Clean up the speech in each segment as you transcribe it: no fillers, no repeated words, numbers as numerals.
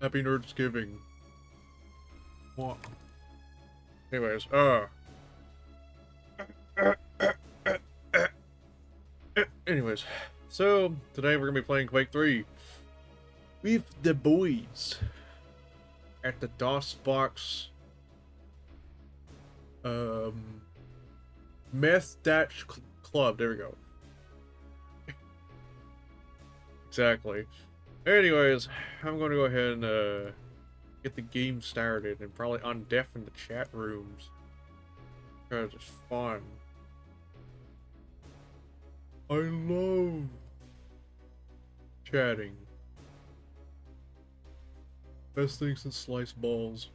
Happy Nerdsgiving. What? Anyways, anyways, so today we're gonna be playing Quake 3 with the boys at the DOSBox Meth Dash Club. There we go. Exactly. Anyways, I'm gonna go ahead and get the game started and probably undeafen the chat rooms because it's fun. I love chatting. Best thing since sliced balls.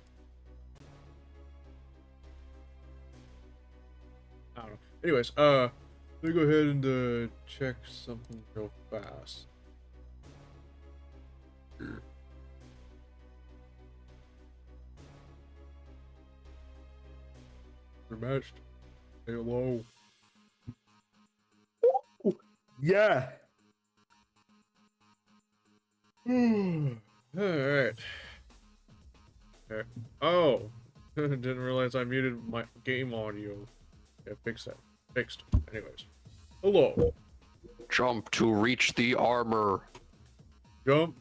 I don't know. Anyways, let me go ahead and check something real fast. We're matched. Say hello. Yeah. Alright. Okay. Oh! Didn't realize I muted my game audio. Yeah, fix that. Fixed. Anyways. Hello. Jump to reach the armor. Jump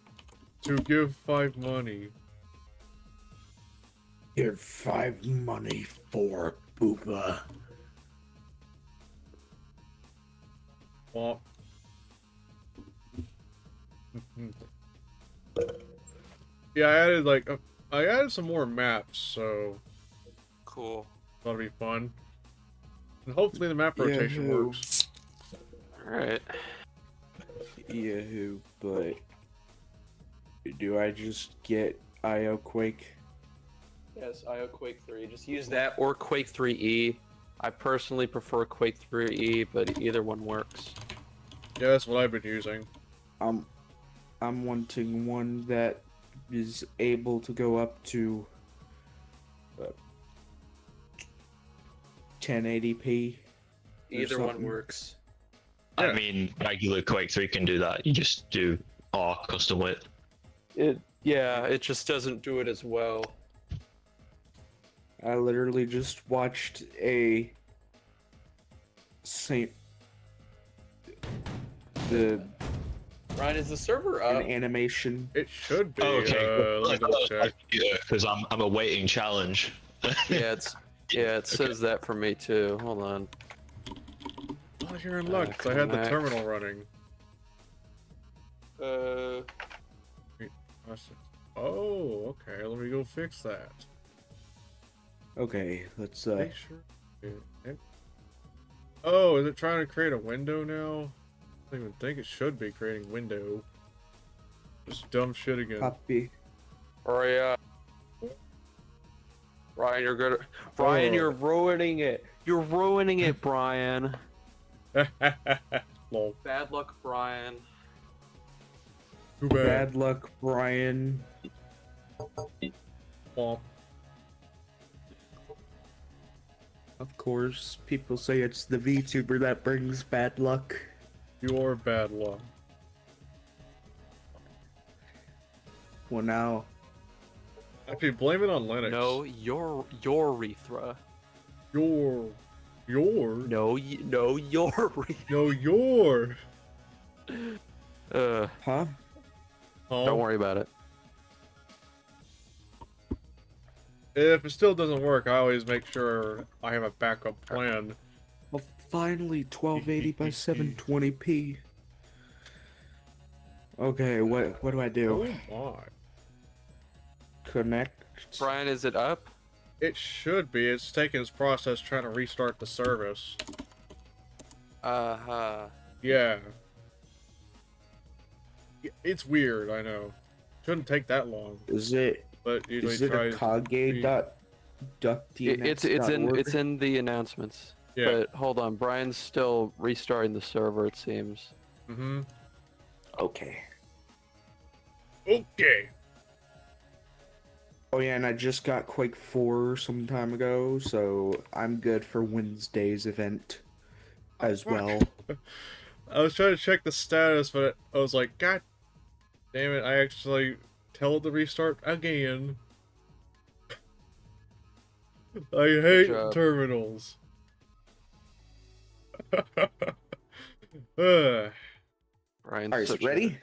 to give 5 money. Give 5 money for Booba. Well. Yeah, I added some more maps, so Cool. that'll be fun. And hopefully the map rotation works. Alright. Yahoo, but do I just get IO Quake? Yes, IO Quake 3. Just use that or Quake 3E. I personally prefer Quake 3E, but either one works. Yeah, that's what I've been using. I'm wanting one that is able to go up to 1080p. Either one something. works. Yeah. I mean, regular Quake 3 can do that. You just do R custom width. Yeah, it just doesn't do it as well. I literally just watched a Ryan, is the server up? an animation. It should be. Oh, okay. Let me double check. Because I'm awaiting challenge. Yeah, it says that for me too. Hold on. Oh, you're in luck, 'cause I had the connect. terminal running. Oh, okay. Let me go fix that. Okay, let's Make sure. Oh, is it trying to create a window now? I don't even think it should be creating window. Just dumb shit again. copy. Ryan, you're good. Ryan, Oh. you're ruining it. You're ruining it, Brian. Lol. Bad luck, Brian. Too bad. Bad luck, Brian. Womp. Of course, people say it's the VTuber that brings bad luck. You're bad luck. Well, now, Actually, blame it on Linux. No, your urethra. Your. No, no, your. No, your. Uh, huh? Huh? don't worry about it. If it still doesn't work, I always make sure I have a backup plan. Well, finally, 1280 by 720p. Okay, what do I do? Oh my. Connect. Brian, is it up? It should be. It's taking its process trying to restart the service. Yeah. It's weird, I know. Shouldn't take that long, Is it? but usually Is it tries. Akage dot It's in the announcements. Yeah. But hold on, Brian's still restarting the server. It seems. Mm-hmm. Okay. Okay. Oh yeah, and I just got Quake 4 some time ago, so I'm good for Wednesday's event as well. I was trying to check the status, but I was like, God damn it! I actually tell it to restart again. I hate job. terminals. Brian's Alright, so such ready?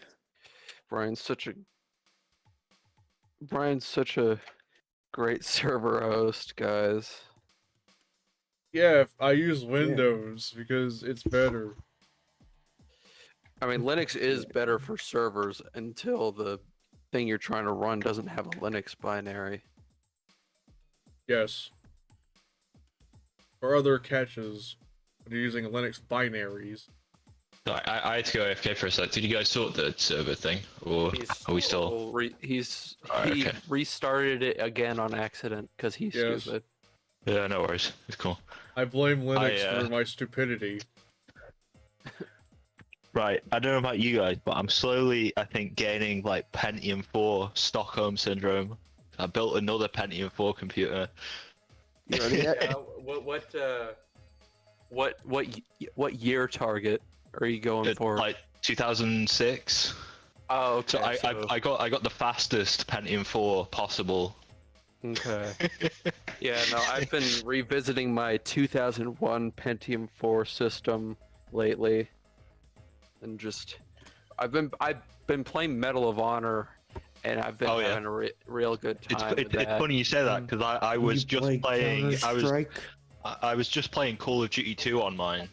Brian's such a great server host, guys. Yeah, I use Windows because it's better. I mean, Linux is better for servers until the thing you're trying to run doesn't have a Linux binary. Yes. Or other catches when you're using Linux binaries. I had to go AFK for a sec. Did you guys sort the server thing, or are we still? He okay. restarted it again on accident because he's Yes. stupid. Yeah, no worries. It's cool. I blame Linux for my stupidity. Right, I don't know about you guys, but I'm slowly, I think, gaining like Pentium 4 Stockholm syndrome. I built another Pentium 4 computer. You ready yet? What year target are you going for? Like 2006. Oh, okay. So I got the fastest Pentium 4 possible. Okay. Yeah, no, I've been revisiting my 2001 Pentium 4 system lately, and just I've been playing Medal of Honor, and I've been having a real good time. It's funny you say that because I was just playing. I was just playing Call of Duty 2 on mine.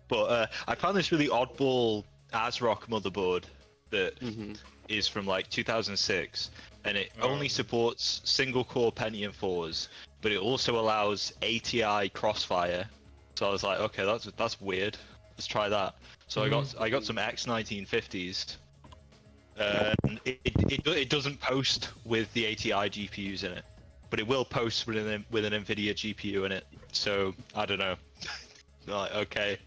But I found this really oddball ASRock motherboard that is from like 2006, and it only supports single core Pentium 4s, but it also allows ATI Crossfire. So I was like, okay, that's weird. Let's try that. So I got some X1950s. And it doesn't post with the ATI GPUs in it, but it will post with an NVIDIA GPU in it. So I don't know. Like, okay.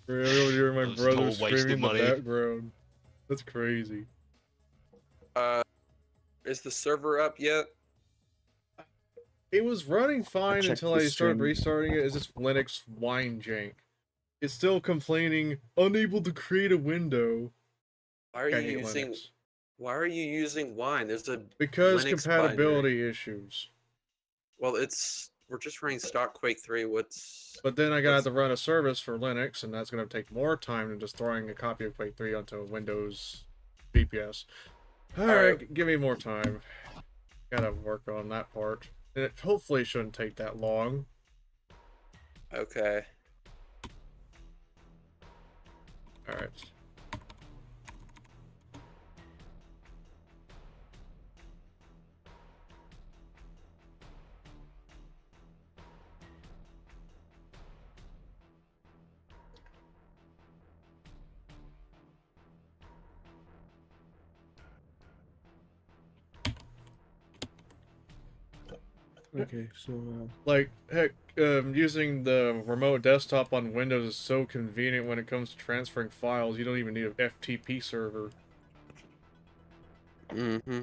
Really, you're my brother screaming in the money. background. That's crazy. Is the server up yet? It was running fine checked until the I started stream. restarting it. It's just Linux wine jank. It's still complaining, unable to create a window. Why are you using? Linux. Why are you using Wine? There's a Because Linux compatibility issues. Well, we're just running stock Quake 3. But then I got to run a service for Linux, and that's going to take more time than just throwing a copy of Quake 3 onto Windows VPS. Alright, give me more time. Gotta work on that part. And it hopefully shouldn't take that long. Okay. Alright. Okay, so Like, heck, using the remote desktop on Windows is so convenient when it comes to transferring files. You don't even need an FTP server. Mm-hmm.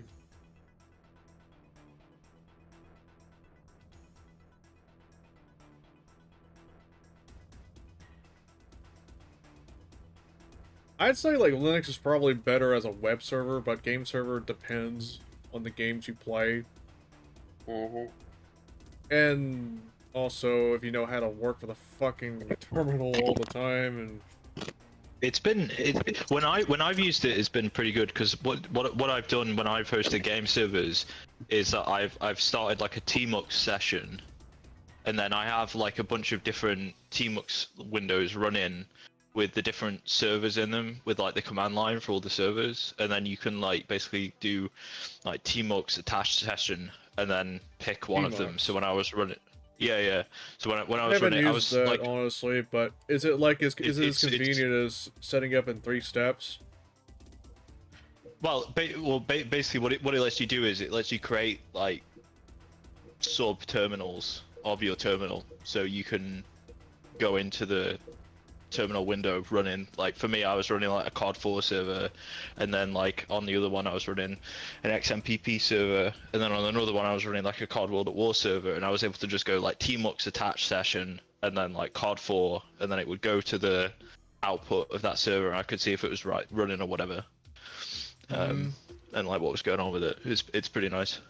I'd say, like, Linux is probably better as a web server, but game server depends on the games you play. Mm-hmm. And also, if you know how to work with a fucking terminal all the time, and It's been when I've used it, it's been pretty good because what I've done when I've hosted game servers is that I've started like a tmux session, and then I have like a bunch of different tmux windows running with the different servers in them with like the command line for all the servers, and then you can like basically do like tmux attached session and then pick one of them. So when I was running. Yeah. So when I was running, I was that, like, honestly, but is it like is it as convenient as setting up in 3 steps? basically what it lets you do is it lets you create like sub terminals of your terminal, so you can go into the terminal window running, like for me I was running like a COD 4 server, and then like on the other one I was running an XMPP server, and then on another one I was running like a COD World at War server, and I was able to just go like tmux attached session and then like COD 4, and then it would go to the output of that server, and I could see if it was running or whatever, and like what was going on with it. It's pretty nice.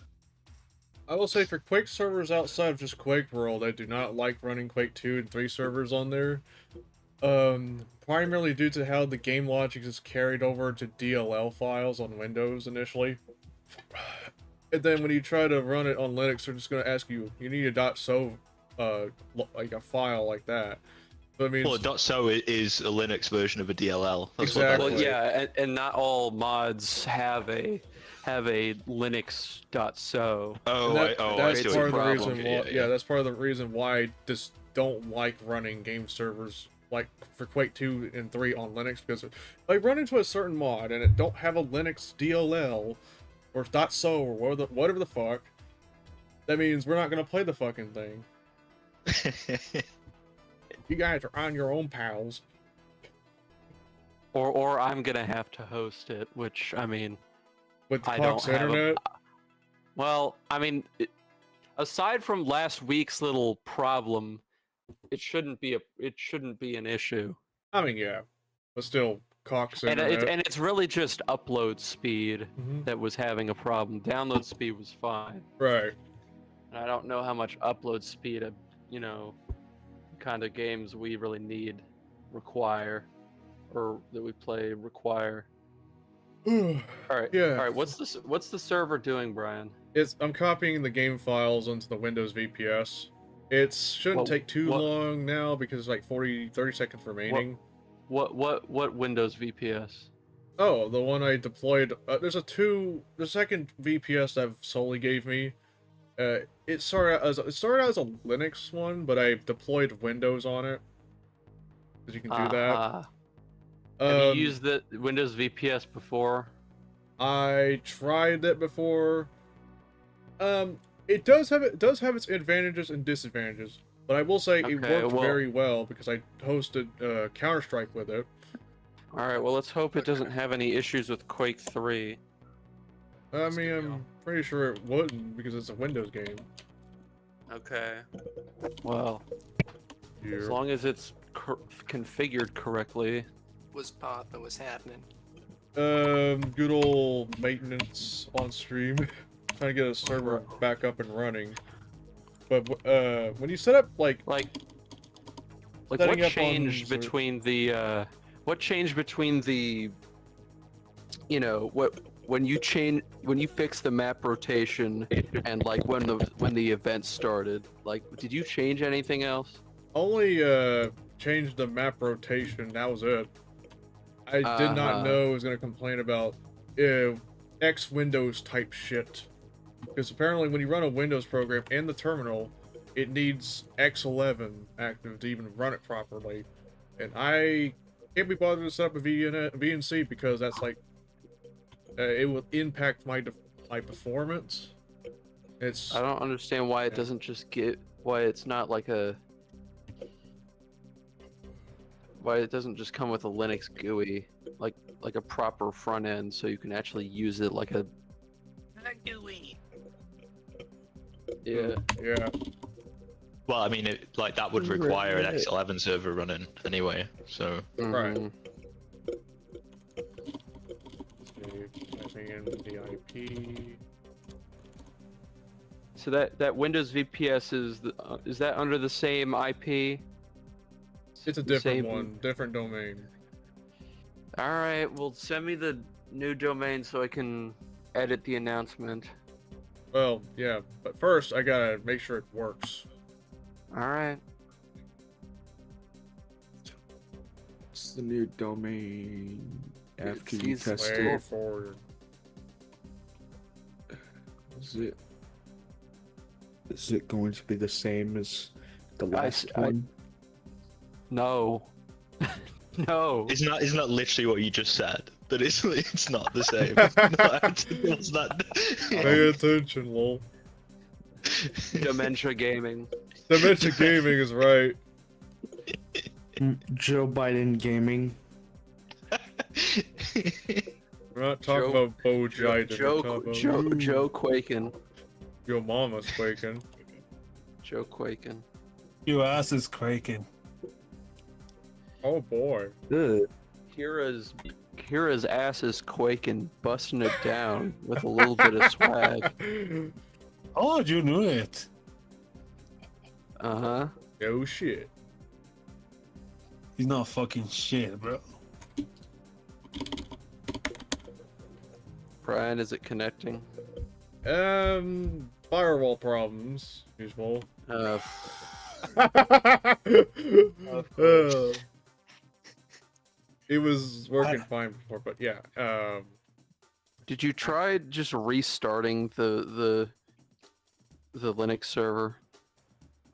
I will say for Quake servers outside of just Quake World, I do not like running Quake 2 and 3 servers on there. Primarily due to how the game logic is carried over to DLL files on Windows initially. And then when you try to run it on Linux, they're just going to ask you, you need a .so, like a file like that. So it means... Well, .so is a Linux version of a DLL. That's Exactly. What that is. Well, yeah, and not all mods have a Linux.so. That's part of the reason why. Yeah. That's part of the reason why I just don't like running game servers like for Quake 2 and 3 on Linux, because like run into a certain mod and it don't have a Linux DLL or .so or whatever the fuck. That means we're not gonna play the fucking thing. You guys are on your own, pals. Or I'm gonna have to host it, which I mean, With I Cox don't have internet. well, I mean, aside from last week's little problem, it shouldn't be an issue. I mean, yeah, but still, Cox And internet. it's really just upload speed Mhm. that was having a problem. Download speed was fine. Right. And I don't know how much upload speed kind of games we really require, or that we play require. All right. Yeah. All right. What's the server doing, Brian? I'm copying the game files onto the Windows VPS. It shouldn't take too long now because it's like 30 seconds remaining. What Windows VPS? Oh, the one I deployed. The second VPS that Soli gave me. It started out as a Linux one, but I deployed Windows on it. Because you can do that. Have you used the Windows VPS before? I tried it before. It does have its advantages and disadvantages, but I will say it worked very well because I hosted Counter-Strike with it. All right. Well, let's hope it doesn't have any issues with Quake 3. I mean, I'm pretty sure it wouldn't because it's a Windows game. Okay. Well, Here. as long as it's configured correctly. Was part that was happening. Good old maintenance on stream. Trying to get a server back up and running. But when you set up like what setting up changed on between the when you fix the map rotation and like when the event started, like did you change anything else? only changed the map rotation, that was it. I did not know it was gonna complain about X Windows type shit. Because apparently when you run a Windows program in the terminal, it needs X11 active to even run it properly. And I can't be bothered to set up a VNC because that's like it will impact my performance. I don't understand why it doesn't just why it doesn't just come with a Linux GUI, like a proper front end, so you can actually use it like a GUI. Yeah. Well, I mean, that would require an X11 server running anyway, so. Right. Mhm. Typing in the IP. So that Windows VPS is that under the same IP? It's a different one, different domain. All right, well, send me the new domain so I can edit the announcement. Well, yeah, but first I gotta make sure it works. All right. It's the new domain after you It's test Way it. forward. Is it going to be the same as the last one? No. No. Isn't that literally what you just said? That it's not the same. What's that? Pay attention, lol. Dementia Gaming. Dementia Gaming is right. Joe Biden Gaming. We're not talking about Bojiden. Joe Quakin. Your mama's quaking. Joe Quakin. Your ass is quaking. Oh boy. Good. Kira's ass is quaking, busting it down with a little bit of swag. Oh, you knew it. Uh-huh. Oh shit. He's not fucking shit, bro. Brian, is it connecting? Firewall problems, usual. Of It was working fine before, but yeah. Did you try just restarting the Linux server?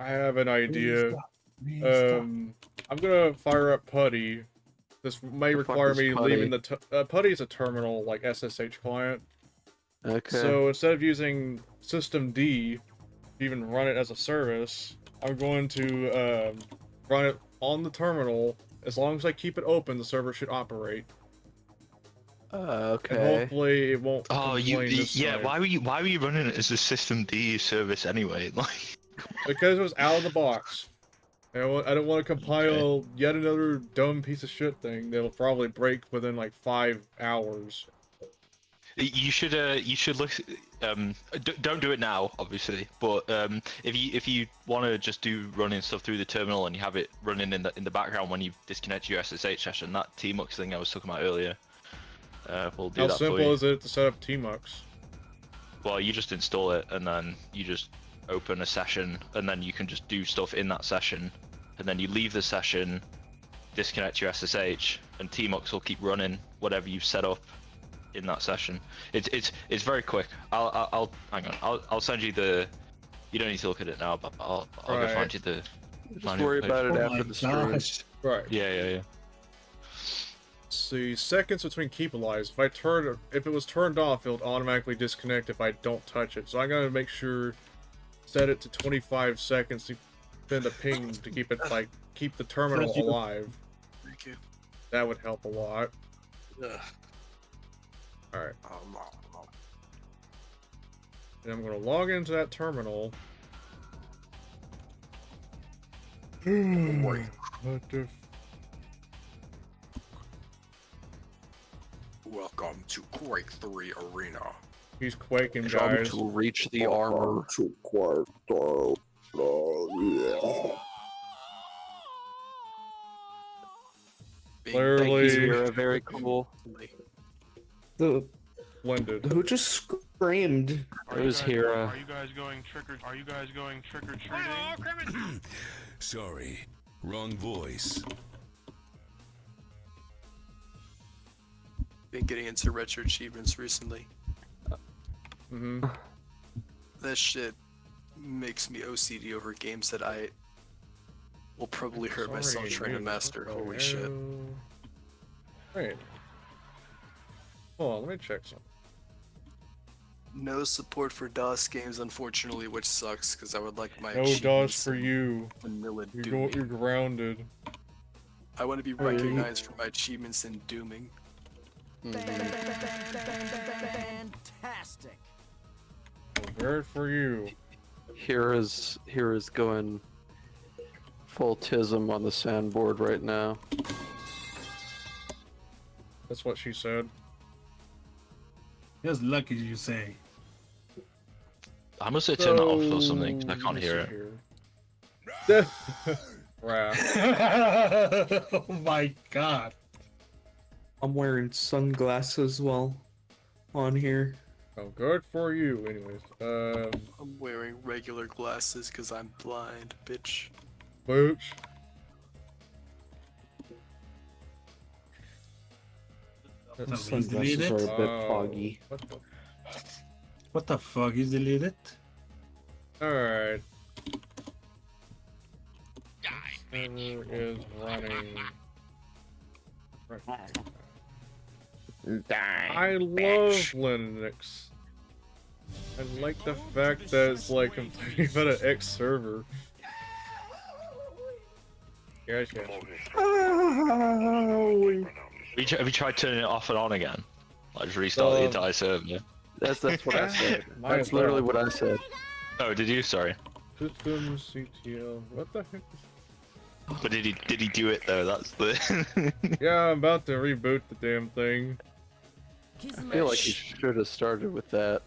I have an idea. Please stop. I'm gonna fire up Putty. This may The fuck require is me Putty? leaving the Putty is a terminal like SSH client. Okay. So instead of using systemd to even run it as a service, I'm going to run it on the terminal. As long as I keep it open, the server should operate. And Okay. hopefully it won't. Oh, complain this yeah. time. Why were you running it as a systemd service anyway? Like, Because it was out of the box. I don't want to compile yet another dumb piece of shit thing that'll probably break within like 5 hours. you should look. Don't do it now, obviously. But if you want to just do running stuff through the terminal and you have it running in the background when you disconnect your SSH session, that tmux thing I was talking about earlier, we'll do How that for simple you. is it to set up tmux? Well, you just install it and then you just open a session and then you can just do stuff in that session, and then you leave the session, disconnect your SSH, and tmux will keep running whatever you've set up in that session. It's very quick. I'll hang on. I'll send you the. You don't need to look at it now, but I'll go Right. find you the. Just worry about it Oh after my the stream. gosh. Right. Yeah. See, seconds between keep alives. If it was turned off, it'll automatically disconnect if I don't touch it. So I gotta make sure, set it to 25 seconds to send a ping to keep it keep the terminal Thank you. alive. Thank you. That would help a lot. Ugh. All right, Um, and I'm gonna log into that terminal. Wait. What the? Welcome to Quake 3 Arena. He's quaking, Jump guys. to reach the armor. Being Clearly- thank you, Kira, very cool. The Blended. who just screamed? It was Hira. Are you guys going trick or treating? Sorry, wrong voice. Been getting into retro achievements recently. Mm-hmm. That shit makes me OCD over games that I will probably hurt myself trying to master. Holy shit. Wait. Hold on, let me check something. No support for DOS games, unfortunately, which sucks because I would like my No DOS achievements for in you. vanilla You're dooming. grounded. I want to be recognized for my achievements in dooming. Fantastic. Good for you. Hira's going full tism on the sandboard right now. That's what she said. Just lucky you say. I must have turned that off or something. 'Cause I can't hear it. Crap. Oh my god. I'm wearing sunglasses while on here. Oh, good for you. Anyways, I'm wearing regular glasses because I'm blind, bitch. Booch. No, he's Sunglasses deleted. are a bit Oh, foggy. what the- What the fuck? He's deleted? Alright. Server is running. I love Linux. I like the fact that it's like complaining about an X server. Guys, Have you tried turning it off and on again? Like just restart the Um, entire server. That's what I said. My That's literally fault. what I said. Oh, did you? Sorry. System CTL. What the heck? But did he do it though? That's the. Yeah, I'm about to reboot the damn thing. I feel like you should have started with that.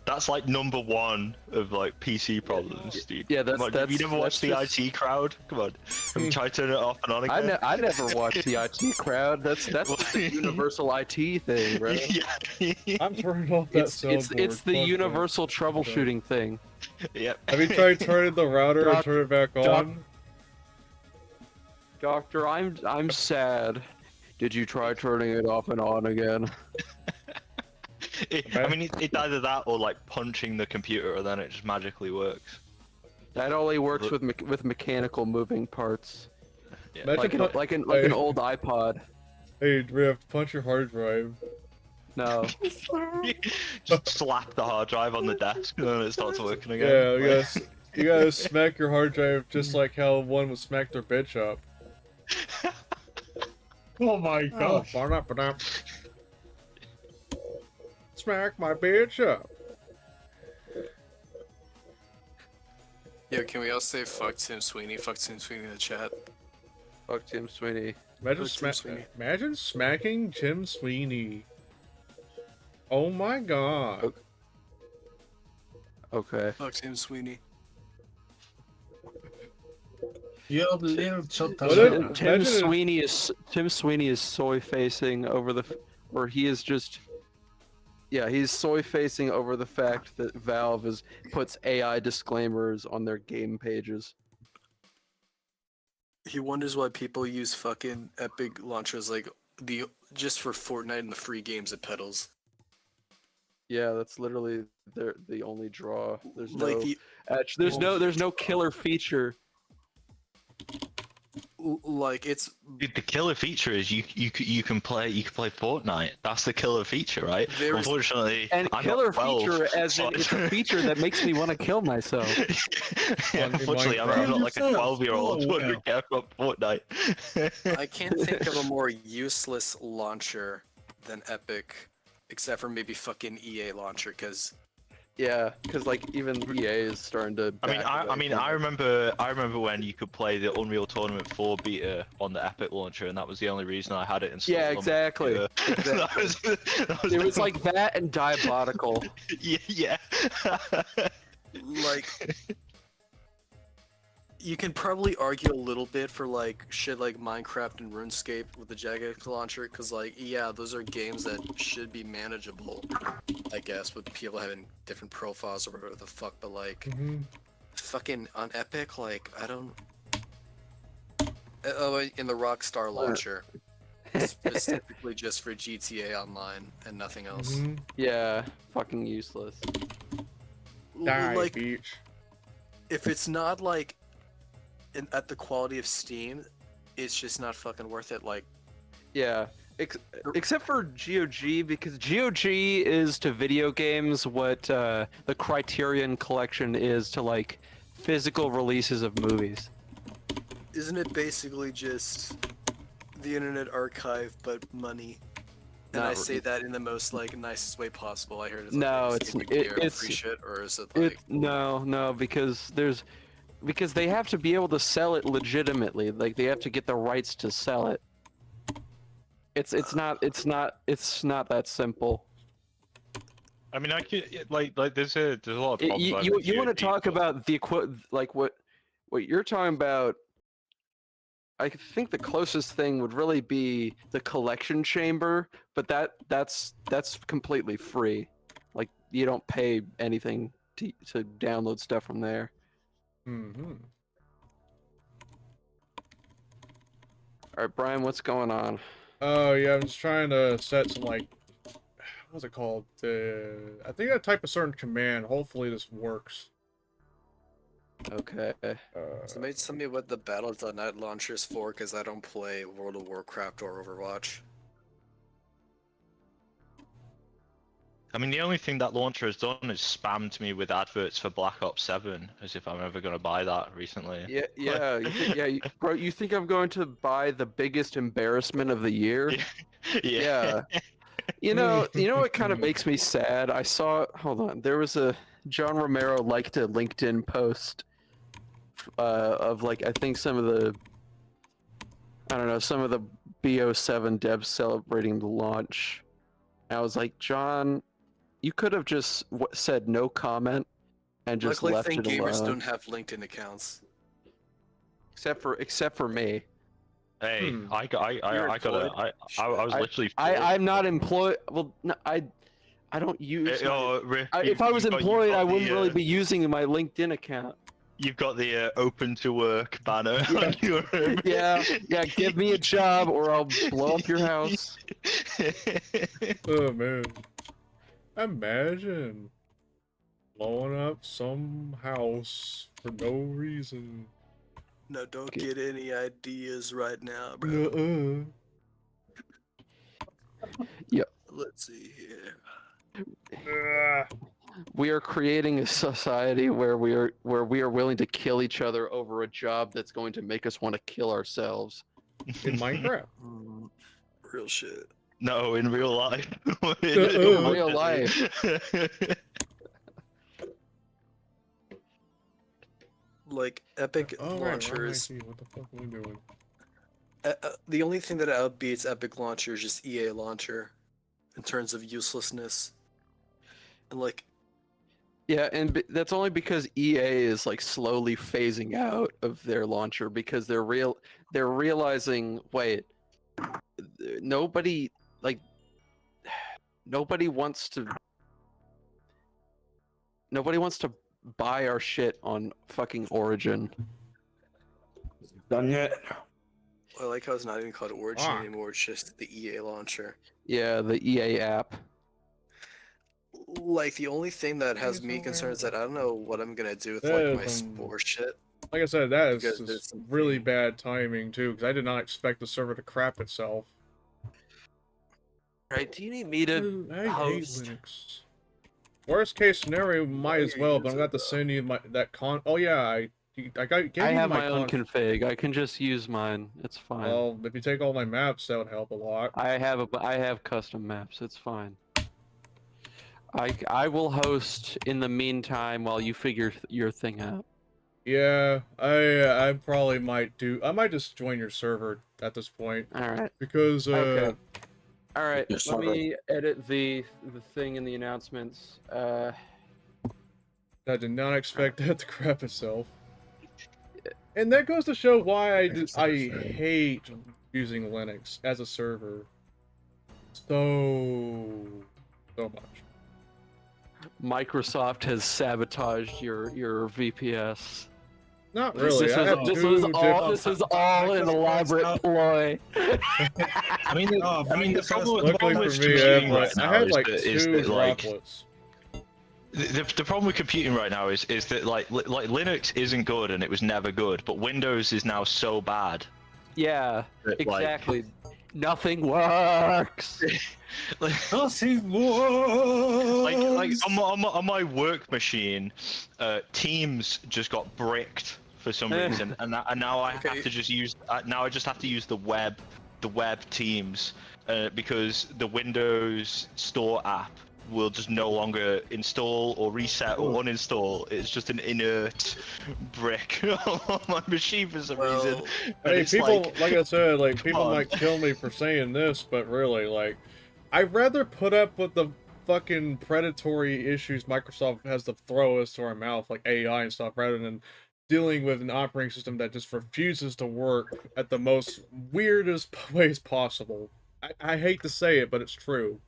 That's like number one of like PC problems, dude. Yeah, Come on, have you never watched the IT crowd? Come on, have you tried to turn it off and on again? I never watched the IT crowd. That's the universal IT thing, right? Yeah. I'm turning off that It's soundboard. the Fuck universal troubleshooting thing. Yep. that. Have you tried turning the router and turn it back on? Doctor, I'm sad. Did you try turning it off and on again? I mean, it's either that or like punching the computer, and then it just magically works. That only works with mechanical moving parts, Yeah. Imagine like an old iPod. Hey, we have to punch your hard drive. No. Just slap the hard drive on the desk, and then it starts working again. Yeah, you gotta smack your hard drive just like how one would smack their bitch up. Oh my gosh. Smack my bitch up. Yo, can we all say fuck Tim Sweeney? Fuck Tim Sweeney in the chat. Fuck Tim Sweeney. Imagine smacking Tim Sweeney. Oh my god. Okay. Fuck Tim Sweeney. Yo, little shut What up. Tim Sweeney is soy facing over or he is just. Yeah, he's soy facing over the fact that Valve puts AI disclaimers on their game pages. He wonders why people use fucking Epic launchers like just for Fortnite and the free games it peddles. Yeah, that's literally the only draw. There's Like there's no killer feature. Like it's Dude, the killer feature is you can play Fortnite. That's the killer feature, right? Unfortunately, And I'm killer not 12, feature as so in it's a feature that makes me want to kill myself. Yeah, unfortunately, I'm not like a 12-year-old who would care about Fortnite. I can't think of a more useless launcher than Epic, except for maybe fucking EA launcher, because Yeah, because like even EA is starting to. I remember when you could play the Unreal Tournament 4 beta on the Epic launcher, and that was the only reason I had it installed. Yeah, on my exactly. computer. It was like that and Diabolical. Yeah. like you can probably argue a little bit for like shit like Minecraft and RuneScape with the Jagex launcher, because like yeah, those are games that should be manageable, I guess, with people having different profiles or whatever the fuck. But like fucking on Epic, like I don't. Oh, in the Rockstar launcher, specifically just for GTA Online and nothing else. Yeah, fucking useless. Die, Like beach. if it's not like at the quality of Steam, it's just not fucking worth it. Like, Yeah, except for GOG, because GOG is to video games what the Criterion Collection is to like physical releases of movies. isn't it basically just the Internet Archive but money? And Not I say really. that in the most like nicest way possible. I heard it's No, like, it's free shit, or is it like no, because they have to be able to sell it legitimately. Like they have to get the rights to sell it. It's not that simple. I mean, I could like there's a lot of problems. You want to talk about the like what you're talking about? I think the closest thing would really be the collection chamber, but that's completely free. Like you don't pay anything to download stuff from there. Mm-hmm. All right, Brian, what's going on? Oh yeah, I'm just trying to set some like, what's it called? I think I type a certain command. Hopefully this works. Okay. somebody tell me what the Battle.net launcher is for, because I don't play World of Warcraft or Overwatch. I mean, the only thing that launcher has done is spammed me with adverts for Black Ops 7, as if I'm ever going to buy that recently. Yeah. Bro, you think I'm going to buy the biggest embarrassment of the year? Yeah. You know what kind of makes me sad? I saw, hold on, there was a John Romero liked a LinkedIn post of like I think some of the I don't know, some of the BO7 devs celebrating the launch. I was like, John, you could have just said no comment and just Luckily, left think it gamers alone. don't have LinkedIn accounts. Except for me. Hey, Hmm. I You're was employed? literally. I'm not employed. Well, no, I don't use. If I was employed, I wouldn't really be using my LinkedIn account. You've got the open to work banner Yeah. on your. Yeah, give me a job or I'll blow up your house. Oh man. Imagine blowing up some house for no reason. No, don't get any ideas right now, bro. Nuh-uh. Let's see here. We are creating a society where we are willing to kill each other over a job that's going to make us want to kill ourselves. In Minecraft. Real shit. No, in real life. In real life. Like Epic Oh, launchers. right, what the fuck are we doing? The only thing that outbeats Epic launcher is just EA launcher, in terms of uselessness. And like, Yeah, and that's only because EA is like slowly phasing out of their launcher because they're realizing, wait, nobody wants to buy our shit on fucking Origin. Done yet? I like how it's not even called Origin Fuck. anymore. It's just the EA launcher. Yeah, the EA app. Like the only thing that has He's me so concerned is that I don't know what I'm gonna do with That like is, my spore shit. Like I said, that is Because just there's some- really bad timing too, because I did not expect the server to crap itself. Right? Do you need me to I hate host? Linux. Worst case scenario, might as you well, but use I'm it, going to send you that con. Oh yeah, I gave I you have my my own config. I can just use mine. It's fine. Well, if you take all my maps, that would help a lot. I have custom maps. It's fine. I will host in the meantime while you figure your thing out. Yeah, I probably might do. I might just join your server at this point All right. because Okay. All right. Yes, Let sir. me edit the thing in the announcements. I did not expect that to crap itself. And that goes to show why I hate using Linux as a server so much. Microsoft has sabotaged your VPS. Not really. I have This two was different- all an elaborate ploy. I mean, the problem Luckily with for me, I computing right I now had is like that- is two that, like, droplets. the problem with computing right now is that like Linux isn't good and it was never good, but Windows is now so bad. Yeah, that, like, exactly. Nothing works. Nothing works. like on my work machine, Teams just got bricked for some reason, and now I Okay. have to just use now I just have to use the web Teams because the Windows Store app will just no longer install or reset or uninstall. It's just an inert brick on my machine for some reason. Well, And Hey, it's people, like, like I said, like come people on. might kill me for saying this, but really, like, I'd rather put up with the fucking predatory issues Microsoft has to throw us to our mouth, like AI and stuff, rather than dealing with an operating system that just refuses to work at the most weirdest ways possible. I hate to say it, but it's true.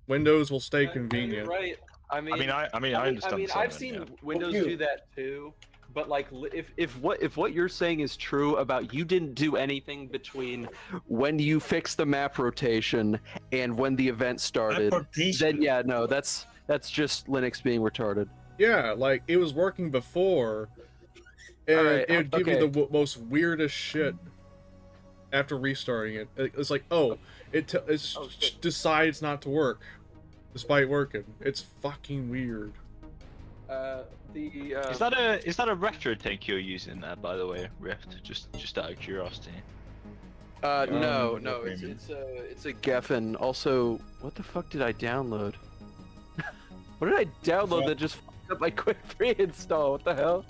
Windows will stay convenient. Right. I mean, I understand. the I've sentiment, seen yeah. Windows do that too. But like, if what you're saying is true about you didn't do anything between when you fixed the map rotation and when the event started, then yeah, no, that's just Linux being retarded. Yeah, like it was working before, and Alright, it would give you okay. the most weirdest shit after restarting it. It's like, oh, it decides not to work, despite working. It's fucking weird. Is that a retro tank you're using there, by the way, Rift? Just out of curiosity. No, no it's a Geffen. Also, what the fuck did I download? What did I download that just fucked up my quick pre-install? What the hell?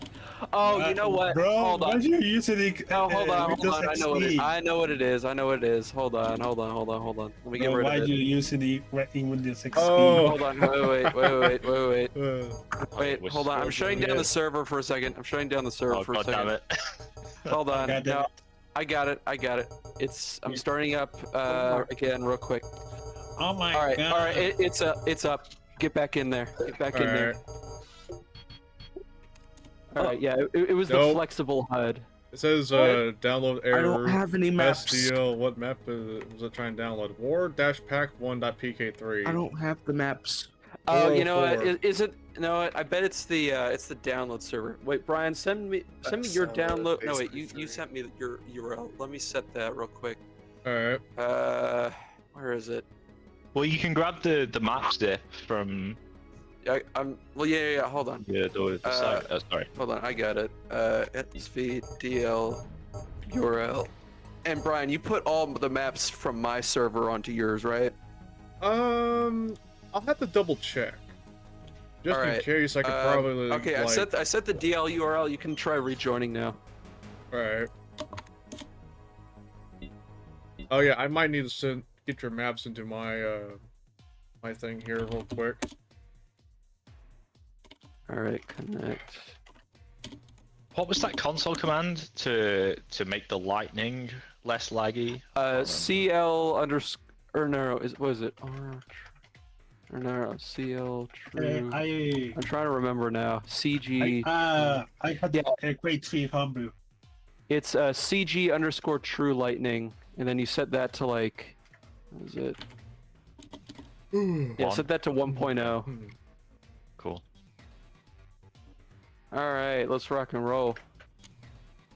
Oh, you know what? Bro, Hold on. why you using it? No, hold on. Windows I know XP? I know what it is. I know what it is. Hold on. Let me get Bro, rid why of it. you using the in Windows XP? Oh. Hold on. Wait. Wait, we're hold on. I'm still shutting doing down it. the server for a second. I'm shutting down the server Oh for a god second. damn it. Hold on. God damn No, it. I got it. I'm starting up again real quick. Oh my All right, god. it's up. Get back in there. Get back in there. All right, yeah, it was the Nope. flexible HUD. It says download I error. don't have any maps. SDL. What map was it trying to download? War-pack1.pk3. I don't have the maps. Oh, you know what? 404. Is it? No, I bet it's the download server. Wait, Brian, send me your download. No, wait, you sent me your URL. Let me set that real quick. Alright. Where is it? Well, you can grab the map zip from Well, yeah. Hold on. the site. Sorry. Hold on, I got it. SVDL URL. And Brian, you put all the maps from my server onto yours, right? I'll have to double check. Just in Alright, case, I could probably. Okay, I set the DL URL. You can try rejoining now. Alright. Oh yeah, I might need to get your maps into my my thing here real quick. All right, connect. What was that console command to make the lightning less laggy? CL underscore or no, what is it? Or no, CL true. I'm trying to remember now. CG. I had a great 300. It's CG underscore true lightning, and then you set that to like, what is it? Yeah, set that to 1.0. Cool. All right, let's rock and roll.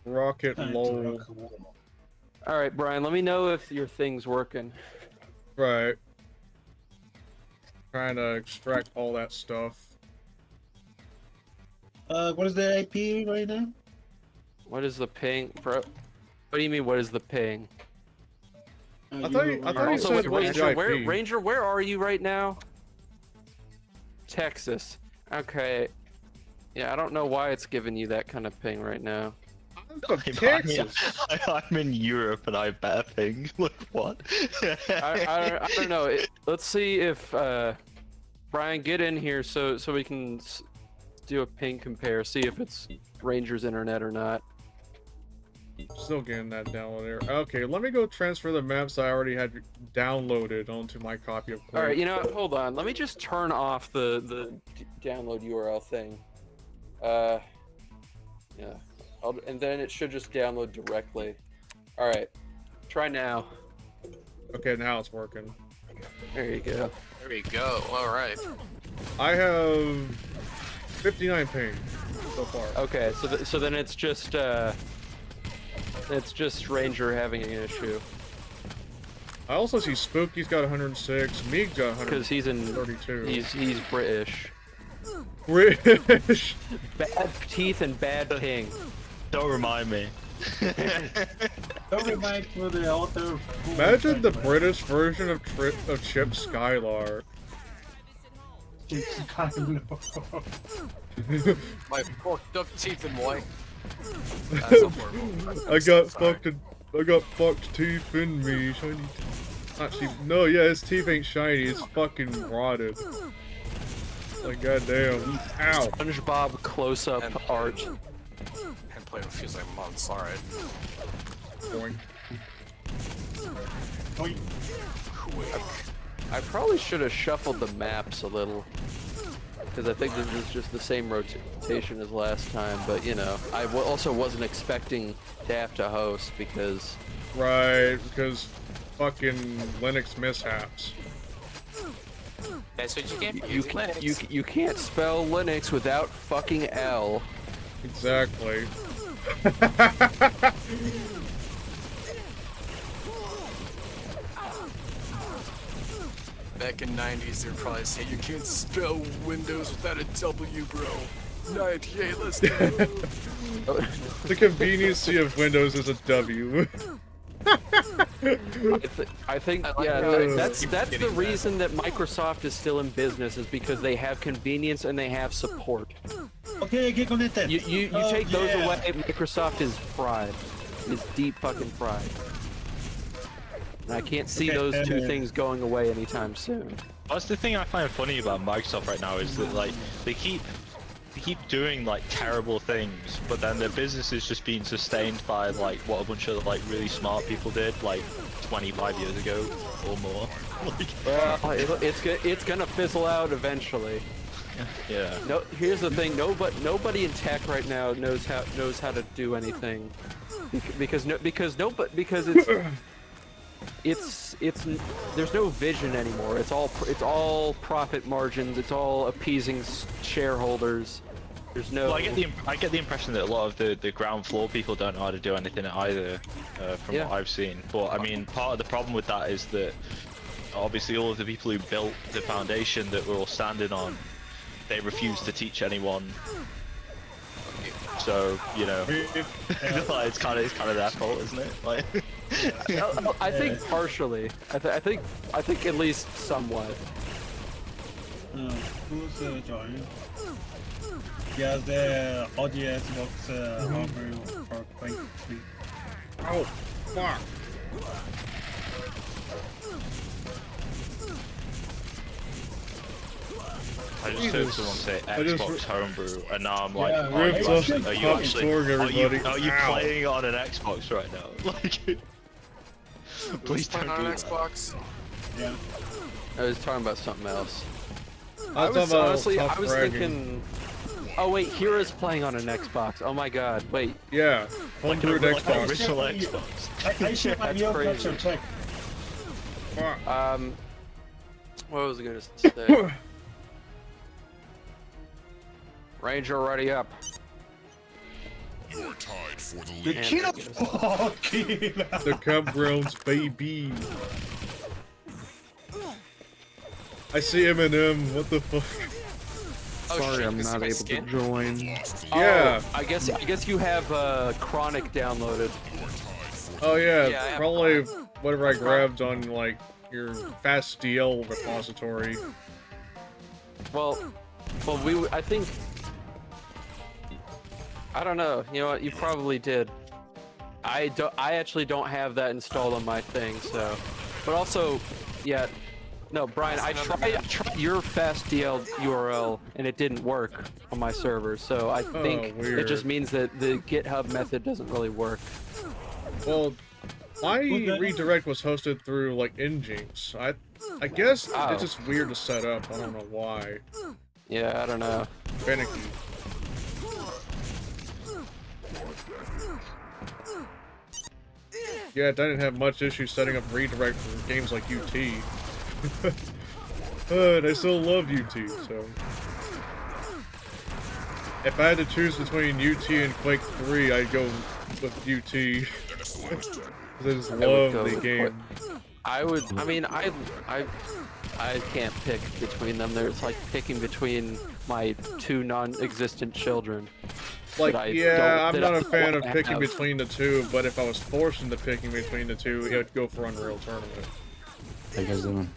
Rocket low. All right, Brian, let me know if your thing's working. Right. Trying to extract all that stuff. What is the IP right now? What is the ping, bro? What do you mean? What is the ping? I thought you Also, said wait, what's the IP? Ranger, where are you right now? Texas. Okay. Yeah, I don't know why it's giving you that kind of ping right now. I'm from Texas. I'm in Europe and I have better ping. Look, what? I don't know. Let's see if Brian, get in here so we can do a ping compare. See if it's Ranger's internet or not. Still getting that download there. Okay, let me go transfer the maps I already had downloaded onto my copy of Quake. All right, you know what? Hold on. Let me just turn off the download URL thing. Yeah. And then it should just download directly. All right. Try now. Okay, now it's working. There you go. There we go. All right. I have 59 ping so far. Okay, so then it's just Ranger having an issue I also see Spooky's got 106, Meeg's got 132. because he's British. British. Bad teeth and bad ping. Don't remind me. Don't remind me of the author. Imagine the British version of Chip Skylar. My forked up teeth in white. That's a horrible. I got fucked teeth in me. Shiny. Actually, no, yeah, his teeth ain't shiny. It's fucking rotted. Like goddamn. Ow. SpongeBob close-up art. Haven't played it feels like months. All right. Boing. Quake. I probably should have shuffled the maps a little, because I think this is just the same rotation as last time. But you know, I also wasn't expecting Daft to host because. Right, because fucking Linux mishaps. That's what you get. You can't spell Linux without fucking L. Exactly. Back in '90s, they'd probably say you can't spell Windows without a W, bro. 98, let's go. The conveniency of Windows is a W. I think I like yeah, how it that's keeps the getting reason that Microsoft is still in business is because they have convenience and they have support. Okay, get connected. You take those away, Microsoft is fried. Is deep fucking fried. And I can't see those two things going away anytime soon. That's the thing I find funny about Microsoft right now is that like they keep doing like terrible things, but then their business is just being sustained by like what a bunch of like really smart people did like 25 years ago or more. Well, it's gonna fizzle out eventually. Yeah. No, here's the thing. Nobody in tech right now knows how to do anything, because it's there's no vision anymore. It's all profit margins. It's all appeasing shareholders. There's no. Well, I get the impression that a lot of the ground floor people don't know how to do anything either, from what I've seen. But I mean, part of the problem with that is that obviously all of the people who built the foundation that we're all standing on, they refuse to teach anyone. So you know, like, it's kind of their fault, isn't it? Like, I think partially. I think at least somewhat. Who's joining? Yeah, the audience looks hungry for Quake 3. Oh, fuck. I just heard someone say Xbox homebrew, and now I'm like, Yeah, are you ripped off actually are you Ow. playing on an Xbox right now? Like, please don't on do an that. Xbox. Yeah. I was talking about something else. I was Honestly, I tough was bragging. thinking. Oh wait, Hira's playing on an Xbox. Oh my God, wait. Yeah, Like an homebrewed like an Xbox. original Xbox. I should my That's real crazy. capture check. Fuck. What was I gonna say? Ranger, ready up. You're tied for the The lead. kid of fucking. The Cub Grounds, baby. I see Eminem. What the fuck? Oh, Sorry, shit, I'm this is not my able skin? to join. Yeah. Oh, I guess you have Chronic downloaded. Oh yeah, Yeah, I have probably Chronic. whatever I grabbed on like your FastDL repository. Well, I think. I don't know. You know what? You probably did. I actually don't have that installed on my thing. So, but also, yeah. No, Brian, I tried your FastDL URL and it didn't work on my server. So I think it weird. just means that the GitHub method doesn't really work. Well, my redirect was hosted through like Nginx. I guess Oh. it's just weird to set up. I don't know why. Yeah, I don't know. Finicky. Yeah, I didn't have much issue setting up redirect for games like UT. And I still love UT, so... If I had to choose between UT and Quake 3, I'd go with UT. Because I just I would love go the with game. I mean, I can't pick between them. There's like picking between my two non-existent children. Like, that I yeah, I'm don't- not that a I fan don't of picking have. between the two, but if I was forced into picking between the two, it would go for Unreal Tournament. How you guys doing?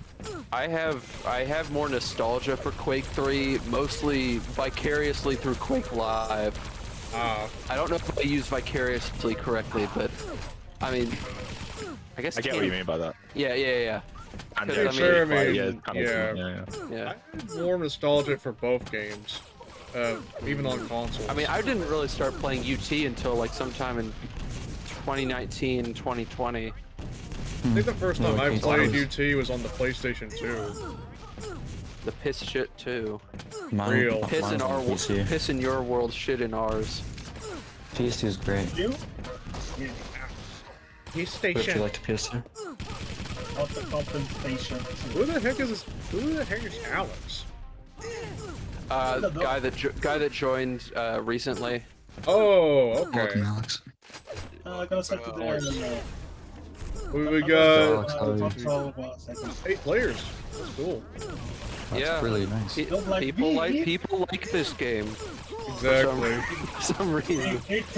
I have more nostalgia for Quake 3, mostly vicariously through Quake Live. Ah, I don't know if I use vicariously correctly, but I mean, I guess I get what you mean by that. Yeah. And Yeah, yeah, sure, I mean, yeah, kind of, yeah. Yeah. I have more nostalgia for both games, even on consoles. I mean, I didn't really start playing UT until like sometime in 2019, 2020. I think the first time I okay, played so- UT was on the PlayStation 2. The piss shit too. Real. Piss in mine's on our PC. piss in your world, shit in ours. PS2 is great. You? Hey, Would station. you like to PS2? Of the compensation. Who the heck is this? Who the heck is Alex? Guy that joined recently. Oh, okay. Welcome, Alex. I gotta set the there. We got Alex, how are you? 8 players. That's cool. That's Yeah. really nice. Don't like People me. like this game Exactly. for some reason. It's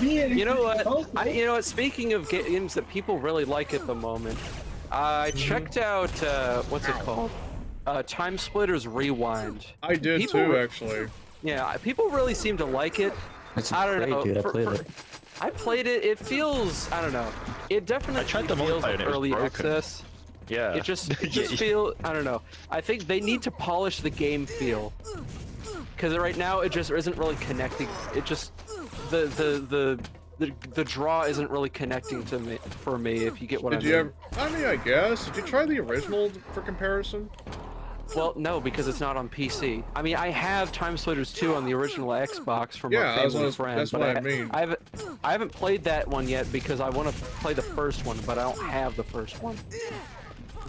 You know what? You know what? Speaking of games that people really like at the moment, I checked out what's it called? Time Splitters Rewind. I did People too, were- actually. Yeah, people really seem to like it. It's I don't great, know. dude. I played it. I played it. It feels. I don't know. It definitely I tried the feels multiplayer like and it was early broken. access. Yeah. It just feel. I don't know. I think they need to polish the game feel. Because right now it just isn't really connecting. It just the draw isn't really connecting to me for me. If you get what I mean. Did you ever? I mean, I guess. Did you try the original for comparison? Well, no, because it's not on PC. I mean, I have Time Splitters 2 on the original Xbox from Yeah, a family friend, that's but what I mean. I haven't played that one yet because I want to play the first one, but I don't have the first one.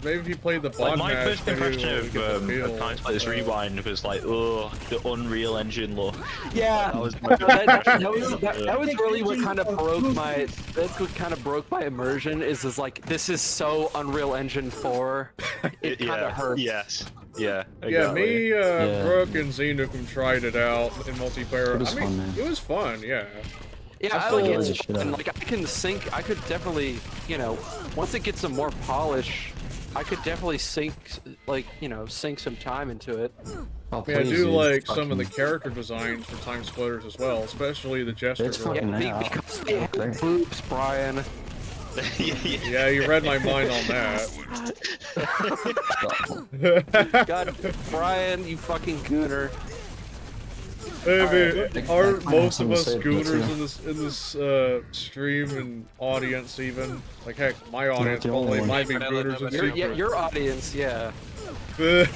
Maybe if you played the Like bond my match, first maybe impression we'll of get the feel. Time Splitters Rewind was like, oh, the Unreal Engine look. Yeah, That was that was really what kind of broke my. That's what kind of broke my immersion. Is like this is so Unreal Engine 4. It kind of hurts. Yes. Yeah. Yeah, Exactly. me, Yeah. Brooke, and Xenukum tried it out in multiplayer. It was I mean, fun, man. it was fun, yeah. Yeah, I I like still- it. And like I can sync. I could definitely, you know, once it gets some more polish, I could definitely sync, like, you know, sink some time into it. Oh, I mean, I please, do dude. like some of the Fucking- character designs for Time Splitters as well, especially the Jester It's girl. fucking Yeah, yeah. because they have Great. boobs, Brian. Yeah, you read my mind on that. God, Brian, you fucking gooner. I mean, Alright. aren't I have most of something to us say about gooners too. in this stream and audience even? Like heck, my audience the only probably one. might be gooners in Your, yeah, secret. your audience, yeah. Well,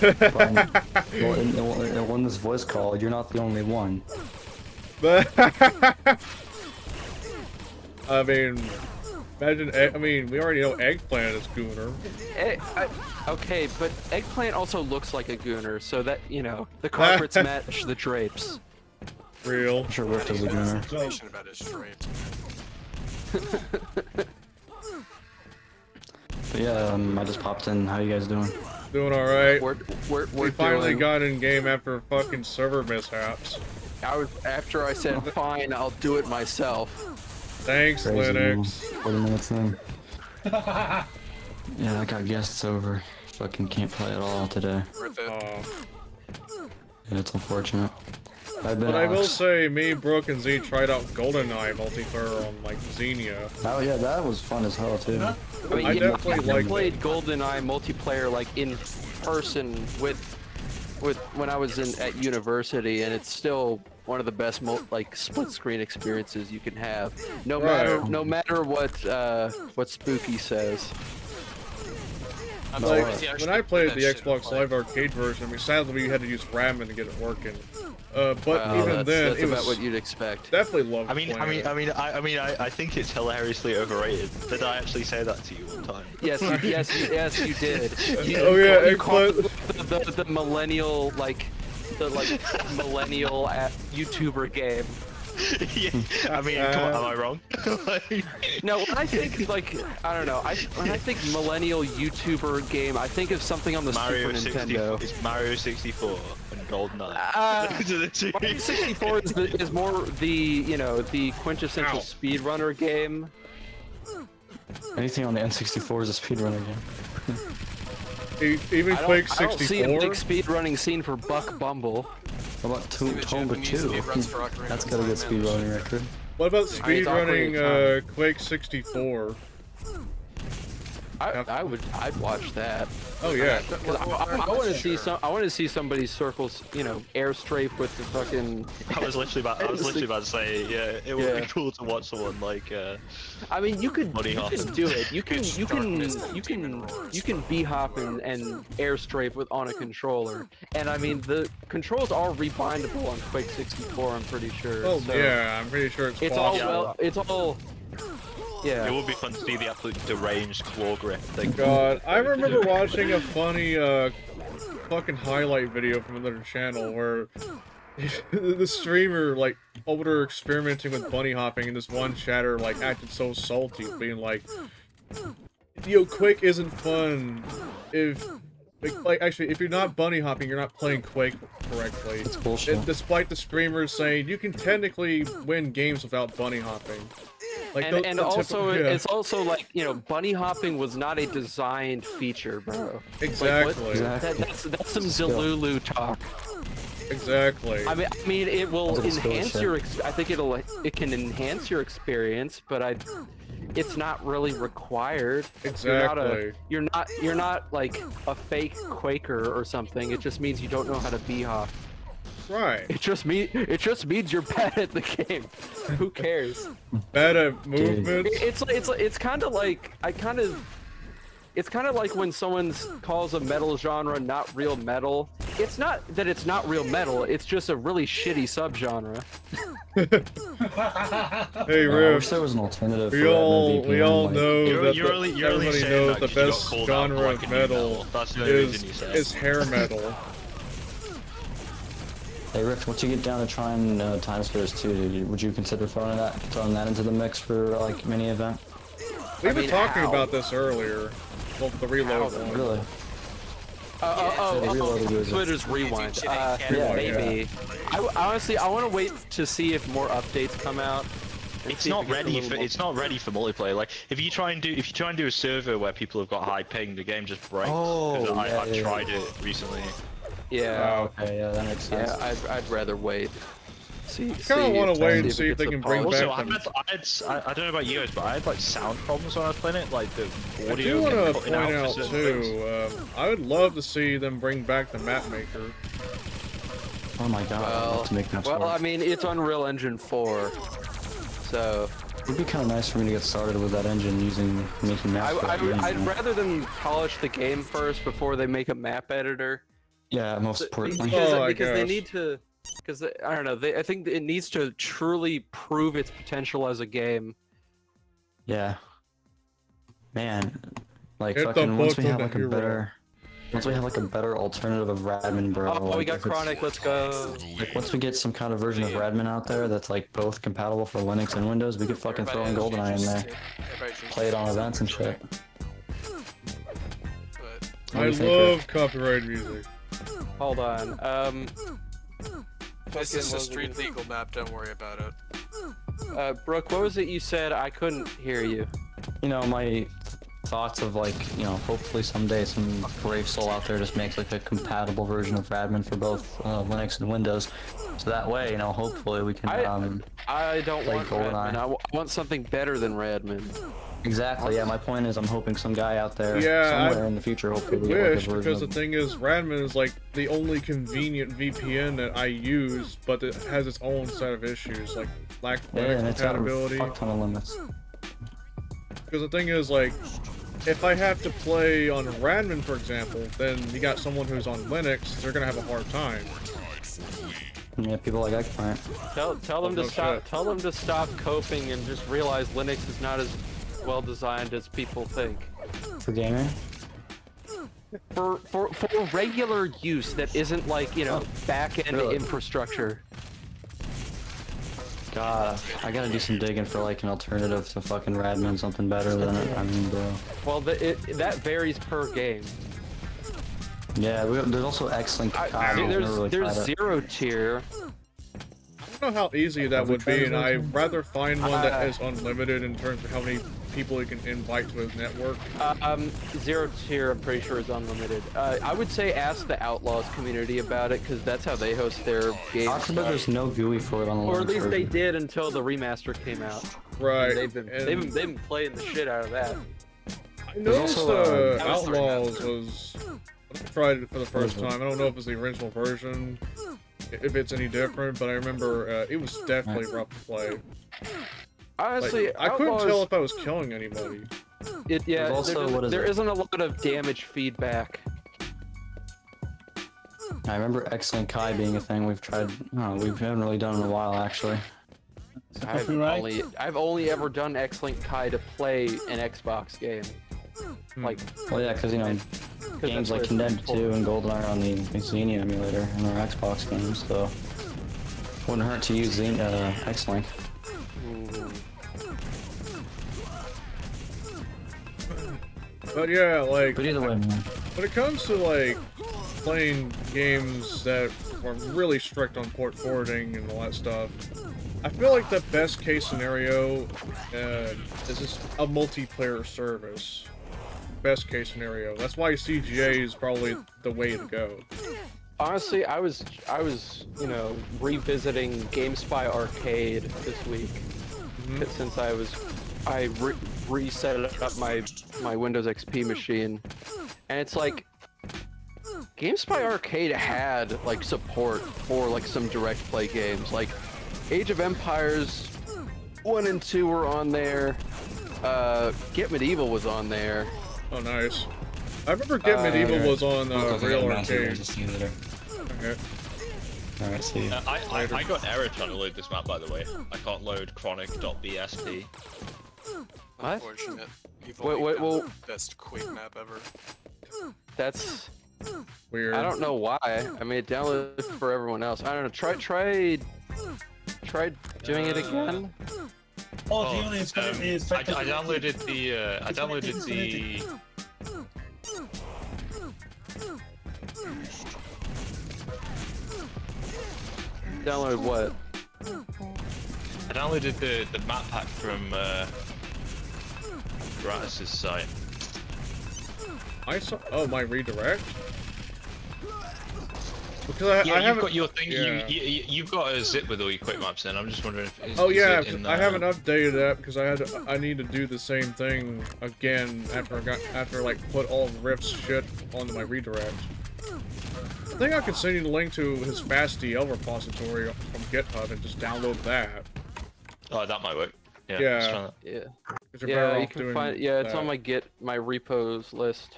in this voice call, you're not the only one. I mean, imagine. I mean, we already know Eggplant is Gooner. Okay, but Eggplant also looks like a gooner, so that, you know, the carpets match the drapes. Real. I'm sure Rift is a gooner. Information about his straight. But yeah, I just popped in. How you guys doing? Doing all right. We're We finally doing- got in game after fucking server mishaps. after I said fine, I'll do it myself. Thanks, Crazy, Linux. 40 minutes in. Yeah, I got guests over. Fucking can't play at all today. Worth it. Yeah, it's unfortunate. I've been But I will Alex. say, me, Brooke, and Z tried out GoldenEye multiplayer on like Xenia. Oh yeah, that was fun as hell too. I mean, I yeah, definitely I liked played GoldenEye multiplayer like in person with when I was at university, and it's still one of the best like split screen experiences you can have. No matter what Spooky says. I'm Like, surprised he when actually I played did the that shit Xbox in Live Arcade version, I mean, sadly we had to use Ramen to get it working. But even then, that's it about was what you'd expect. definitely loved I think it's hilariously overrated. Did I actually say that to you one time? Yes, yes, you did. Oh, yeah, you called Eggplant. the millennial millennial YouTuber game. Yeah. I mean, come on, am I wrong? Like- No, when I think like I don't know, when I think millennial YouTuber game, I think of something on the Mario Super 64. Nintendo. It's Mario 64 and GoldenEye. Those are the two. Mario 64 is more the the quintessential Ow. speedrunner game. Anything on the N64 is a speedrunner game. Even Quake I don't see a 64. big speedrunning scene for Buck Bumble. What about See the Tomba Japanese 2? speedruns for Ocarina of That's got a good Time, man. speedrunning record. What about I mean, it's Ocarina speedrunning of Quake 64? I'd watch that. Oh yeah. 'Cause I want to see I want to see somebody circles, air strafe with the fucking. I was literally about to say, yeah, it would Yeah. be cool to watch someone like. I mean, you could Buddy hop. just do it. You can Pitch you can darkness and you demon can roars. you can b-hop and air strafe on a controller, and I mean the controls are rebindable on Quake 64. I'm pretty sure. Oh so yeah, I'm pretty sure it's It's all possible. well. It's all. It Yeah. would be fun to see the absolute deranged claw grip thing. God, I remember watching a funny fucking highlight video from another channel where the streamer like over experimenting with bunny hopping, and this one chatter like acted so salty, being like, "Yo, Quake isn't fun if." Like, actually, if you're not bunny hopping, you're not playing Quake correctly. It's bullshit. And despite the streamers saying you can technically win games without bunny hopping. Like, And also, yeah. it's also like bunny hopping was not a designed feature, bro. Exactly. Like, that's some Skill. Delulu talk. Exactly. I mean, it will Sounds like a skill enhance set. your. I think it can enhance your experience, but it's not really required. Exactly. You're not like a fake Quaker or something. It just means you don't know how to b-hop. Right. It just means you're bad at the game. Who cares? Bad at movements. It's kind of like it's kind of like when someone calls a metal genre not real metal. It's not that it's not real metal. It's just a really shitty subgenre. Hey, I Riff. wish there was an alternative. We for all VPN, like- know that You're only everybody saying knows that the 'cause you got best called out for genre like of a new metal That's the only reason you say is hair metal. Hey Riff, once you get down to trying Time Spares 2, would you consider throwing that into the mix for like mini event? We've been mean, talking how? about this earlier. Well, the reload How? one. Really? Oh, reloaded was it? Twitter's rewind. Yeah, Maybe. Honestly, I want to wait to see if more updates come out. and It's see if not it gets a ready little for more- it's not ready for multiplayer. Like if you try and do a server where people have got high ping, the game just breaks. Oh, 'Cause yeah, I've yeah, tried it recently. Yeah. Okay, yeah, that makes sense. Yeah, I'd rather wait. See. Kinda wanna wait and see if they can bring polish. back Also, I don't know about you guys, but I had like sound problems when I was playing it. Like the I audio. do want to kept point cutting out out for certain things. too. I would love to see them bring back the map maker. Oh my god, I'd love to make maps Well, work. I mean, it's Unreal Engine 4, so It would be kind of nice for me to get started with that engine making maps. for that game, I'd you know? rather them polish the game first before they make a map editor. Yeah, most importantly. I Because they guess. need to. Because I don't know. I think it needs to truly prove its potential as a game. Yeah. Man, like Hit the fucking once we button, have like a hero. better, once we have like a better alternative of Radman, bro. Oh, we like, got if it's- Chronic. Let's go. Like once we get some kind of version of Radman out there that's like both compatible for Linux and Windows, we could fucking throw in GoldenEye in there, play it on events and shit. What do I you think, love Rick? copyright music. Hold on. This is a fucking street legal map. Don't worry about it. Brooke, what was it you said? I couldn't hear you. You know, my thoughts of like, you know, hopefully someday some brave soul out there just makes like a compatible version of Radman for both Linux and Windows. So that way, you know, hopefully we can I don't play want GoldenEye. Radman. I want something better than Radman. Exactly, yeah, my point is I'm hoping some guy out there Yeah, somewhere in the future hopefully will get Wish, like a version because the of... thing is, Radman is like the only convenient VPN that I use, but it has its own set of issues, like lack of Yeah, Linux and it's got a compatibility. fuck ton of limits. Because the thing is, like, if I have to play on Radman, for example, then you got someone who's on Linux, they're gonna have a hard time. Yeah, people like Eggplant. Tell them no to stop. shit. Tell them to stop coping and just realize Linux is not as well designed as people think. For gaming? For regular use that isn't like, you know, back-end really? infrastructure. God, I gotta do some digging for like an alternative to fucking Radman, something better than it. I mean, bro. Well, that varies per game. Yeah, there's also X-Link Akage. There's zero tier. I don't know how easy that Have we would tried be, it and yet? I'd rather find one that is unlimited in terms of how many people you can invite to his network. Zero tier, I'm pretty sure is unlimited. I would say ask the Outlaws community about it, because that's how they host their games. I bet there's no GUI for it on the Or at Linux least they version. did until the remaster came out. Right. They've been playing the shit out of that. I noticed also, that was the Outlaws was... I tried it for the first What is it? time. I don't know if it's the original version, if it's any different, but I remember it was definitely rough to play. Honestly, Like, I couldn't Outlaws, tell if I was killing anybody. Yeah, There's also- what is there it? isn't a lot of damage feedback. I remember X-Link Kai being a thing we've tried. No, we haven't really done in a while, actually. I've only ever done X-Link Kai to play an Xbox game. Like, Well, yeah, because you know, games like Condemned 2 and GoldenEye are on the Xenia emulator in our Xbox games, so wouldn't hurt to use X-Link. But yeah, like, But either way, man. when it comes to, like, playing games that are really strict on port forwarding and all that stuff, I feel like the best case scenario is just a multiplayer service. Best case scenario. That's why CGA is probably the way to go. Honestly, I was, you know, revisiting GameSpy Arcade this week since I reset up my Windows XP machine, and it's like GameSpy Arcade had like support for like some direct play games, like Age of Empires 1 and 2 were on there. Get Medieval was on there. Oh, nice. I remember Get Medieval was on Real Arcade. Okay. Alright, see you. I got error trying to load this map, by the way. I can't load chronic.bsp. What? Unfortunate. You've Wait, only wait, got well- the best Quake map ever. That's Weird. I don't know why. I mean, it downloaded for everyone else. I don't know. Try doing it again. Oh, the only thing is I downloaded the Download what? I downloaded the map pack from Gratis's site. I saw. Oh, my redirect. Because I You've haven't. got your thing. Yeah. You've got a zip with all your quick maps. Then I'm just wondering if. Oh yeah, is it in, I haven't updated that because I need to do the same thing again after like put all Rift's shit onto my redirect. I think I can send you the link to his FastDL repository from GitHub and just download that. Oh, that might work. Yeah. Yeah. let's try that. Yeah. 'Cause you're Yeah, better you off can doing find. Yeah, it's on that. my repos list.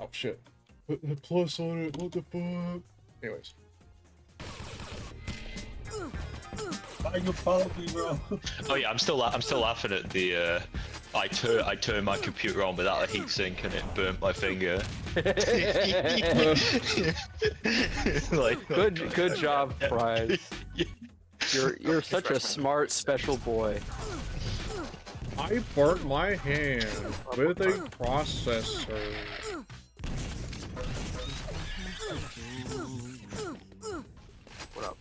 Oh shit. Put the plus on it. What the fuck? Anyways. Why you follow me, bro? Oh yeah, I'm still laughing at the. I turned my computer on without a heatsink and it burnt my finger. Like, Good job, Fries. You're such a smart special boy. I burnt my hand with a processor. What up?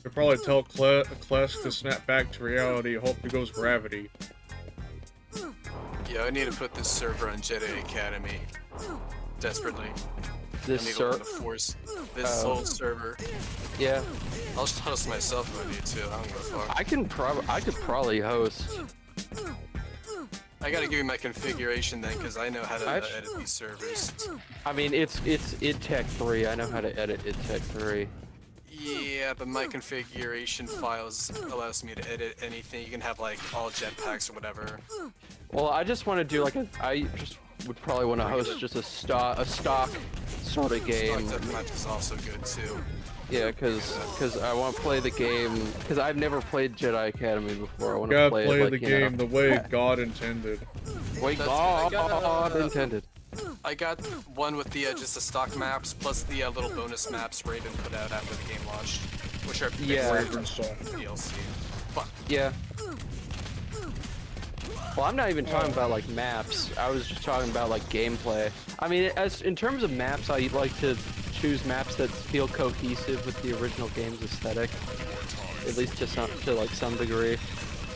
Could probably tell Klesk to snap back to reality. Hope he goes gravity. Yeah, I need to put this server on Jedi Academy. Desperately. This I need to server. learn the Force. This whole server. Yeah, I'll just host myself if I need to. I don't give a fuck. I could probably host. I gotta give you my configuration then, because I know how to edit these servers. I mean, it's id Tech 3. I know how to edit id Tech 3. Yeah, but my configuration files allows me to edit anything. You can have like all jetpacks or whatever. Well, I just want to do like I just would probably want to host just a stock sort of game. Stock Deathmatch is also good too. Yeah, cause I want to play the game. Cause I've never played Jedi Academy before. I want to Gotta play, play it, like, the you know, game the way God intended. way That's good. God intended. I got one with the just the stock maps plus the little bonus maps Raven put out after the game launched, which are Yeah. Raven saw. DLC. Fuck. Yeah. Well, I'm not even talking about like maps. I was just talking about like gameplay. I mean, as in terms of maps, I like to choose maps that feel cohesive with the original game's aesthetic, at least to some degree.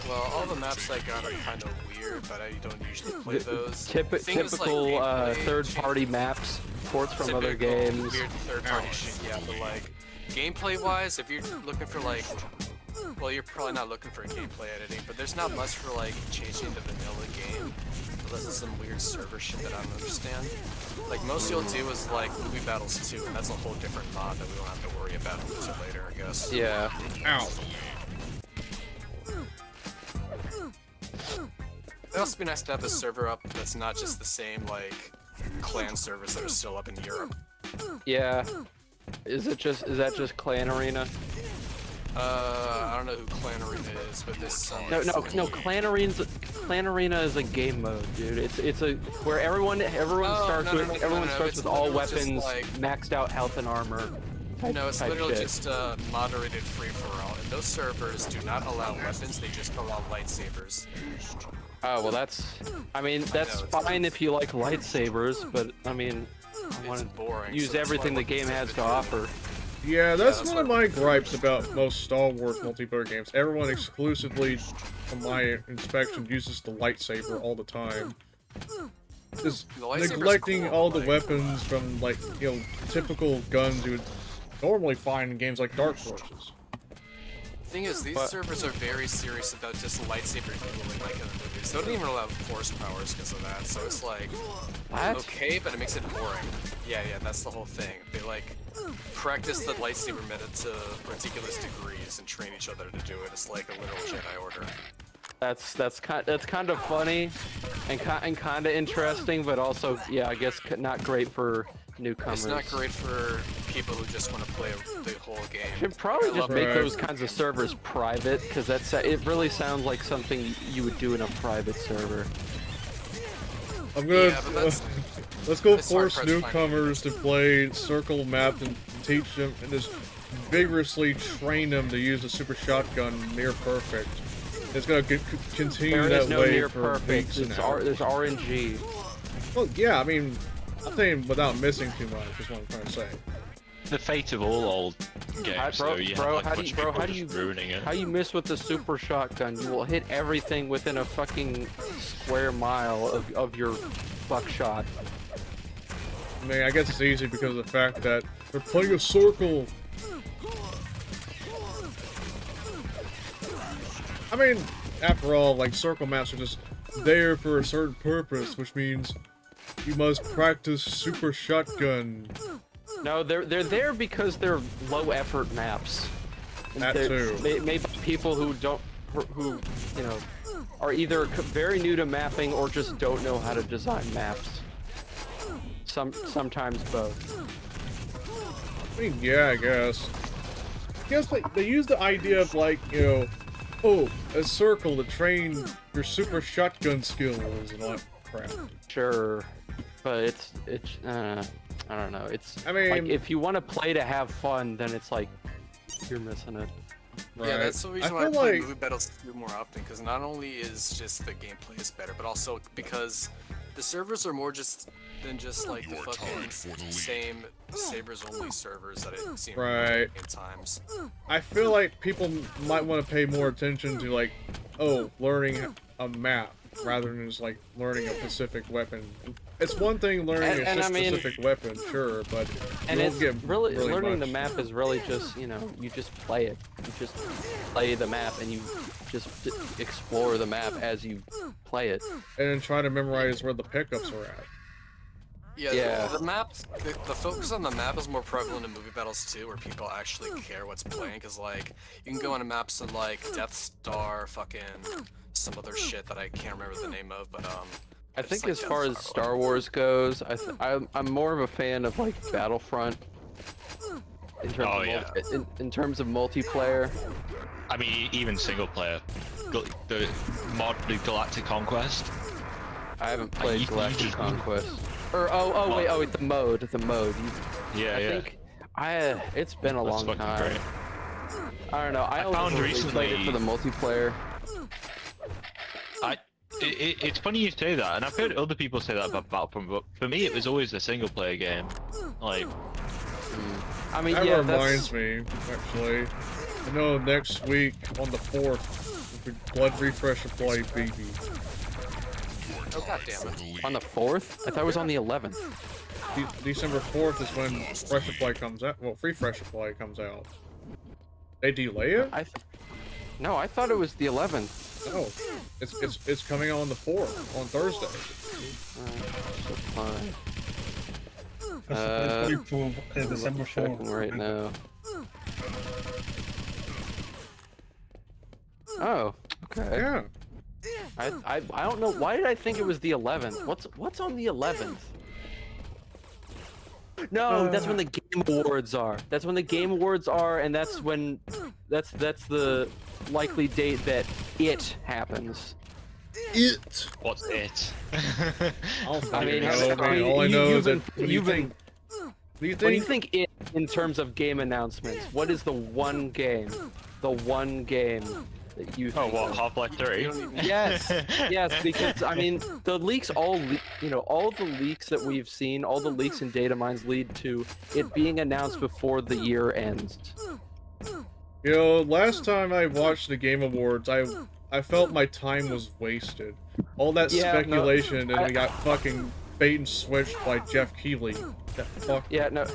Well, all the maps I got are kind of weird, but I don't usually play those. Thing is, like, Typical gameplay third-party maps, ports from other games. Weird third-party shit, yeah, but like gameplay-wise, if you're looking for like, well, you're probably not looking for gameplay editing, but there's not much for like changing the vanilla game, unless it's some weird server shit that I don't understand. Like most you'll do is like movie battles 2, and that's a whole different mod that we don't have to worry about until later, I guess. Yeah. Ow. It'd also be nice to have a server up that's not just the same like clan servers that are still up in Europe. Yeah. Is that just Clan Arena? I don't know who Clan Arena is, but there's some. No. Clan Arena is a game mode, dude. It's a where everyone starts with all literally just, weapons, like- maxed out health and armor. No, it's type literally shit. just moderated free-for-all, and those servers do not allow weapons, they just allow lightsabers. Oh well, that's it's fine if you like lightsabers, but I mean, I It's want to boring. use so that's why everything I the want game has to lightsaber offer. Yeah, that's that's one of what- my gripes about most Star Wars multiplayer games. Everyone exclusively, from my inspection, uses the lightsaber all the time. just The lightsaber's neglecting cool, all the like- weapons from, like, you know, typical guns you would normally find in games like Dark Forces. The thing is, these servers are very serious about just lightsaber dueling like in the movies. They don't even allow force powers because of that, so it's like, What? okay, but it makes it boring. Yeah, that's the whole thing. They like practice the lightsaber method to ridiculous degrees and train each other to do it. It's like a literal Jedi Order. That's kind of funny, and kind of interesting, but also, yeah, I guess not great for newcomers. It's not great for people who just want to play the whole game. Should probably I just love make Right. those kinds of servers private, because it really sounds like something you would do in a private server. I'm gonna Yeah, but that's- let's go it's hard force for us to find newcomers to play circle maps and teach them and just vigorously train them to use the super shotgun near perfect. It's gonna continue There that is no way near for perfect. weeks and hours. There's RNG. Well, yeah, I mean, I'm saying without missing too much. Is what I'm trying to say. The fate of all old games, Bro, so you bro, have like how a do bunch you, of bro, people how do just you, ruining it. how you miss with the super shotgun? You will hit everything within a fucking square mile of your buckshot. I mean, I guess it's easy because of the fact that they're playing a circle. I mean, after all, like, circle maps are just there for a certain purpose, which means you must practice super shotgun. No, they're there because they're low effort maps. And That they're too. Made by people who you know, are either very new to mapping or just don't know how to design maps. Sometimes both. I mean, yeah, I guess. I guess they use the idea of, like, you know, oh, a circle to train your super shotgun skills and all that crap. Sure, but it's I don't know. It's I mean, like if you want to play to have fun, then it's like you're missing it. Right. Yeah, that's the reason I why I feel play like- movie battles 2 more often, because not only is just the gameplay is better, but also because the servers are more just than just like the You're fucking tied for the lead. same sabers only servers that I've seen Right. in times. I feel like people might want to pay more attention to, like, oh, learning a map rather than just, like, learning a specific weapon. It's one thing learning And a I mean- specific weapon, sure, but And you it's won't get really really learning the much. map is really just, you know, you just play it. You just play the map and you just explore the map as you play it. And then try to memorize where the pickups are at. Yeah. The maps, the focus on the map is more prevalent in movie battles too, where people actually care what's playing, because like, you can go on maps in like Death Star, fucking some other shit that I can't remember the name of, but I it's think like as far Death as Star. Star Wars goes, I'm more of a fan of like Battlefront. In terms Oh, of yeah. in terms of multiplayer. I mean, even single player. The mod, the Galactic Conquest. I haven't you- played you Galactic just- Conquest. Or wait, the mode. Yeah, I think it's been a That's long fucking time. great. I don't know. I only found really played it recently- for the multiplayer. It's funny you say that, and I've heard other people say that about Battlefront, but for me it was always a single player game. Like, I mean, That yeah, reminds that's me, actually. I know next week, on the 4th, will be Blood Refresh Apply BB. Oh god damn it. on the 4th. I thought it was on the 11th. December 4th is when Fresh Apply comes out. Well, Free Fresh Apply comes out. They delay it? No, I thought it was the 11th. No. It's coming out on the 4th, on Thursday. Fine. It's for December 4th. Checking right now. Oh, okay. Yeah. I don't know. Why did I think it was the 11th? What's on the 11th? No, that's when the Game Awards are. That's when the Game Awards are, and that's when that's the likely date that it happens. It. what's it? I mean, all I know is that when you you've been. think, do you What do you think? think it in terms of game announcements? What is the one game? The one game that you Oh, think what? of? Half-Life 3? Yes, yes, because I mean, the leaks all the leaks that we've seen, all the leaks and data mines lead to it being announced before the year ends. You know, last time I watched the Game Awards, I felt my time was wasted. All that Yeah, no, speculation, and I- it got fucking bait and switched by Jeff Keighley. That fuck. Yeah, no.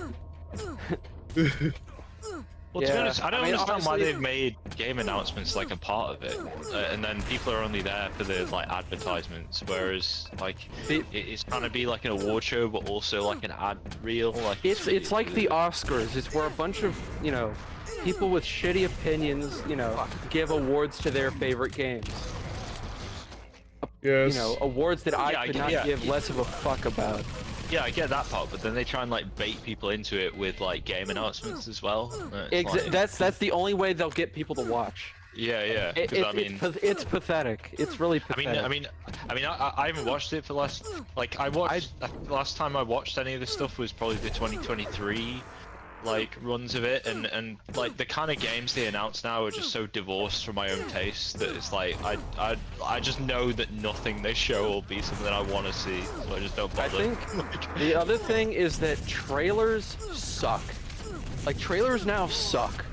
Well, to be honest, I don't understand why honestly, they've made game announcements like a part of it, and then people are only there for the like advertisements. Whereas like it's trying to be like an award show, but also like an ad reel. Like it's like the Oscars. It's where a bunch of people with shitty opinions give awards to their favorite games. Yes. Awards that I could not give less of a fuck about. Yeah, I get that part, but then they try and like bait people into it with like game announcements as well. Like... That's the only way they'll get people to watch. Yeah. It's pathetic. It's really pathetic. I haven't watched it for the last last time I watched any of this stuff was probably the 2023 like runs of it, and like the kind of games they announce now are just so divorced from my own taste that it's like I just know that nothing they show will be something I want to see, so I just don't bother. I think the other thing is that trailers suck. Like trailers now suck.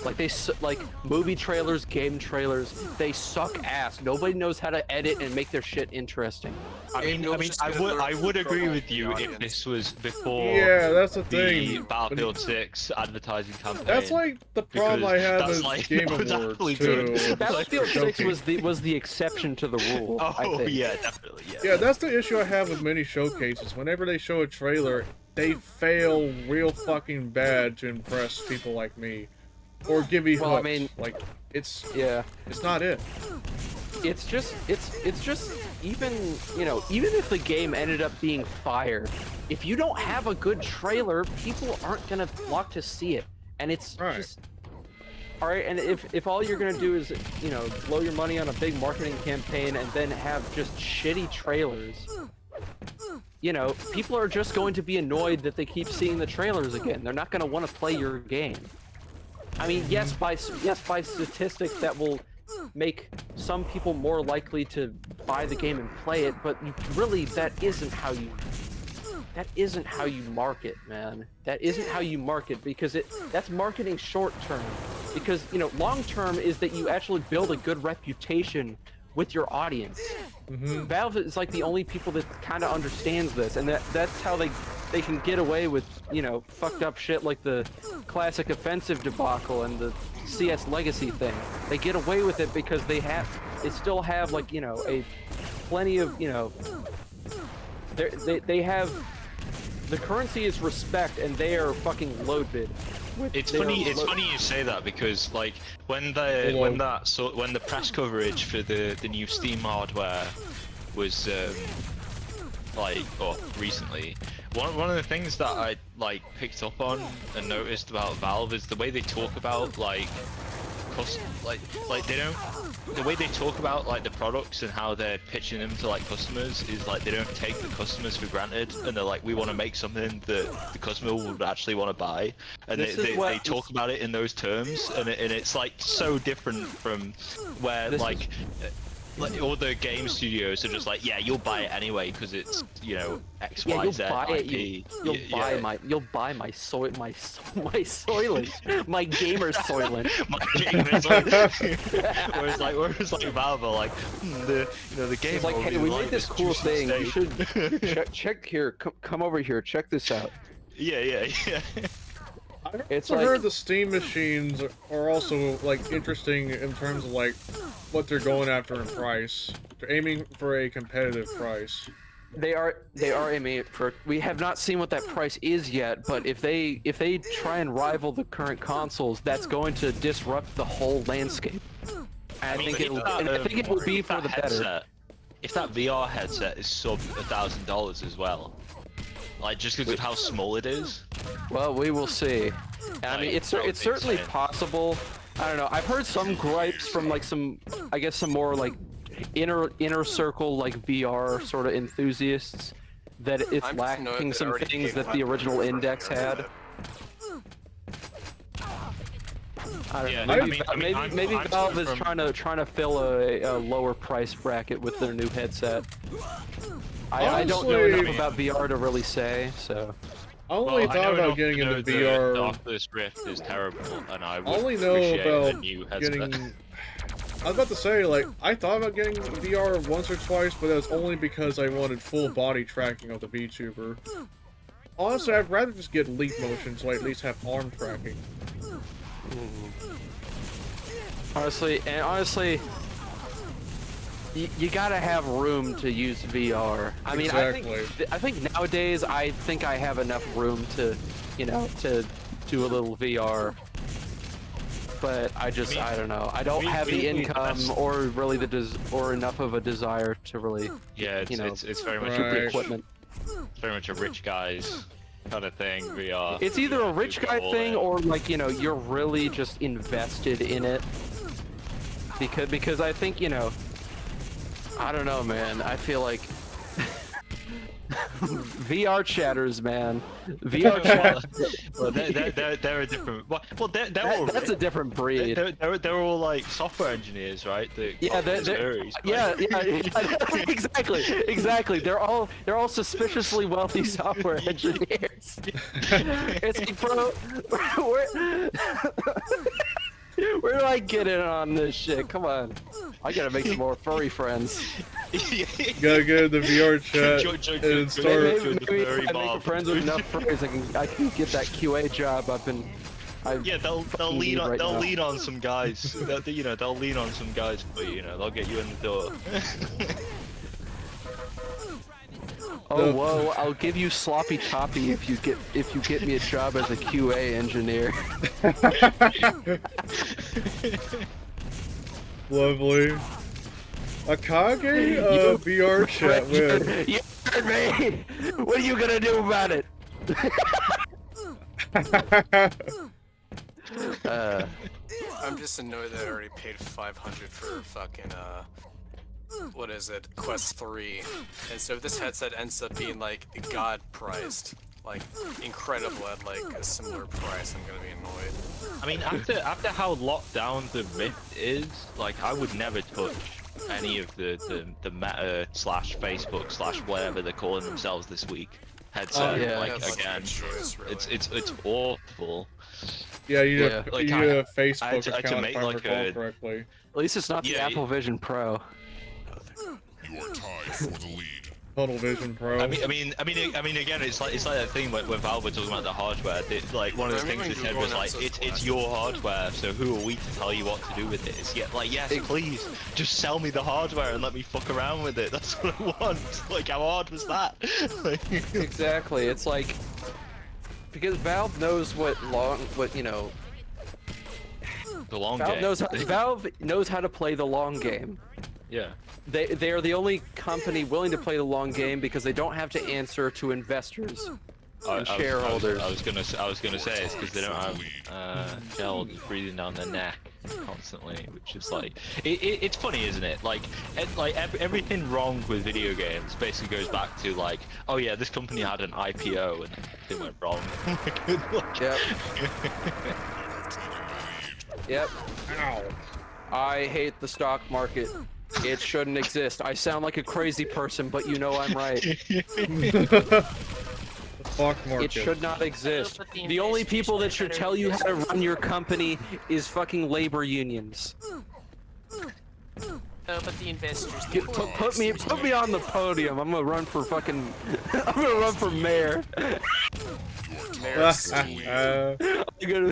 Like like movie trailers, game trailers, they suck ass. Nobody knows how to edit and make their shit interesting. I would agree with you if this was before. Yeah, that's the thing. Battlefield 6 advertising campaign. That's like the problem I have with like, Game Awards too. Good. Battlefield 6 was the exception to the rule. Oh yeah, definitely. Yeah, that's the issue I have with many showcases. Whenever they show a trailer, they fail real fucking bad to impress people like me. Or give me hooks. I mean, like it's not it. It's just even if the game ended up being fire, if you don't have a good trailer, people aren't gonna flock to see it, and it's just all right. And if all you're gonna do is blow your money on a big marketing campaign and then have just shitty trailers, people are just going to be annoyed that they keep seeing the trailers again. They're not gonna want to play your game. I mean, yes, by statistics that will make some people more likely to buy the game and play it, but that isn't how you market, man. That isn't how you market, because that's marketing short term. Because long term is that you actually build a good reputation with your audience. Valve is like the only people that kind of understands this, and that's how they can get away with fucked up shit like the classic offensive debacle and the CS legacy thing. They get away with it because they still have like a plenty of they have the currency is respect, and they are fucking loaded. It's funny you say that, because like when the press coverage for the new Steam hardware was recently, one of the things that I picked up on and noticed about Valve is the way they talk about the way they talk about the products and how they're pitching them to customers is they don't take the customers for granted, and they're like, we want to make something that the customer would actually want to buy, and they talk about it in those terms, and it's so different from where all the game studios are just like, yeah, you'll buy it anyway because it's X, Y, Z IP. You'll buy my Soylent, my gamer Soylent. My gamer Soylent. Whereas Valve are like, the game. It's like, hey, we made this cool thing. You should check here. Come over here. Check this out. Yeah. I've heard the Steam machines are also interesting in terms of what they're going after in price. They're aiming for a competitive price. They are aiming for. We have not seen what that price is yet, but if they try and rival the current consoles, that's going to disrupt the whole landscape. I think it will be for the better. If that VR headset is sub $1,000 as well, just because of how small it is. Well, we will see. I mean, it's certainly possible. I don't know. I've heard some gripes from some more inner circle VR sort of enthusiasts that it's lacking some things that the original Index had. I don't know. Maybe Valve is trying to fill a lower price bracket with their new headset. I don't know enough about VR to really say, so. I only thought about getting into VR. The Oculus Rift is terrible, and I would only know appreciate about a new headset. I was about to say, like, I thought about getting VR once or twice, but that's only because I wanted full body tracking of the VTuber. Honestly, I'd rather just get leap motion so I at least have arm tracking. Honestly, you gotta have room to use VR. I mean, Exactly. I think nowadays I think I have enough room to, you know, to do a little VR. But I don't know. I don't have the income or really or enough of a desire to really, Yeah, you know, it's very much get the Right. equipment. it's very much a rich guy's kind of thing. VR. It's either a rich You go guy all thing in. or like, you know, you're really just invested in it. Because I think, you know, I don't know, man. I feel like VR chatters, man. VR chatters. Well, they're a different. Well, they're all. That's a different breed. They're all like software engineers, right? Yeah, yeah, exactly. They're all suspiciously wealthy software engineers. It's like, bro, where do I get in on this shit? Come on, I gotta make some more furry friends. Gotta get in the VR chat and start. Maybe if I make friends with enough furries, I can get that QA job. Yeah, they'll lean on lean on some guys. They'll lean on some guys for you. You know, they'll get you in the door. Oh whoa! I'll give you sloppy toppy if you get me a job as a QA engineer. Lovely. Akage, VR chat win. You heard me. What are you gonna do about it? I'm just annoyed that I already paid 500 for fucking what is it, Quest 3, and so if this headset ends up being like god priced, like incredible at like a similar price, I'm gonna be annoyed. I mean, after how locked down the Rift is, like I would never touch any of the Meta / Facebook / whatever they're calling themselves this week headset. yeah, like that's again, a choice, really. it's awful. Yeah, you Yeah. need Like, a I Facebook had to account make, if I like, recall a- correctly. At least it's not the Yeah, Apple Vision Pro. You are tied for the lead. Tunnel Vision Pro. I mean, again, it's like that thing when Valve were talking about the hardware. Like one of the things they said was like, it's your hardware, so who are we to tell you what to do with it? It's like, yes, please, just sell me the hardware and let me fuck around with it. That's what I want. Like, how hard was that? Exactly. It's like because Valve knows you know. The long Valve game. knows how to play the long game. Yeah. They are the only company willing to play the long game because they don't have to answer to investors and shareholders. I was gonna say it's because they don't have gel breathing down their neck constantly, which is like it's funny, isn't it? Like everything wrong with video games basically goes back to like, oh yeah, this company had an IPO and it went wrong. Yep. Yep. Ow. I hate the stock market. It shouldn't exist. I sound like a crazy person, but you know I'm right. The stock market. It should not exist. The only people that should tell you how to run your company is fucking labor unions. But the investors. Put me on the podium. I'm gonna run for fucking. I'm gonna run for mayor. Mayor Steve. I'm gonna...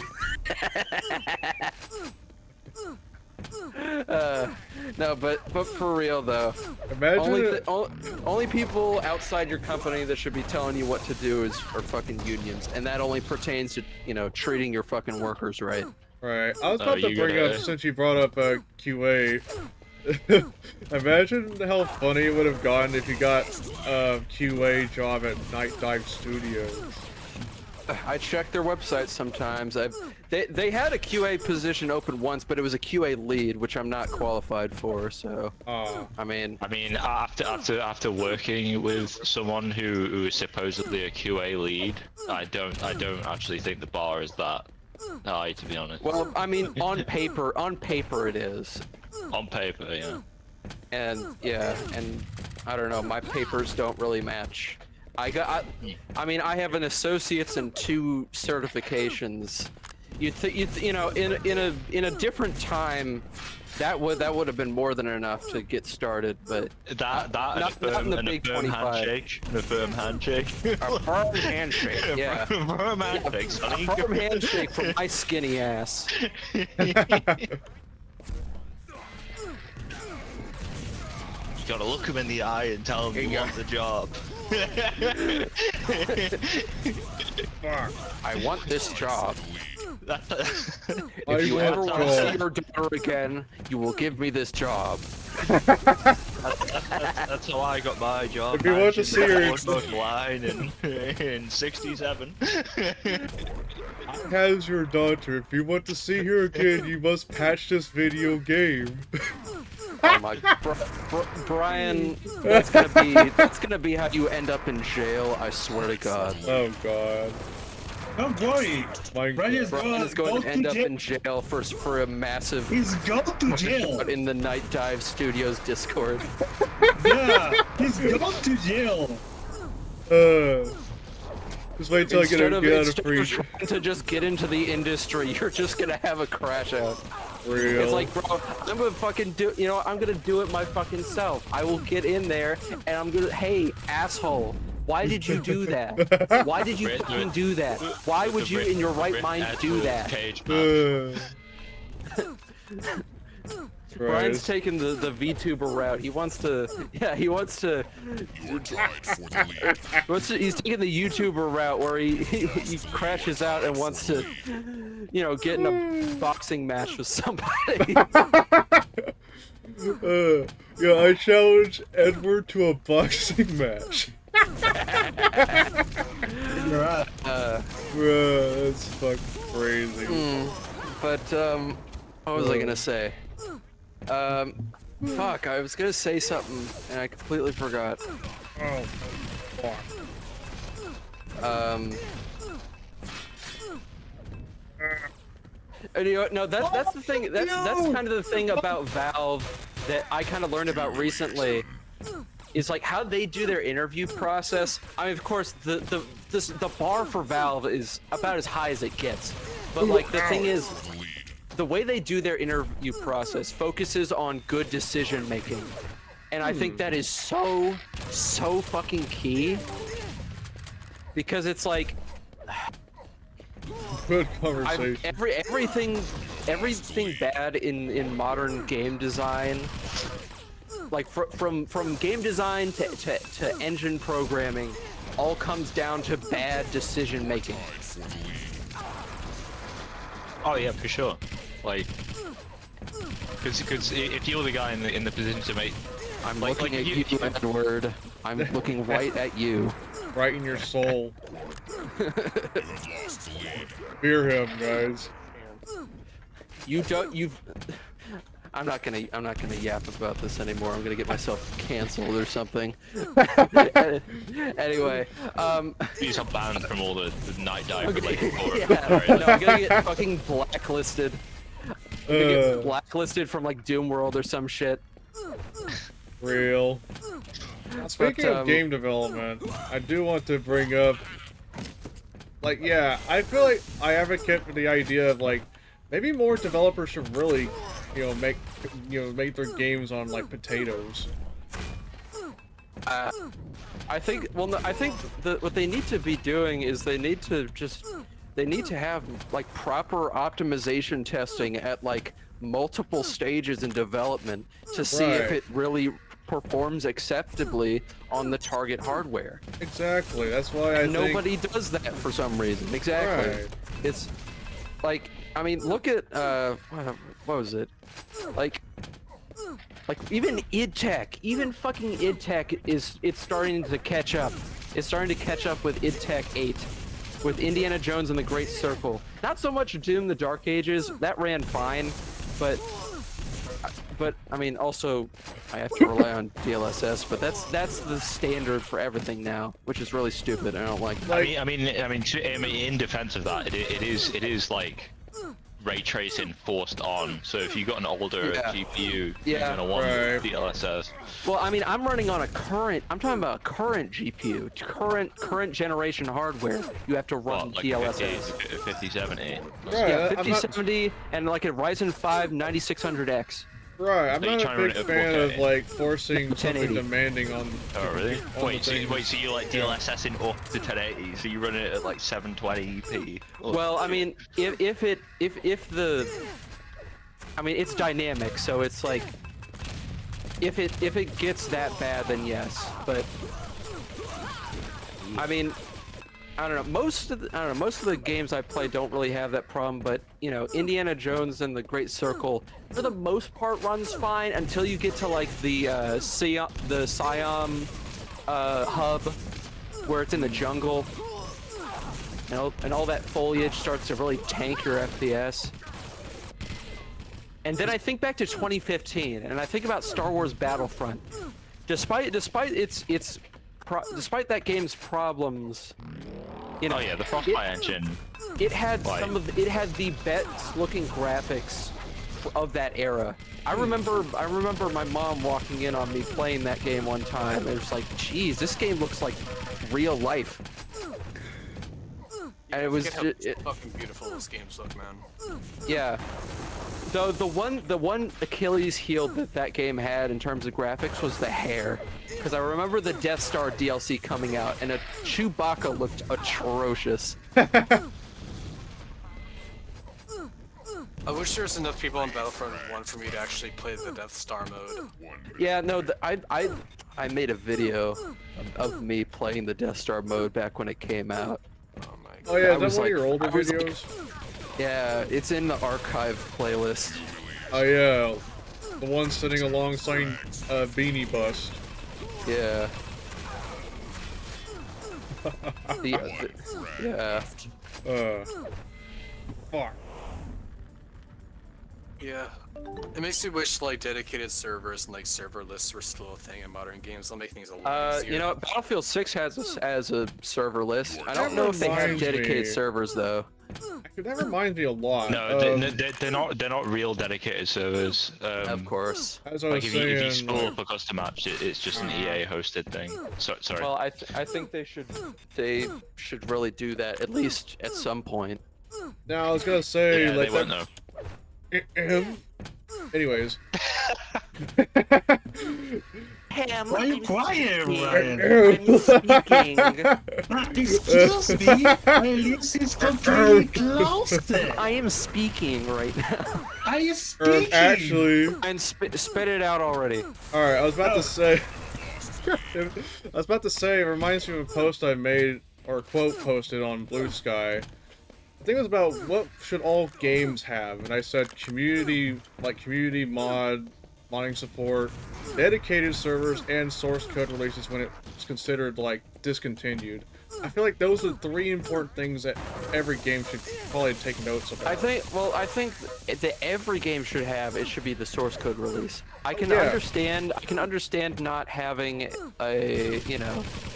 no, but for real though, Imagine only people outside your company that should be telling you what to do are fucking unions, and that only pertains to, you know, treating your fucking workers right. Right. I was about to you bring gonna- up, since you brought up QA, imagine how funny it would have gotten if you got a QA job at Night Dive Studios. I check their website sometimes. They had a QA position open once, but it was a QA lead, which I'm not qualified for. So I mean, after working with someone who is supposedly a QA lead, I don't actually think the bar is that high, to be honest. well, I mean, on paper it is. On paper, yeah. And yeah, and I don't know, my papers don't really match. I mean, I have an associate's and 2 certifications you know, in a different time, that would have been more than enough to get started, but not in the big 25. Handshake, and a firm handshake. A firm handshake, yeah. Firm handshake, Sonny. A firm handshake from my skinny ass. You gotta look him in the eye and tell him you want the job. I want this job. I If you ever want want to job. see your daughter again, you will give me this job. That's how I got my job. If you want to see her- line in '67. How's your daughter? If you want to see her again, you must patch this video game. Oh my, Brian, that's gonna be how you end up in jail. I swear to God. Oh god. Don't worry. My Brian is Brian is going to end up jail. in jail for a massive. He's going to jail. In the Night Dive Studios Discord. Yeah, he's going to jail. Just wait till I get out of Instead free. of trying to just get into the industry, you're just gonna have a crash out. Real. It's like, bro, I'm gonna fucking do, you know, I'm gonna do it my fucking self. I will get in there and I'm gonna, hey, asshole, why did you do that? Why did you fucking do that? Why would you, in your right mind, do that? Brian's taking the VTuber route. He wants to, yeah, he wants to. He's taking the YouTuber route where he crashes out and wants to, you know, get in a boxing match with somebody. Yeah, I challenge Edward to a boxing match. Bruh, that's fucking crazy. But what was I gonna say? Fuck, I was gonna say something and I completely forgot. Oh, fuck. And you know, no, that's the thing. That's kind of the thing about Valve that I kind of learned about recently. Is like how they do their interview process. I mean, of course, the bar for Valve is about as high as it gets. But like the thing is, the way they do their interview process focuses on good decision making, and I think that is so fucking key. Because it's like. Good conversation. Everything bad in modern game design, like from game design to engine programming, all comes down to bad decision making. Oh yeah, for sure. Like, because if you're the guy in the position to make, I'm looking at you, Edward. I'm looking right at you. Right in your soul. Fear him, guys. I'm not gonna yap about this anymore. I'm gonna get myself canceled or something. Anyway, you got banned from all the night dive okay, related forums. yeah, no, I'm gonna get fucking blacklisted. I'm gonna get blacklisted from like Doom World or some shit. Real. Speaking of game development, I do want to bring up, like, yeah, I feel like I advocate for the idea of like maybe more developers should really, make their games on like potatoes. I think what they need to be doing is they need to have like proper optimization testing at like multiple stages in development to see if it really performs acceptably on the target hardware. Exactly. That's why nobody does that for some reason. Exactly. Right. It's like, I mean, look at what was it? Like even id Tech, fucking id Tech it's starting to catch up. It's starting to catch up with id Tech 8, with Indiana Jones and the Great Circle. Not so much Doom: The Dark Ages. That ran fine, but I mean, also I have to rely on DLSS, but that's the standard for everything now, which is really stupid. I don't like that. I mean, in defense of that, it is like ray tracing forced on. So if you got an older GPU, you're Yeah. gonna want Right. DLSS. Well, I mean, I'm running on a current. I'm talking about a current GPU, current generation hardware. You have to run What, like DLSS. 5070? Right, Yeah, I'm not- 5070 and like a Ryzen 5 9600X. Right, I'm So you not try a to run big it at fan 4K? of like forcing something 1080. demanding on. Oh really? on the Wait, things. so you like DLSSing up to 1080? So you run it at like 720p? Well, I mean, if the, I mean, it's dynamic, so it's like, if it gets that bad, then yes. But I mean, I don't know. Most of the games I play don't really have that problem. But you know, Indiana Jones and the Great Circle, for the most part, runs fine until you get to like the Siam hub, where it's in the jungle. And all that foliage starts to really tank your FPS. And then I think back to 2015, and I think about Star Wars Battlefront. Despite that game's problems, you know, Oh yeah, the Frostbite engine. it had Like- it had the best looking graphics of that era. I remember my mom walking in on me playing that game one time. It was like, geez, this game looks like real life. And it was Forget how fucking beautiful those games look, man. yeah. Though the one Achilles heel that game had in terms of graphics was the hair, because I remember the Death Star DLC coming out and a Chewbacca looked atrocious. I wish there was enough people on Battlefront 1 for me to actually play the Death Star mode. Yeah, no, I made a video of me playing the Death Star mode back when it came out. Oh my god. Oh yeah, I is that was one like- of your older I was like- videos? Yeah, it's in the archive playlist. Oh yeah, the one sitting alongside Beanie Bust. Yeah. Yeah. Fuck. Yeah. It makes me wish like dedicated servers and like server lists were still a thing in modern games. They'll make things a lot easier. You know, Battlefield 6 has a server list. I don't know if they have reminds dedicated me- servers though. Actually, that reminds me a lot. No, they're not real dedicated servers. Of course. As I Like was if you saying, spool like, up a custom match, it's just an EA hosted thing. Sorry. Well, I think they should really do that at least at some point. now I was gonna say yeah, like they won't that. know. Anyways. Ham, Why are you quiet, Ryan? Excuse me, my lips is completely closed. I am speaking right now. Are you speaking? Actually, And spit it out already. all right. I was about to say. It reminds me of a post I made or a quote posted on Blue Sky. I think it was about what should all games have, and I said community modding support, dedicated servers, and source code releases when it's considered like discontinued. I feel like those are 3 important things that every game should probably take notes about. I think that every game should have it should be the source code release. I can Yeah. understand not having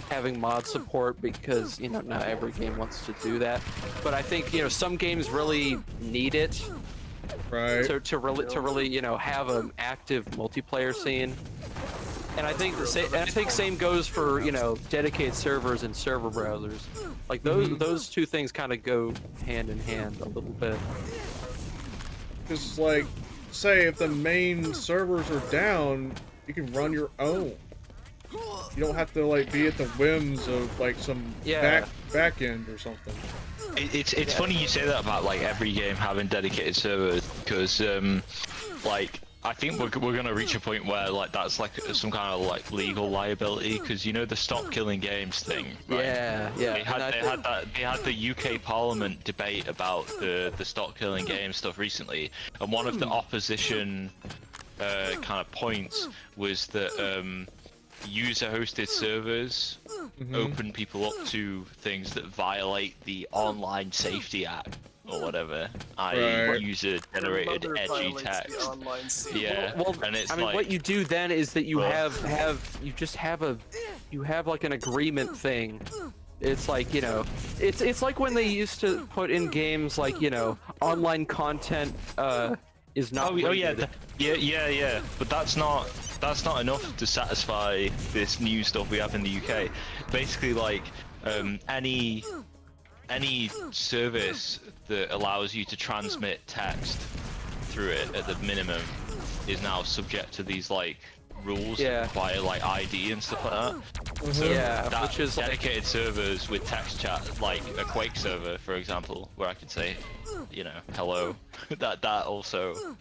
having mod support because not every game wants to do that. But I think some games really need it right? to really have an active multiplayer scene. And I think same goes for dedicated servers and server browsers. Like those two things kind of go hand in hand a little bit. Because like, say if the main servers are down, you can run your own. You don't have to like be at the whims of like some back end or something. It's funny you say that about like every game having dedicated servers because like I think we're gonna reach a point where like that's like some kind of like legal liability because the stop killing games thing. Right? Yeah. They had the UK Parliament debate about the stop killing games stuff recently, and one of the opposition kind of points was that user-hosted servers open people up to things that violate the Online Safety Act or whatever, i.e. Right. user-generated Mother edgy violates the text. online scene. Yeah, Well, and it's I mean, like, what you do then is that you Ugh. have like an agreement thing It's like, you know, it's like when they used to put in games like, you know, online content is not rated. Yeah. But that's not enough to satisfy this new stuff we have in the UK. Basically, like any service that allows you to transmit text through it at the minimum is now subject to these like rules that require like ID and stuff like that. So which is dedicated servers with text chat, like a Quake server, for example, where I can say, you know, hello. that also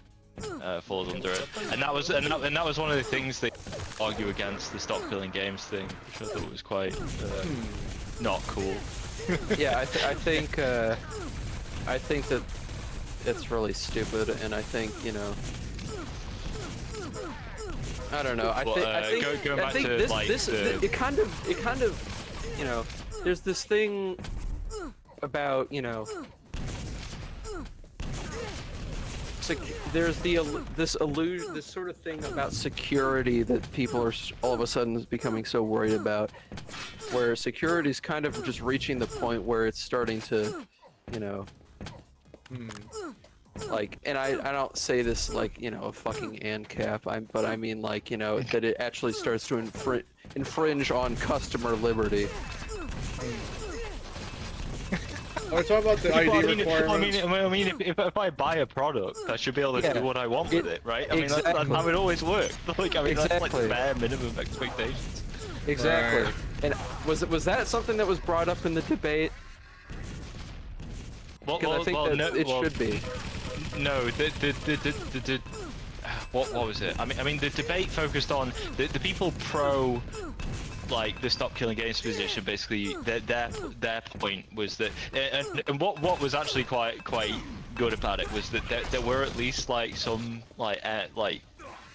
falls under it. And that was one of the things they argue against the stop killing games thing, which I thought was quite not cool. Yeah, I think that it's really stupid, and I think, you know, I don't know. I think it kind of, you know, there's this thing about, you know, there's this sort of thing about security that people are all of a sudden becoming so worried about, where security is kind of just reaching the point where it's starting to, you know, like, and I don't say this like, you know, a fucking ANCAP, but I mean like, you know, that it actually starts to infringe on customer liberty. We're talking about the ID requirements. I mean, if I buy a product, I should be able to do what I want with it, right? I mean, that's how it always works. Like, I mean, that's like the bare minimum expectations. Exactly. Right. And was that something that was brought up in the debate? Because I think it should be. No, what was it? I mean, the debate focused on the people pro, like the stop killing games position. Basically, their point was that, and what was actually quite good about it was that there were at least like some like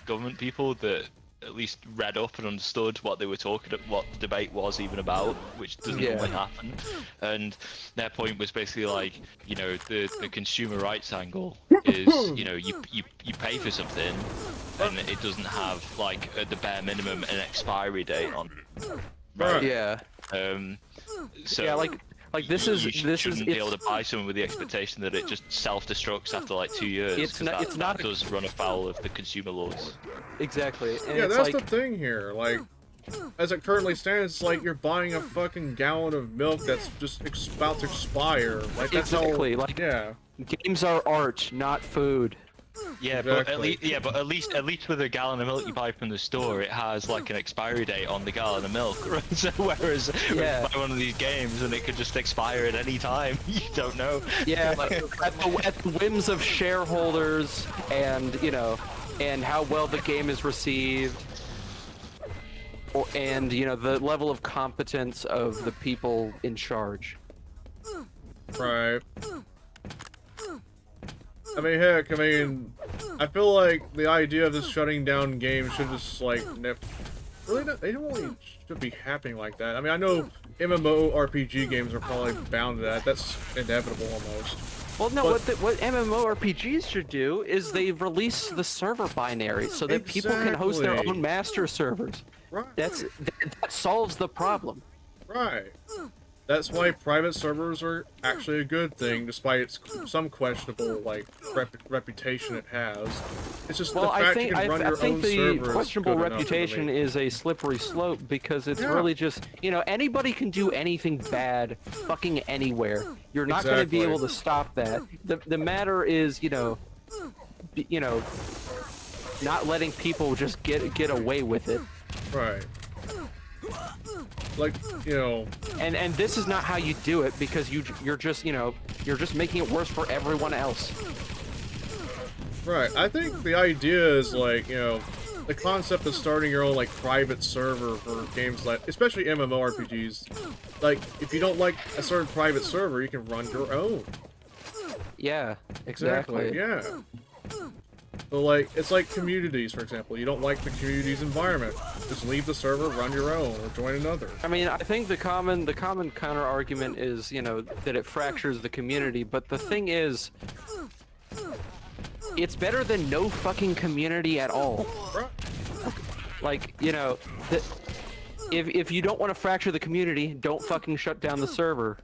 government people that at least read up and understood what they were talking, what the debate was even about, which doesn't normally happen. And their point was basically like, you know, the consumer rights angle is, you know, you pay for something and it doesn't have like at the bare minimum an expiry date on it. Right? Yeah. So yeah, like this shouldn't be able to buy something with the expectation that it just self-destructs after like 2 years. That does run afoul of the consumer laws. Exactly. And yeah, it's that's like, the thing here. Like, as it currently stands, it's like you're buying a fucking gallon of milk that's just about to expire. Like, that's exactly. how, like, yeah. Games are art, not food. Yeah, exactly. but at least with a gallon of milk you buy from the store, it has like an expiry date on the gallon of milk. Right? So whereas when you buy one of these games and it could just expire at any time, you don't know. Yeah, like at the whims of shareholders, and you know, and how well the game is received, and you know, the level of competence of the people in charge. Right. I mean, heck, I feel like the idea of this shutting down games should just, like, really, they don't really should be happening like that. I mean, I know MMORPG games are probably bound to that. That's inevitable, almost. Well, no, what MMORPGs should do is they release the server binary so that people can host their own master servers. Right. That solves the problem. Right. That's why private servers are actually a good thing, despite some questionable like reputation it has. It's just the fact you can run your own servers. I think the questionable reputation is a slippery slope, because it's really just, you know, anybody can do anything bad fucking anywhere. You're not going to be able to stop that. The matter is, you know, not letting people just get away with it. Right. Like, you know, and this is not how you do it, because you're just, you know, you're just making it worse for everyone else. Right. I think the idea is like, you know, the concept of starting your own like private server for games like, especially MMORPGs. Like, if you don't like a certain private server, you can run your own. Yeah, exactly. Yeah. So like, it's like communities, for example. You don't like the community's environment, just leave the server, run your own, or join another. I mean, I think the common counter argument is, you know, that it fractures the community, but the thing is, it's better than no fucking community at all. Right. Like, you know, if you don't want to fracture the community, don't fucking shut down the server.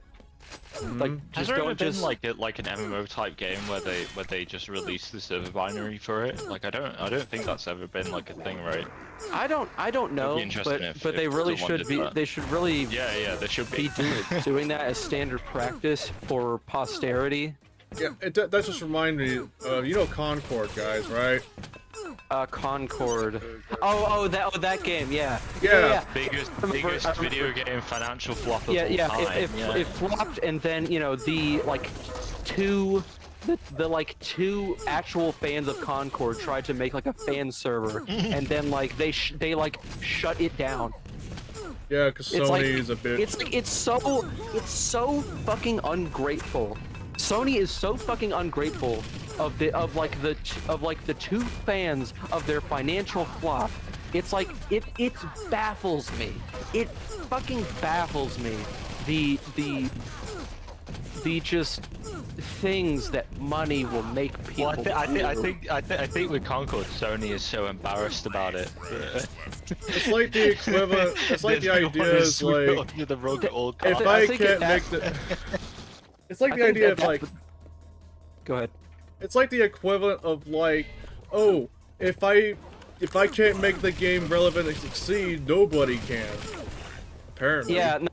Like, Has just there ever don't been just like an MMO type game where they just release the server binary for it? Like I don't think that's ever been like a thing, right? I don't know, interesting if but they really someone should did be. that. They should really Yeah, there should be. doing that as standard practice for posterity. Yeah, that just reminded me of, you know, Concord, guys, right? Concord. Oh, that game, yeah. Yeah. Biggest video game financial flop of Yeah, all yeah. time. It flopped, and then you know the two two actual fans of Concord tried to make like a fan server, and then like they shut it down. Yeah, because Sony's a bitch. It's so fucking ungrateful. Sony is so fucking ungrateful of the two fans of their financial flop. It's like it baffles me. It fucking baffles me. The just things that money will make people. Well, I think with Concord, Sony is so embarrassed about it. It's like the equivalent. It's like the idea is like under the rug at all if costs. I can't make the. It's like the idea of like. Go ahead. It's like the equivalent of like, oh, if I can't make the game relevant and succeed, nobody can. Apparently. Yeah. No,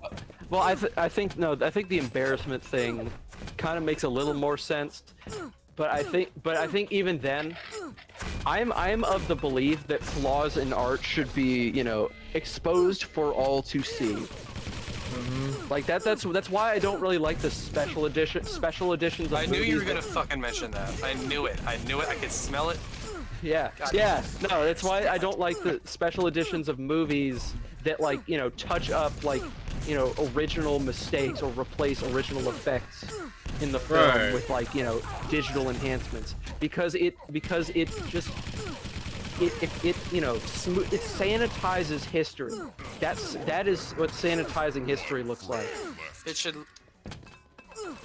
well, I think the embarrassment thing kind of makes a little more sense, but I think even then, I'm of the belief that flaws in art should be, you know, exposed for all to see. Like that's why I don't really like the special editions of I knew you were movies gonna fucking mention that. I knew it. I could smell it. Yeah, yeah. No, that's why I don't like the special editions of movies that, like, you know, touch up, like, you know, original mistakes or replace original effects in the film with, like, you know, digital enhancements, because it just you know, it sanitizes history. That is what sanitizing history looks like. It should.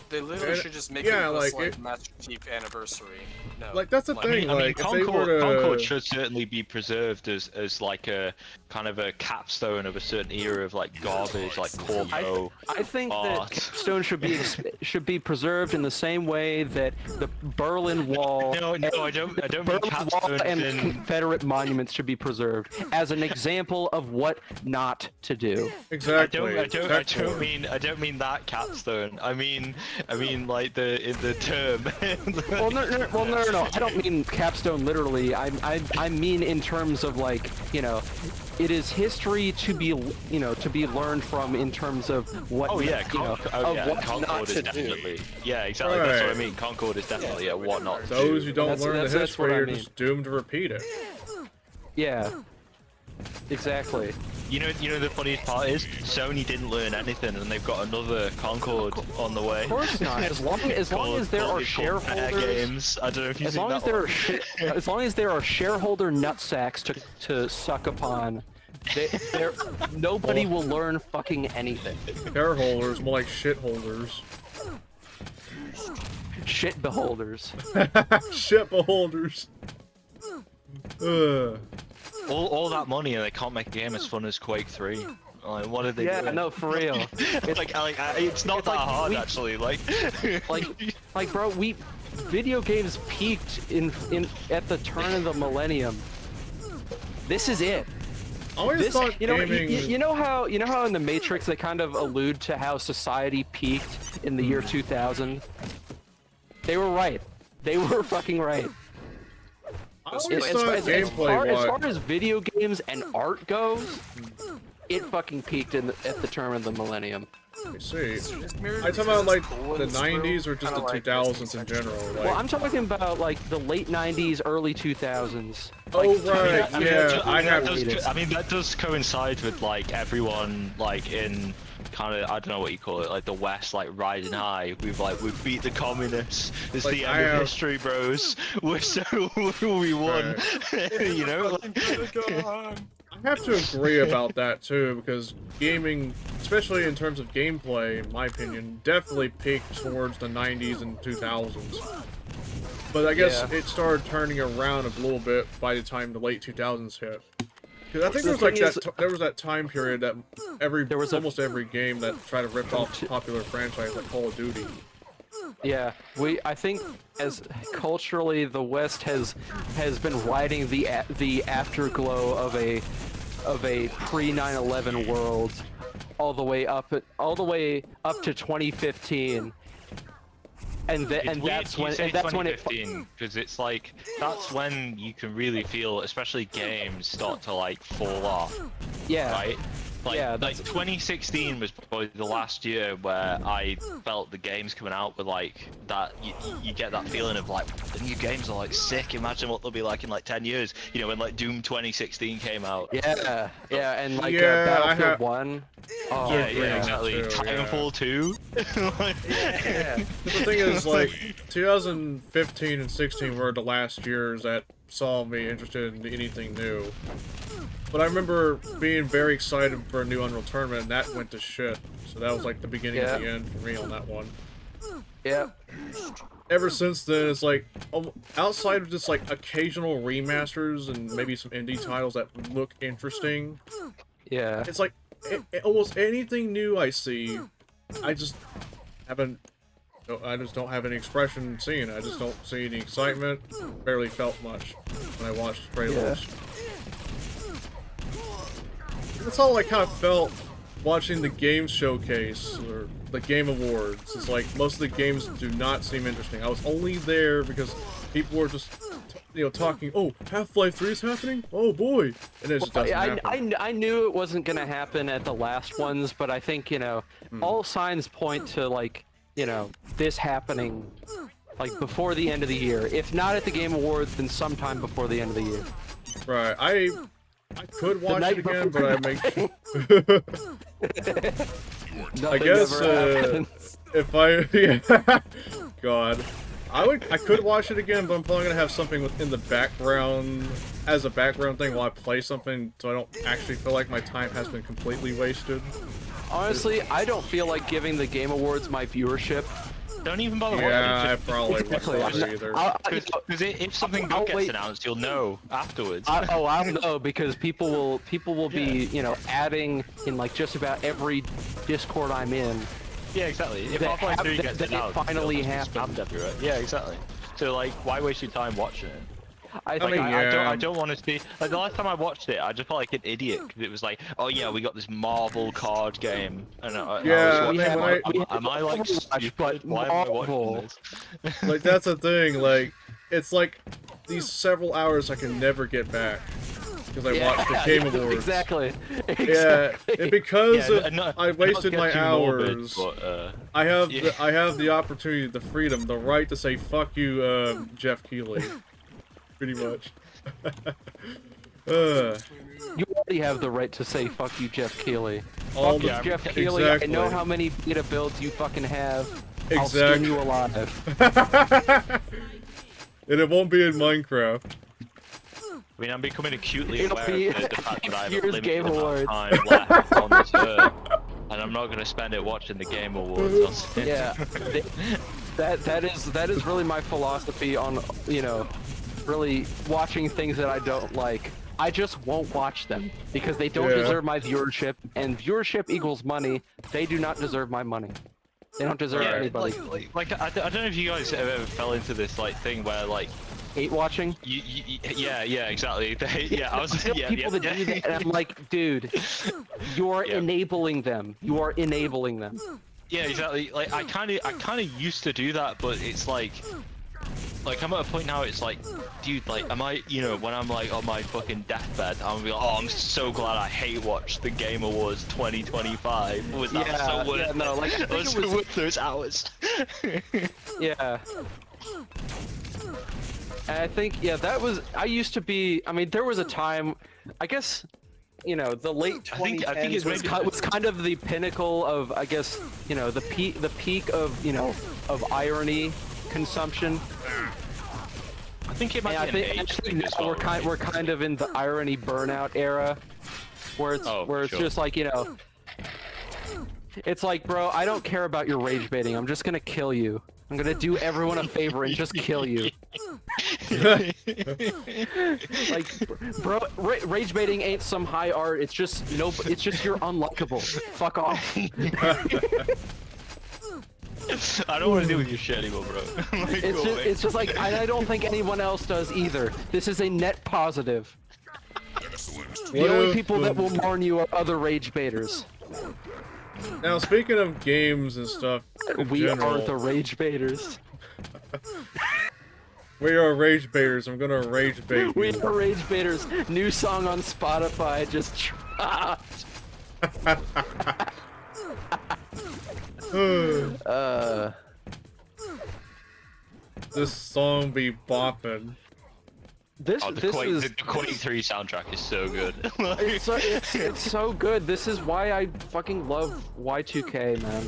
They literally should just make yeah, it like like Master Chief anniversary. No, like that's the thing. I mean, like if they were Concord to, should certainly be preserved as like a kind of a capstone of a certain era of like garbage, like corpo. I think art. that Capstone should be preserved in the same way that the Berlin Wall. No, I don't mean Berlin Wall capstone and in- Confederate monuments should be preserved as an example of what not to do. exactly. I don't mean that capstone. I mean like the term. Well, no. I don't mean capstone literally. I mean in terms of, like, you know, it is history to be, you know, to be learned from in terms of what. Oh yeah, what Concord not is to definitely. do. Yeah, exactly. That's what I Right. mean. Concord is definitely what not to Those do. who don't learn the that's what history I are mean. just doomed to repeat it. Yeah. Exactly. You know the funniest part is Sony didn't learn anything, and they've got another Concord on the way. Of course not. As long as there are shareholders. Games. I don't know if you've As seen long that as there one. are as long as there are shareholder nutsacks to suck upon, nobody will learn fucking anything. Shareholders, more like shitholders. Shit beholders. Shit beholders. Ugh. All that money and they can't make a game as fun as Quake 3. Like, what are they Yeah, doing? no, for real. It's it's not it's that like hard actually. Like, like bro, video games peaked at the turn of the millennium. This is it. I always thought You know, gaming. you know how in the Matrix they kind of allude to how society peaked in the year 2000. They were right. They were fucking right. I always thought gameplay as far as video games and art goes, it fucking peaked at the turn of the millennium. Let me see. I talk about like the 90s or just the 2000s in general. Like, Well, I'm talking about like the late 90s, early 2000s. oh right, yeah, I have. that does coincide with like everyone like in kind of, I don't know what you call it, like the West, like riding high. We've beat the communists. It's Like, the end of history, bros. We won. You know. I have to agree about that too, because gaming, especially in terms of gameplay, in my opinion, definitely peaked towards the 90s and 2000s. But I guess it started turning around a little bit by the time the late 2000s hit. Because I think there was like there was that time period that almost every game that tried to rip off popular franchise like Call of Duty. Yeah, I think as culturally the West has been riding the afterglow of a pre 9/11 world all the way up to 2015. And that's when it, because it's like that's when you can really feel, especially games start to like fall off. Yeah. Right. Like 2016 was probably the last year where I felt the games coming out with like that. You get that feeling of like the new games are like sick. Imagine what they'll be like in like 10 years. You know, when like Doom 2016 came out. Yeah, and like Battlefield 1. Oh, yeah, exactly. Titanfall 2. Yeah. The thing is, like, 2015 and 16 were the last years that saw me interested in anything new. But I remember being very excited for a new Unreal Tournament, and that went to shit. So that was like the beginning of the end for me on that one. Yeah. Ever since then, it's like, outside of just like occasional remasters and maybe some indie titles that look interesting. Yeah. It's like, almost anything new I see, I just don't have any expression seeing it. I just don't see any excitement. Barely felt much when I watched trailers. Yeah. That's all I kind of felt watching the Game Showcase, or the Game Awards. It's like, most of the games do not seem interesting. I was only there because people were just, talking, oh, Half-Life 3 is happening? Oh boy! And it just doesn't happen. I knew it wasn't gonna happen at the last ones, but I think, all signs point to, like, this happening, like, before the end of the year. If not at the Game Awards, then sometime before the end of the year. Right, I could watch it again, but I make I guess if God, I could watch it again, but I'm probably gonna have something within the background as a background thing while I play something, so I don't actually feel like my time has been completely wasted. Honestly, I don't feel like giving the Game Awards my viewership. Don't even bother watching. Yeah, I probably wouldn't either. Because if something good gets announced, you'll know afterwards. I'll know, because people will be, adding in like just about every Discord I'm in. Yeah, exactly. If Half-Life 3 gets announced, finally happened. Yeah, exactly. So like, why waste your time watching it? I don't want to see. Like the last time I watched it, I just felt like an idiot because it was like, oh yeah, we got this Marvel card game, and am I like stupid? Why am I watching this? Like that's the thing. Like it's like these several hours I can never get back because I watched the Game Awards. Exactly. Yeah, and because I wasted my hours. Morbid, but, I have the opportunity, the freedom, the right to say fuck you, Jeff Keighley. Pretty much. You already have the right to say fuck you, Jeff Keighley. Jeff Keighley, exactly. I know how many beta builds you fucking have. Exactly. I'll skin you alive. And it won't be in Minecraft. I mean, I'm becoming acutely aware of the fact that I have a limited Game amount Awards. of time left on this earth, and I'm not going to spend it watching the Game Awards. Yeah, that is really my philosophy on, really watching things that I don't like. I just won't watch them because they don't deserve my viewership, and viewership equals money. They do not deserve my money. They don't deserve anybody. Like I don't know if you guys ever fell into this like thing where like hate watching. Yeah, exactly. I was people that do that, and I'm like, dude, you're enabling them. You are enabling them. Yeah, exactly. Like I kind of used to do that, but it's like I'm at a point now. It's like, dude, like, am I, when I'm like on my fucking deathbed, I'm gonna be like, oh, I'm so glad I hate watched the Game Awards 2025. Was that so worth it? No, like, I think it was worth those hours. Yeah. And I think, that was, I used to be, I mean, there was a time, I guess, the late 2010s was kind of the pinnacle of, I guess, the peak of, of irony consumption. I think it might be an age thing as well, we're kind of in the irony burnout era, where it's just like, it's like, bro, I don't care about your rage baiting. I'm just gonna kill you. I'm gonna do everyone a favor and just kill you. Like, bro, rage baiting ain't some high art. It's just it's just you're unlikable. Fuck off. I don't want to deal with your shit anymore, bro. Like, It's just like I don't think anyone else does either. This is a net positive. The only people that will mourn you are other rage baiters. Now, speaking of games and stuff, We general, are the rage baiters. We are rage baiters. I'm gonna rage bait We you. are rage baiters. New song on Spotify just dropped. This song be bopping. This the is Quake 3 soundtrack is so good. it's so good. This is why I fucking love Y2K, man.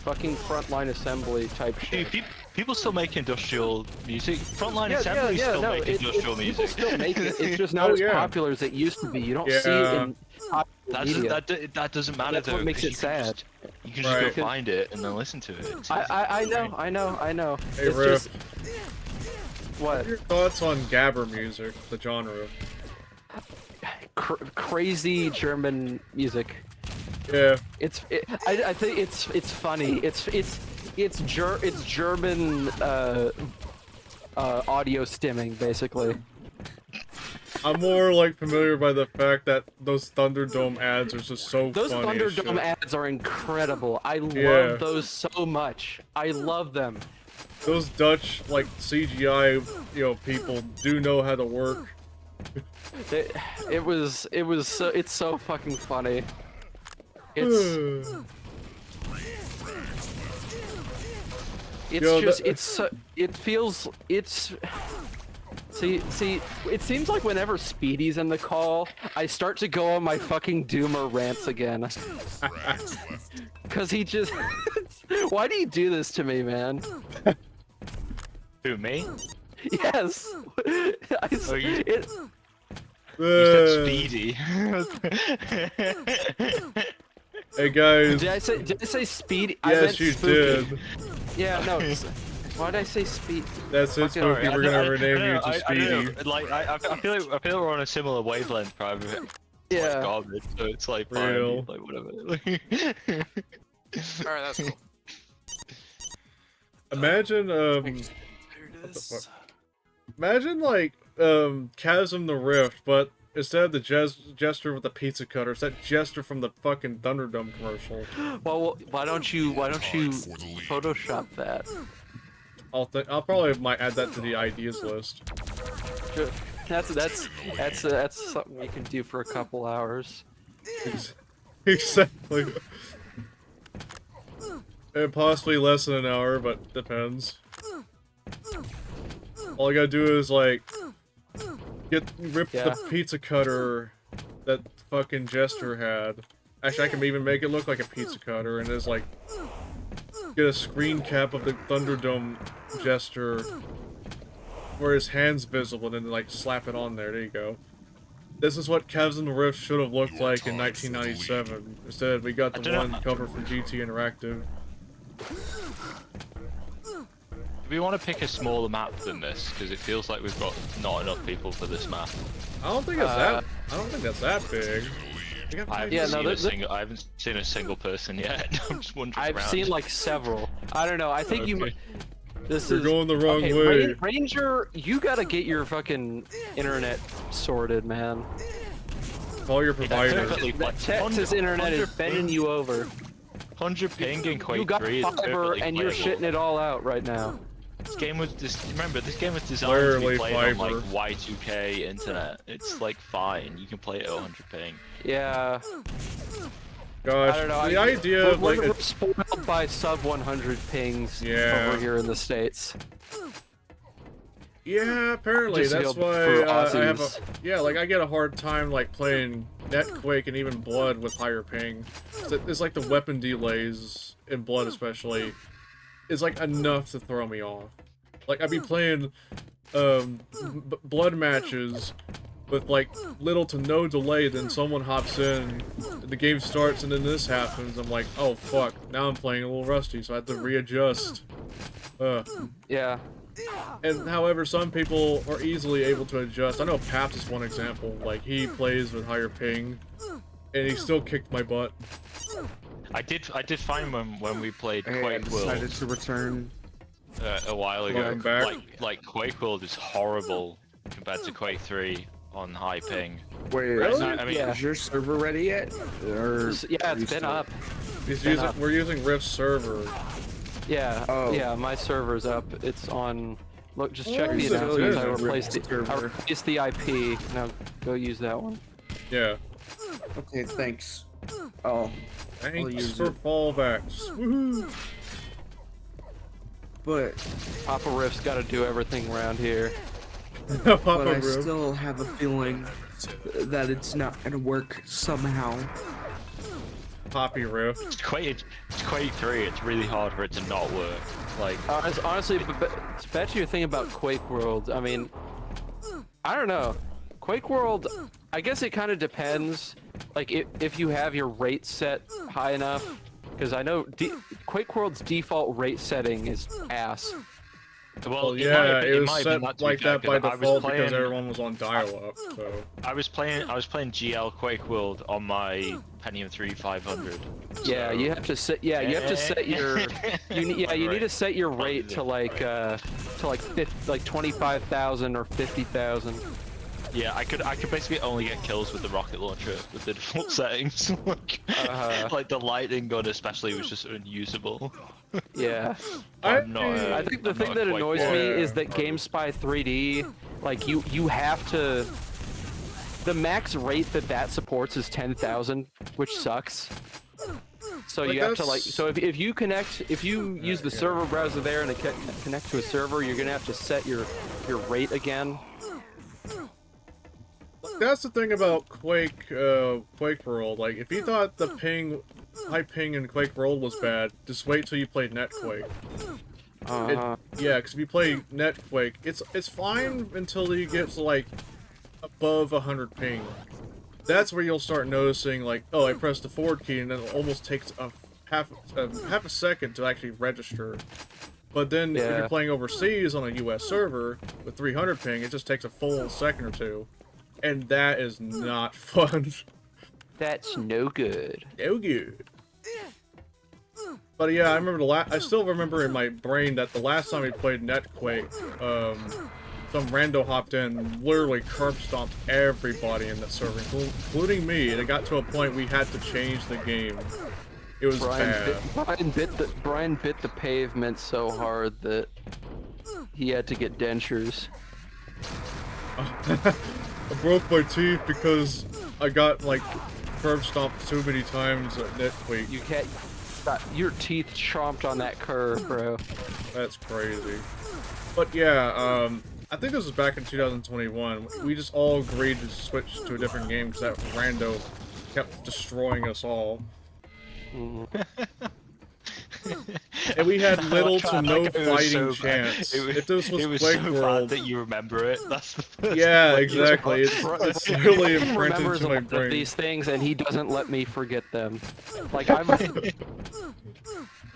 Fucking frontline assembly type shit. Dude, people still make industrial music. Frontline Assembly still make industrial music. People still make it. It's just not as popular as it used to be. You don't see it in popular media. That doesn't matter That's though. what makes 'cause it sad. You can just go find it and then listen to it. I know. Hey, It's Riff, just what? what are your thoughts on gabber music, the genre? Crazy German music. Yeah. I think it's funny. It's German audio stimming basically. I'm more like familiar by the fact that those Thunderdome ads are just so Those funny as Thunderdome shit. ads are incredible. I Yeah. love those so much. I love them. Those Dutch like CGI, people do know how to work. It's so fucking funny. It's See, it seems like whenever Speedy's in the call, I start to go on my fucking Doomer rants again. Cause he just why do you do this to me, man? Who, me? Yes. You said Speedy. Hey guys. Did I say Speedy? Yes, you did. Yeah, no. Why did I say Speed? That's it, Spooky. We're gonna rename you to Speedy. I feel like we're on a similar wavelength, probably. Yeah. Like garbage, so it's like Real. fine, like whatever. Alright, that's cool. Imagine, There it is. imagine like, Chasm the Rift, but instead of the Jester with the pizza cutter, it's that Jester from the fucking Thunderdome commercial. Well, why don't you Photoshop that? I'll probably might add that to the ideas list. That's something we can do for a couple hours. Exactly. And possibly less than an hour, but depends. All I gotta do is like rip the pizza cutter that fucking Jester had. Actually, I can even make it look like a pizza cutter, and just like get a screen cap of the Thunderdome Jester where his hand's visible, and then like slap it on there. There you go. This is what Chasm the Rift should have looked like in 1997. Instead, we got the one cover from GT Interactive. We want to pick a smaller map than this because it feels like we've got not enough people for this map. I don't think it's that. I don't think that's that big. I haven't seen a single person yet. I'm just wondering. I've seen like several. I don't know. I think You're going the wrong way. Ranger, you gotta get your fucking internet sorted, man. Call your provider. Texas internet is bending you over. 100 ping in Quake 3 You got fiber and you're playable. shitting it all out right now. This game was remember, this game was designed Literally to be played on fiber. like Y2K internet. It's like fine, you can play it at 100 ping. Yeah. Gosh, I don't know. the idea of like we're spoiled by sub 100 pings over here in the States. yeah, apparently Just, that's why for I have a Aussies. like I get a hard time like playing Quake and even Blood with higher ping. It's like the weapon delays in Blood especially is like enough to throw me off. Like I'd be playing Blood matches with like little to no delay, then someone hops in, the game starts, and then this happens. I'm like, oh fuck, now I'm playing a little rusty, so I have to readjust. Yeah. And however, some people are easily able to adjust. I know Paps is one example. Like, he plays with higher ping, and he still kicked my butt. I did find when we played Hey, I Quake World decided to return. a while ago. Welcome back. Like Quake World is horrible compared to Quake 3 on high ping. Wait, Really? I mean, is your server ready yet? Or Yeah, are you it's been still- up. We're using Rift server. Yeah, Oh. yeah, my server's up. It's on. Look, just check Oh, the so announcements. it I is a replaced Rift server. the IP. Now go use that one. Yeah. Okay, thanks. Oh, Thanks use for it. fallbacks. Woohoo! but Papa Riff's got to do everything around here. but Papa I Rift. still have a feeling that it's not gonna work somehow. Poppy Rift. it's Quake 3. It's really hard for it to not work. Like, Honestly, bet you think about Quake World. I mean, I don't know. Quake World, I guess it kind of depends. Like, if you have your rate set high enough, because I know Quake World's default rate setting is ass. Well, it yeah, might have it been- was might have set been that, to be like fair, that by 'cause I was default because playing- everyone was on dial-up, so... I was playing GL Quake World on my Pentium 3 500. Yeah, so- you have to set. Yeah, you have to set your. You need to set your rate to like 25,000 or 50,000. Yeah, I could basically only get kills with the rocket launcher with the default settings. Like the lightning gun especially was just unusable. Yeah. I'm not, I think the I'm thing not that quite annoys sure. me is that GameSpy 3D, like you have to. The max rate that supports is 10,000, which sucks. So Like, you have to that's- if you use the server browser there and connect to a server, you're gonna have to set your rate again. That's the thing about Quake World. Like, if you thought the high ping in Quake World was bad, just wait till you play Netquake. Yeah, because if you play Netquake, it's fine until you get to, like, above 100 ping. That's where you'll start noticing, like, oh, I pressed the forward key and then it almost takes a half a second to actually register. But then if you're playing overseas on a US server with 300 ping, it just takes a full second or two. And that is not fun. That's no good. No good. But yeah, I remember I still remember in my brain that the last time we played Netquake, some rando hopped in, literally curb stomped everybody in the server, including me, and it got to a point we had to change the game. It was bad. Brian bit the pavement so hard that he had to get dentures. I broke my teeth because I got, like, curb stomped too many times at Netquake. You can't. Your teeth chomped on that curve, bro. That's crazy. But yeah, I think this was back in 2021. We just all agreed to switch to a different game because that rando kept destroying us all. And we had little to no fighting chance. If this was Quake so World, bad that you remember it. That's the first yeah, point. exactly. It's really Brian imprinted remembers to a my lot of brain. these things, and he doesn't let me forget them. Like I'm. And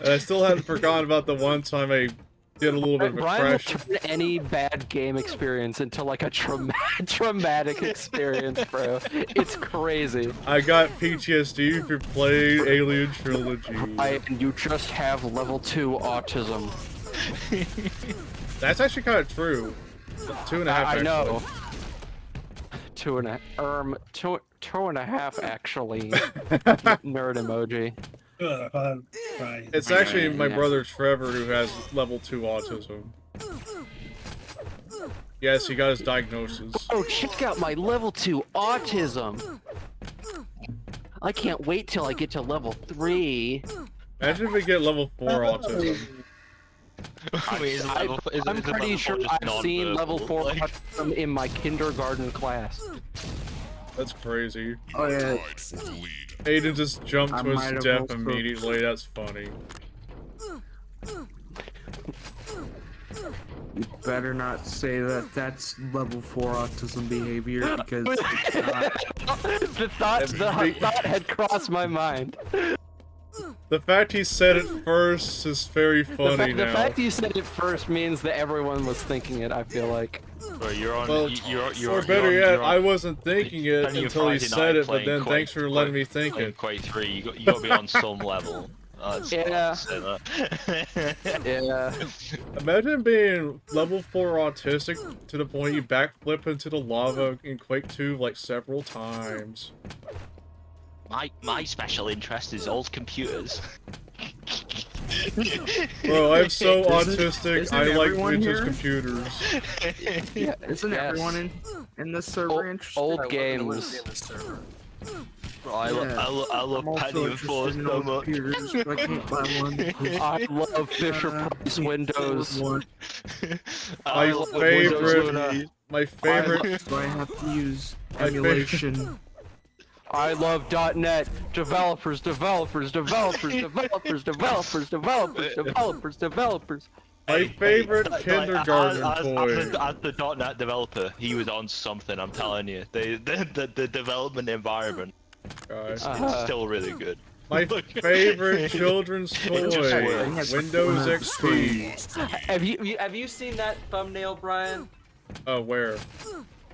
I still hadn't forgotten about the one time I did a little bit of a Brian will crash. turn any bad game experience into like a traumatic experience, bro. It's crazy. I got PTSD for playing Alien Trilogy. And you just have level 2 autism. That's actually kind of true. 2.5. I know. actually. 2.5 actually. Nerd emoji. Right. It's actually my Yeah. brother Trevor who has level 2 autism. Yes, he got his diagnosis. Oh, check out my level 2 autism. I can't wait till I get to level 3. Imagine if we get level 4 autism. Wait, is it level- is it- I'm is it pretty level sure 4 just I've seen level non-verbal? 4 Like- autism in my kindergarten class. That's crazy. Oh yeah, Tied for the lead. Aiden just jumped I to might his have death also- immediately. That's funny. you better not say that that's level 4 autism behavior because it's not. the thought had crossed my mind. The fact he said it first is very funny The now. fact you said it first means that everyone was thinking it, I feel like. Bro, you're on. Well, you're or better you're yet, you're on, I wasn't thinking it Plenty of until he Friday said night it, but playing then Quake, thanks for letting me think playing it. Quake 3, you got to be on some level. Yeah. Say that. Yeah. Imagine being level 4 autistic to the point you backflip into the lava in Quake 2 like several times. My special interest is old computers. Bro, I'm so Isn't- isn't isn't I like everyone vintage here? computers. Yeah. Isn't Yes. everyone in this server interested? Old I wouldn't games. be in this server. Bro, I love I'm also Pentium interested 4 in so old much. computers, but I can't buy one. I love Fisher Price Windows. My love Windows favorite, Luna. my favorite, So I have to use My favorite- emulation. I love .NET. Developers, developers, developers, developers, developers, developers, developers, developers. my favorite Like, kindergarten as toy. the .NET developer, he was on something. I'm telling you, the development environment Guys. is still really good. My favorite children's It just toy, works. Windows XP. Have you seen that thumbnail, Brian? Where?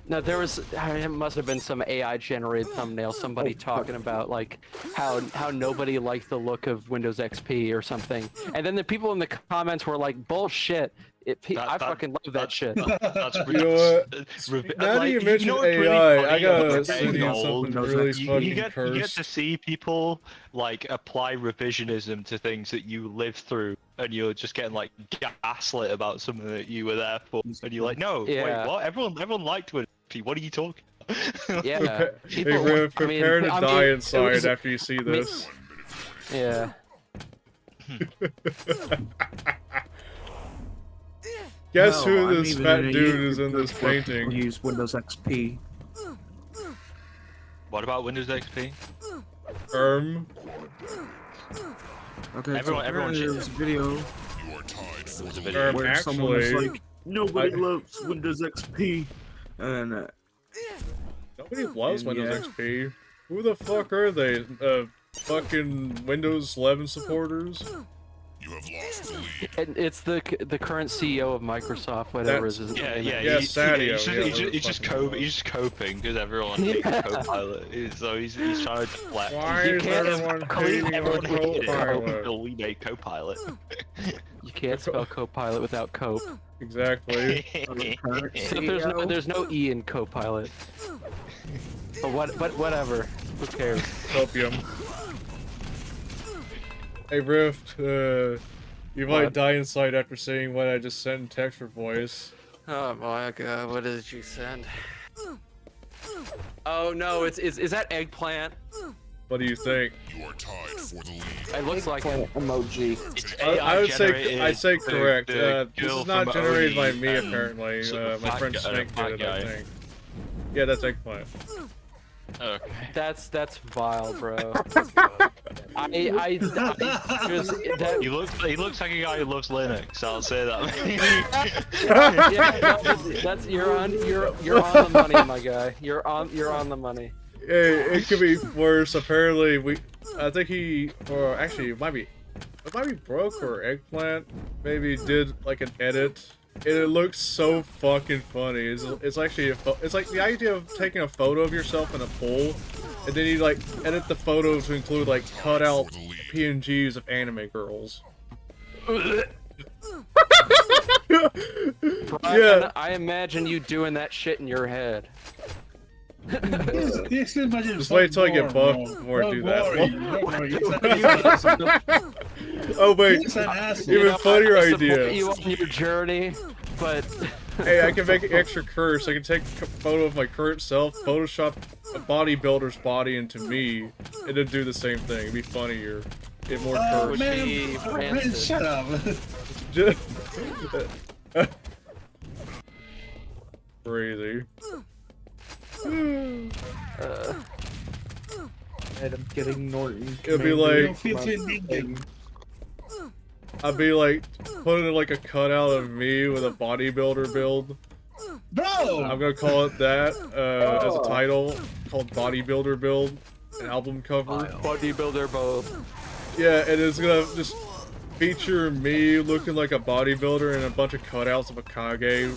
No, there was. It must have been some AI generated thumbnail. Somebody talking about like how nobody liked the look of Windows XP or something, and then the people in the comments were like, "Bullshit! I fucking love that shit." That's You know what? Now that you mention AI, I gotta send you something really fucking you get cursed. to see people like apply revisionism to things that you lived through, and you're just getting like gaslit about something that you were there for, and you're like, no, Yeah. wait, what? Everyone liked Windows. What are you talking about? Yeah. Hey, Riv, prepare to die inside after you see this. Yeah. Guess No, who I'm this even fat in a dude YouTube is in this group where people painting? Use Windows XP. What about Windows XP? Okay, Everyone apparently there was a video You are tied for the lead. where someone was Actually, like, "Nobody I- loves Windows XP," and nobody loves And Windows yeah. XP. Who the fuck are they? Fucking Windows 11 supporters? You have lost the lead. And it's the current CEO of Microsoft, whatever That's- his Yeah, name yeah, is. Yeah, he- Sadio, He's just, yeah, he's just, whatever he's just, the fuck coping, it he's just coping because everyone hates Yeah. Copilot. So he's trying to deflect. Why You is can't- everyone hating on Everyone hated it Copilot? until we made Copilot. You can't spell Copilot without cope. Exactly. So there's no E in Copilot. But whatever. Who cares? Copium. Hey Rift, you might What? die inside after seeing what I just sent in text for voice. Oh my god, what did you send? Oh no, is that eggplant? What do you think? You are tied for the lead. It looks like it. emoji. It's I would say AI-generated, I'd say the- correct. the This girl is not from generated by Odie me and apparently. some My fat friend guy- Snake fat did it, I guy. think. Yeah, that's eggplant. Okay. That's vile, bro. I just that He looks like a guy who loves Linux. I'll say that. yeah, that's you're on the money, my guy. You're on the money. Hey, it could be worse. Apparently, I think or actually, it might be Broke or Eggplant. Maybe did like an edit, and it looks so fucking funny. It's actually it's like the idea of taking a photo of yourself in a pool, and then you like edit the photo to include like cut out PNGs of anime girls. Brian, I imagine you doing that shit in your head. Just wait till I get buffed before I do that. Oh wait, even funnier I support idea. you on your journey, but Hey, I can make an extra curse. I can take a photo of my current self, Photoshop a bodybuilder's body into me, and then do the same thing. It'd be funnier. Get more curse. be rancid. Shut up. Crazy. And I'm getting Norton. It'll be like I'd be like putting like a cutout of me with a bodybuilder build. Bro! I'm gonna call it that as a title, called Bodybuilder Build, an album cover. bodybuilder both. Yeah, and it's gonna just feature me looking like a bodybuilder and a bunch of cutouts of Akage.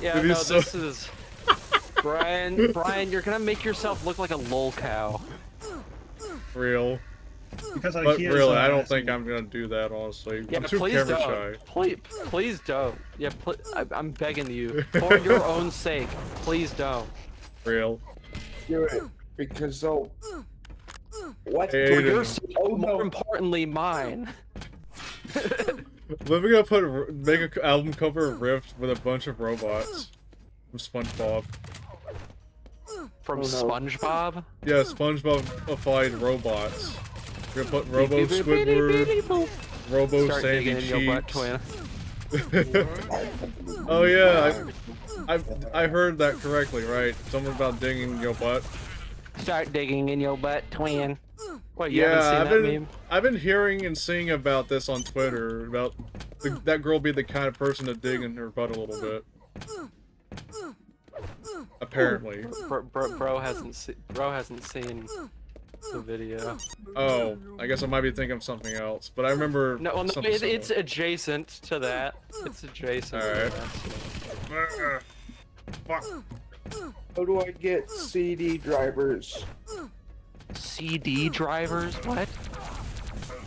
Yeah, It'd be no, so- this is... Brian, you're gonna make yourself look like a lol cow. Real. Because But he is, really, I don't think I'm gonna do that, honestly. Yeah, I'm too please camera don't. shy. Please don't. Yeah, I'm begging you. For your own sake, please don't. Real. Do it because they'll. What? Hey, For Aiden. your sake, Oh, more no. importantly, mine. We're gonna make an album cover of Rift with a bunch of robots from SpongeBob. From Oh, no. SpongeBob? Yeah, SpongeBob-ified robots. We're gonna put Robo Squidward, Robo Start Sandy digging in your butt, Cheeks. twin. Oh yeah, I heard that correctly, right? Something about digging in your butt. Start digging in your butt, twin. What, you haven't Yeah, seen that meme? I've been hearing and seeing about this on Twitter about that girl being the kind of person to dig in her butt a little bit. Apparently. Bro hasn't seen the video. Oh, I guess I might be thinking of something else, but I remember. No, something it's similar. adjacent to that. It's adjacent. Alright. To that. Fuck. How do I get CD drivers? CD drivers? What?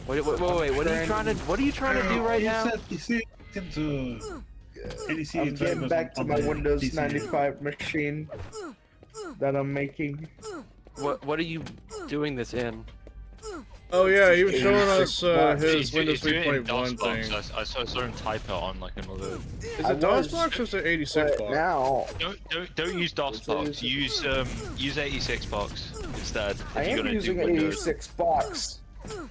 Wait, what are you trying to do right now? You see, to ADC I'm getting drivers back to on my the Windows PC. 95 machine that I'm making. What are you doing this in? Oh yeah, he was showing us his He's Windows doing it in 3.1 DOSBox. thing. I saw him type it on like another. Is I it was, DOSBox or is it 86 But box? now, Don't use DOSBox. Use 86 box instead. If I you're am gonna using do Windows. 86 box.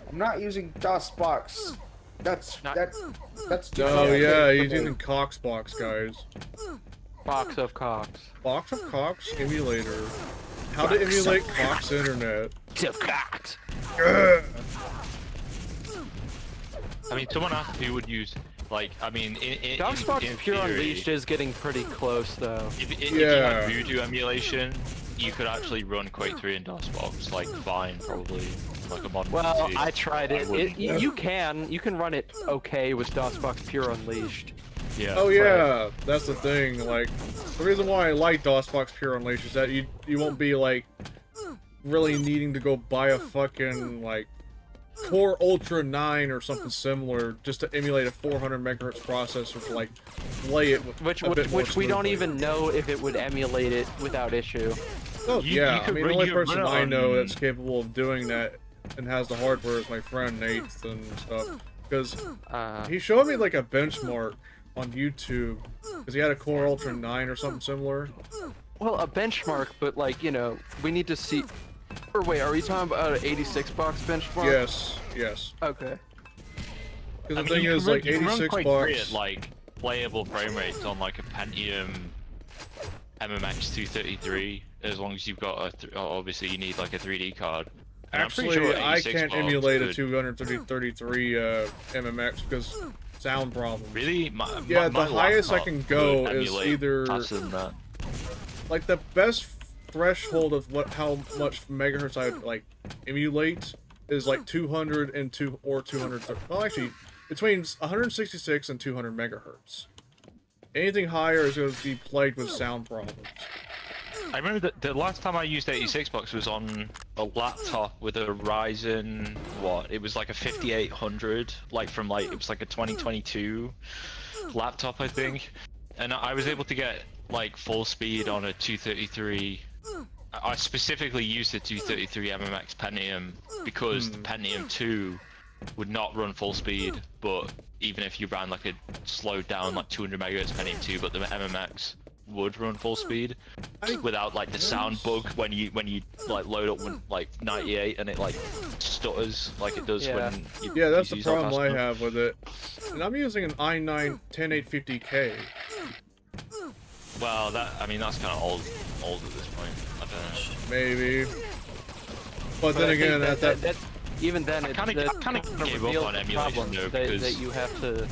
I'm not using DOS box. That's too Oh complicated yeah, for he's me. using Coxbox, guys. Box of cocks. Box of Cox emulator. How to emulate Cox internet. Of cocks. Ugh. I mean, someone asked who would use, like, I mean, DOSBox in Pure theory, Unleashed is getting pretty close though. If you had Voodoo emulation, you could actually run Quake 3 in DOSBox, like, fine, probably, like a modern Well, PC. I tried it. wouldn't. You can run it okay with DOSBox Pure Unleashed. Yeah. Oh yeah, that's the thing. Like, the reason why I like DOSBox Pure Unleashed is that you won't be like really needing to go buy a fucking like Core Ultra 9 or something similar just to emulate a 400 megahertz processor to like play it with Which a bit more we don't smoothly. even know if it would emulate it without issue. Oh You- yeah, you I could mean run- the only you could person run it I know on- that's capable of doing that and has the hardware is my friend Nate and stuff. Because he showed me like a benchmark on YouTube because he had a Core Ultra 9 or something similar. Well, a benchmark, but like, you know, we need to see. Or wait, are we talking about an 86 box benchmark? Yes, yes. Okay. Because the thing is, like, 86 Quake 3 bucks. at, like, playable frame rates on, like, a Pentium MMX 233, as long as you've got obviously you need, like, a 3D card. And I'm pretty Actually, sure I 86 can't bucks emulate a could- 233 MMX because sound problems. Really? Yeah, my the highest I laptop can go could is emulate either faster than that. like the best threshold of how much megahertz I like emulate is like 200 and 200. Well, actually, between 166 and 200 megahertz. Anything higher is going to be plagued with sound problems. I remember that the last time I used 86 bucks was on a laptop with a Ryzen, what? It was like a 5800, like from like, it was like a 2022 laptop, I think. And I was able to get like full speed on a 233. I specifically used the 233 MMX Pentium because the Pentium 2 would not run full speed, but even if you ran like a slowed down like 200 megahertz Pentium 2, but the MMX would run full speed without like the sound bug when you like load up with like 98 and it like stutters like it does Yeah. when you Yeah, that's the use that problem fast I enough. have with it. And I'm using an i9 10850K. Well, that I mean that's kind of old at this point. I don't know. Maybe. But then I think again, at that even then, it kinda gave up on emulation, problem though, that because- you have to,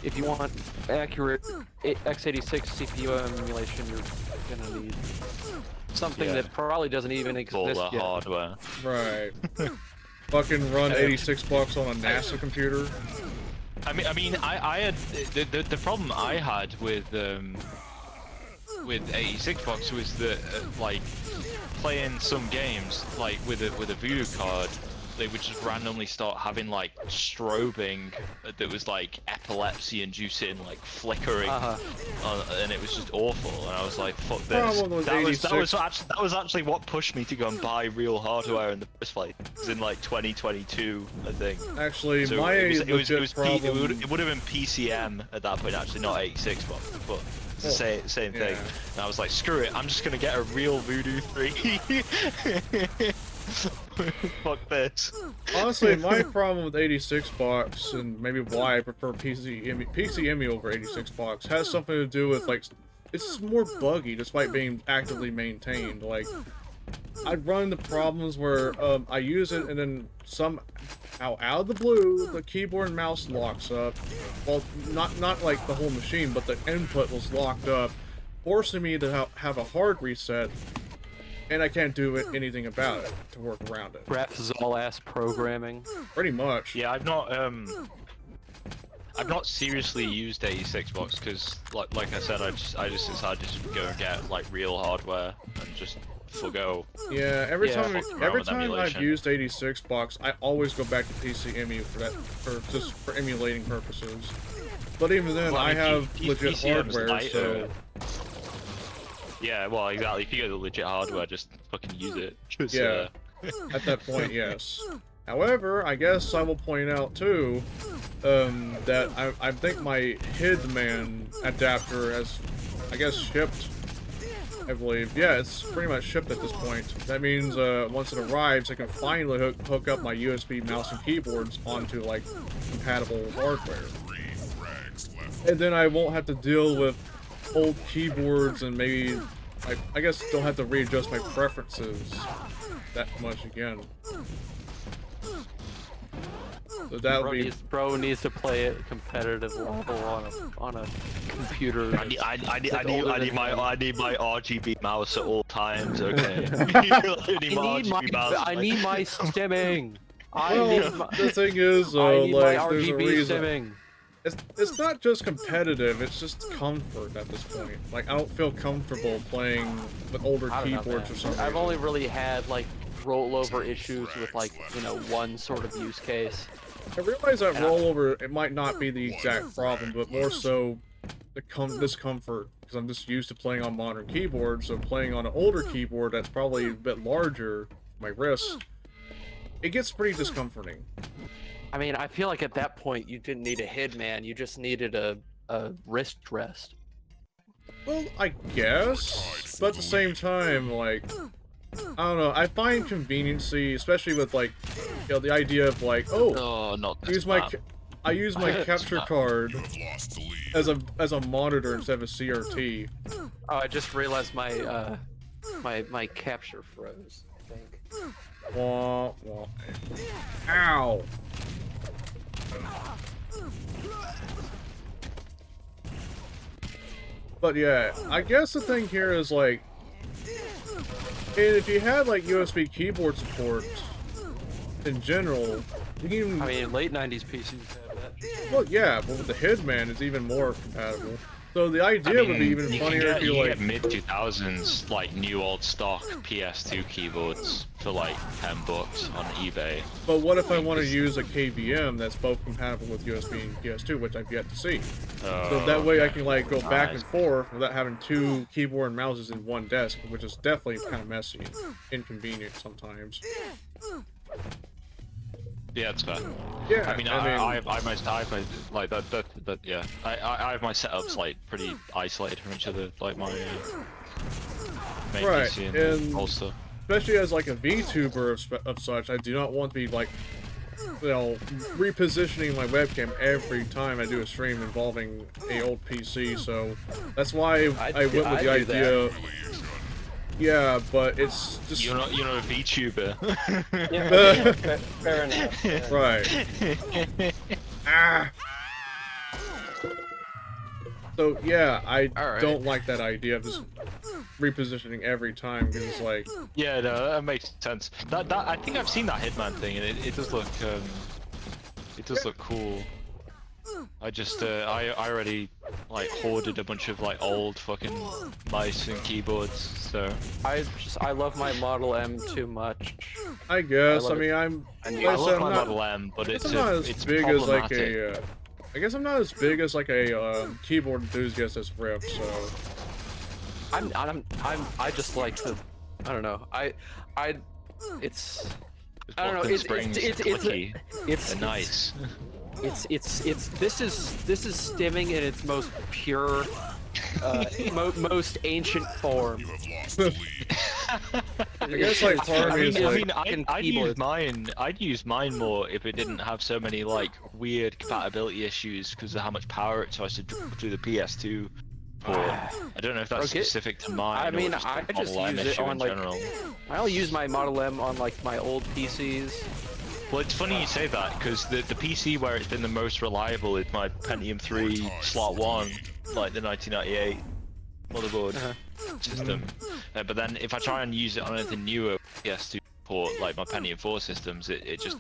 if you want accurate x86 CPU emulation, you're gonna need something Yeah. that probably doesn't even All exist the yet. hardware. right. fucking run 86 bucks on a NASA computer. I had the problem I had with 86 bucks was that like playing some games like with a voodoo card, they would just randomly start having like strobing that was like epilepsy inducing, like flickering, and it was just awful. And I was like, "Fuck this!" That was actually what pushed me to go and buy real hardware in the first place. It was in like 2022, I think. Actually, so my it would have been PCM at that point, actually, not 86 bucks, but. It's the same thing. And I was like, screw it, I'm just gonna get a real Voodoo 3. Fuck this. Honestly, my problem with 86 bucks, and maybe why I prefer PCME over 86 bucks, has something to do with, like, it's more buggy despite being actively maintained. Like, I'd run into problems where I use it and then somehow out of the blue, the keyboard and mouse locks up. Well, not like the whole machine, but the input was locked up, forcing me to have a hard reset, and I can't do anything about it to work around it. Perhaps all ass programming. Pretty much. Yeah, I've not seriously used 86 bucks because, like I said, I just decided to go and get like real hardware and just forgo. Yeah, every time I've used 86 bucks, I always go back to PCME for emulating purposes. But even then, well, I have legit hardware, so. Yeah, well, exactly. If you get the legit hardware, just fucking use it. Yeah. At that point, yes. However, I guess I will point out too that I think my Hitman adapter has, I guess, shipped. I believe. Yeah, it's pretty much shipped at this point. That means once it arrives, I can finally hook up my USB mouse and keyboards onto like compatible hardware. And then I won't have to deal with old keyboards and maybe I guess don't have to readjust my preferences that much again. So that would be. Bro needs to play at competitive level on a computer. I need my RGB mouse at all times. Okay. I need my stimming. The thing is, I need like, my there's a RGB reason. stimming. It's not just competitive, it's just comfort at this point. Like, I don't feel comfortable playing with older keyboards or something. I've only really had, like, rollover issues with, like, you know, one sort of use case. I realize that rollover, it might not be the exact problem, but more so the discomfort, because I'm just used to playing on modern keyboards, so playing on an older keyboard that's probably a bit larger, my wrist, it gets pretty discomforting. I mean, I feel like at that point you didn't need a Hitman, you just needed a wrist rest. Well, I guess, but at the same time, like, I don't know, I find conveniency, especially with, like, you know, the idea of, like, I use my capture card as a monitor instead of a CRT. Oh, I just realized my my capture froze, I think. Wah, wah. Ow! But yeah, I guess the thing here is, like, and if you had, like, USB keyboard support in general, you can... I mean, late 90s PCs had that. Well, yeah, but with the Hitman, it's even more compatible. So the idea would be even funnier if you, like... mid-2000s, like, new old stock PS2 keyboards for, like, $10 on eBay. But what if I want to use a KVM that's both compatible with USB and PS2, which I've yet to see? So that way I can, like, go back and forth without having two keyboard and mouses in one desk, which is definitely kind of messy and inconvenient sometimes. Yeah, it's fair. Yeah, I have my like that yeah. I have my setups like pretty isolated from each other, like my main PC and holster. Especially as like a VTuber of such, I do not want to be like, you know, repositioning my webcam every time I do a stream involving a old PC. So that's why I went with the idea. Yeah, but it's just... You're not a VTuber. Yeah, fair enough. Yeah. Right. Ah! So, yeah, I don't like that idea of just repositioning every time because it's like, Yeah, no, that makes sense. That I think I've seen that Hitman thing, and it does look cool. I just I already like hoarded a bunch of like old fucking mice and keyboards, so I love my Model M too much. I guess. I love mean, it. I'm. I like I said, love I'm my not- Model M, but I guess it's I'm not as it's big as like problematic. a. I guess I'm not as big as like a keyboard enthusiast as Rift. So I just like the, I don't know. It's I don't know. Vulcan It's springs are clicky it's and nice. this is stimming in its most pure, most ancient form. You have lost the lead. I guess like part of me is like. I'd use mine. I'd use mine more if it didn't have so many like weird compatibility issues because of how much power it tries to through the PS2 port. I don't know if that's Okay. specific to mine. I mean, or just I a just Model M use it issue on in like general. I only use my Model M on like my old PCs. Well, it's funny you say that because the PC where it's been the most reliable is my Pentium 3 slot 1, like the 1998 motherboard system. But then if I try and use it on anything newer PS2 port, like my Pentium 4 systems, it just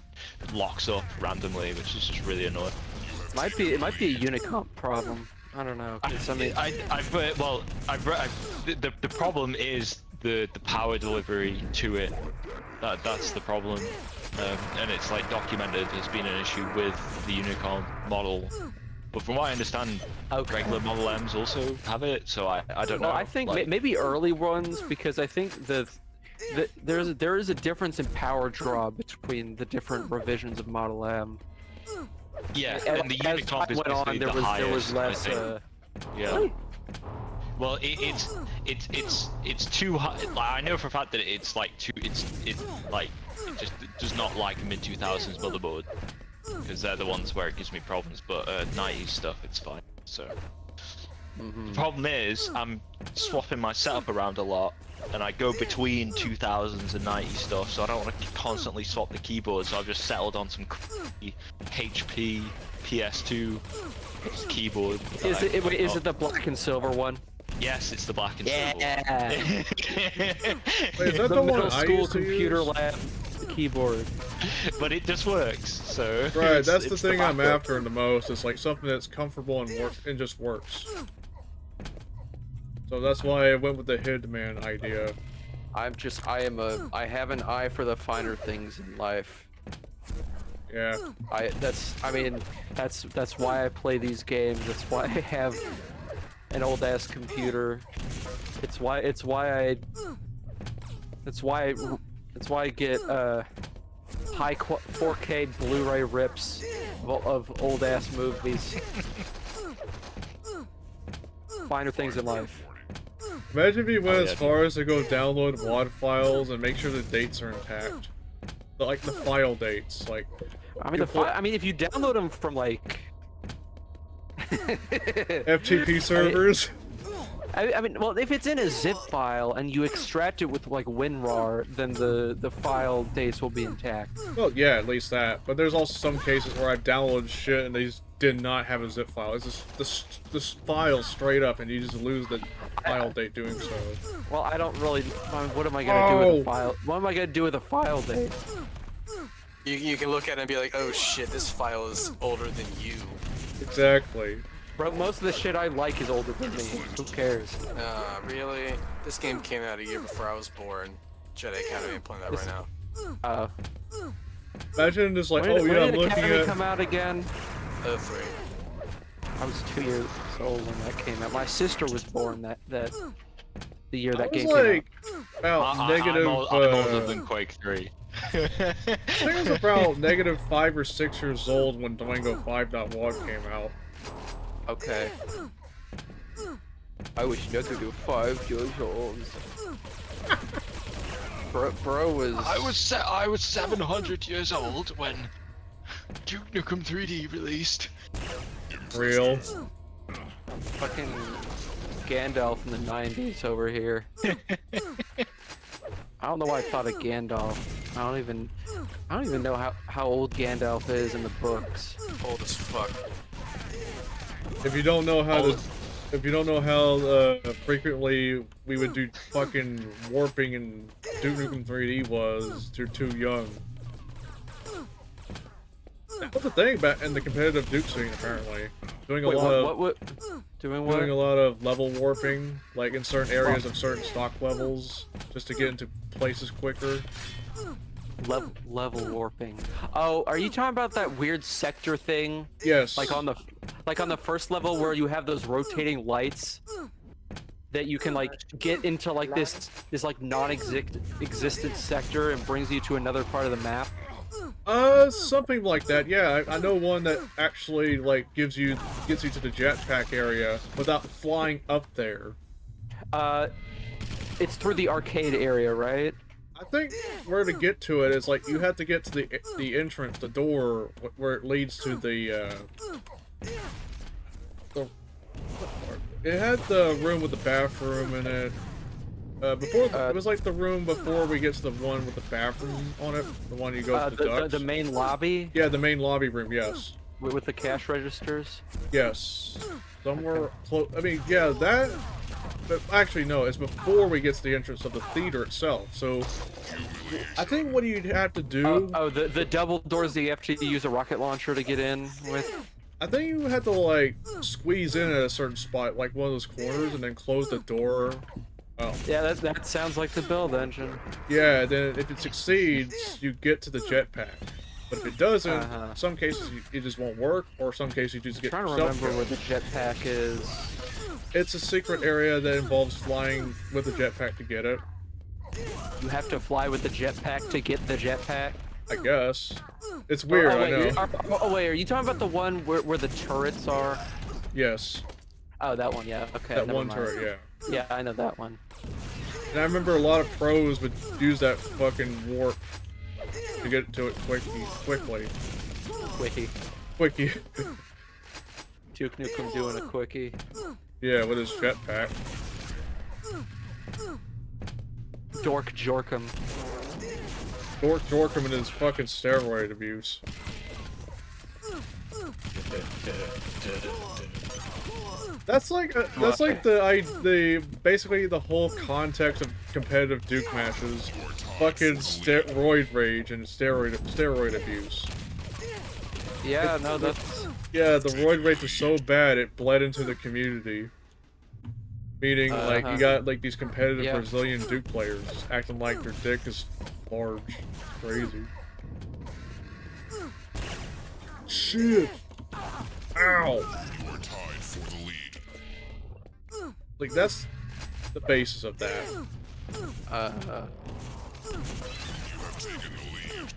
locks up randomly, which is just really annoying. It might be a Unicomp problem. I don't know. 'Cause I mean, The problem is the power delivery to it. That's the problem, and it's like documented has been an issue with the Unicom model. But from what I understand, regular Model M's also have it, so I don't know. well, I think maybe early ones because I think there is a difference in power draw between the different revisions of Model M. Yeah, As- and the as Unicomp time is went on, basically there the was highest, less. I think. Yeah. Really? Well, it's too high. Like, I know for a fact that it's like too. It's like it just does not like a mid 2000s motherboard because they're the ones where it gives me problems. But 90s stuff, it's fine. So the problem is I'm swapping my setup around a lot, and I go between 2000s and 90s stuff. So I don't want to constantly swap the keyboard. So I've just settled on some HP PS2 keyboard. Is it the black and silver one? Yes, it's the black and silver. Yeah. Wait, is that the one middle I school used to computer use? lab keyboard. But it just works, so... Right, that's the it's thing I'm backup. after the most. It's like something that's comfortable and just works. So that's why I went with the Hitman idea. I have an eye for the finer things in life. Yeah. That's why I play these games. That's why I have an old ass computer. It's why I get high 4K Blu-ray rips of old ass movies. Finer things in life. Imagine if you went yeah, as far as to go download WAD files and make sure the dates are intact. Like the file dates, like. I mean, if you download them from like FTP servers. I mean, well, if it's in a zip file and you extract it with like WinRAR, then the file dates will be intact. Well, yeah, at least that. But there's also some cases where I've downloaded shit and they just did not have a zip file. It's just this file straight up, and you just lose the file date doing so. Well, I don't really. What am I gonna do with a file? What am I gonna do with a file date? You can look at it and be like, oh shit, this file is older than you. Exactly. Bro, most of the shit I like is older than me. Who cares? Really? This game came out a year before I was born. Jedi Academy, I'm playing that right now. Imagine just like, When oh did, yeah, when I'm did looking Academy at. come out again? 3. I was 2 years old when that came out. My sister was born the year that I was game like came out. about negative. I'm older than Quake 3. I think I was about negative 5 or 6 years old when Dwango 5.1 came out. Okay. I was negative 5 years old. Bro was. I was 700 years old when Duke Nukem 3D released. Real. Fucking Gandalf in the 90s over here. I don't know why I thought of Gandalf. I don't even know how old Gandalf is in the books. Old as fuck. If you don't know how to, If you don't know how frequently we would do fucking warping in Duke Nukem 3D was, you're too young. That was the thing back in the competitive Duke scene, apparently. Doing a lot of Doing what? doing a lot of level warping, like in certain areas of certain stock levels, just to get into places quicker. Level warping. Oh, are you talking about that weird sector thing? Yes. Like on the first level where you have those rotating lights that you can like get into like this like non-existent sector and brings you to another part of the map. Something like that. Yeah, I know one that actually like gets you to the jetpack area without flying up there. It's through the arcade area, right? I think where to get to it is like you have to get to the entrance, the door where it leads to the it had the room with the bathroom in it. It was like the room before we get to the one with the bathroom on it, the one you go to the ducks. The main lobby? Yeah, the main lobby room, yes. With the cash registers? Yes. Somewhere close. I mean, yeah, that. But actually, no, it's before we get to the entrance of the theater itself. So, I think what you'd have to do. The double doors that you have to use a rocket launcher to get in with. I think you have to like squeeze in at a certain spot, like one of those corners, and then close the door. Oh. Yeah, that sounds like the build engine. Yeah, then if it succeeds, you get to the jetpack. But if it doesn't, some cases it just won't work, or some cases you just get. I'm trying to remember where the jetpack is. It's a secret area that involves flying with the jetpack to get it. You have to fly with the jetpack to get the jetpack? I guess. It's weird, I know. Wait, are you talking about the one where the turrets are? Yes. Oh, that one, yeah. Okay. That one turret, yeah. Yeah, I know that one. And I remember a lot of pros would use that fucking warp to get to it quickly. Quickie. Duke Nukem doing a quickie. Yeah, with his jetpack. Dork Jorkum. Dork Jorkum and his fucking steroid abuse. That's like basically the whole context of competitive Duke matches, fucking steroid rage and steroid abuse. Yeah, no, that's. Yeah, the roid rage was so bad it bled into the community. Meaning, like you got like these competitive Brazilian Duke players acting like their dick is large, crazy. Shit! Ow! You are tied for the lead. Like, that's the basis of that. You have taken the lead.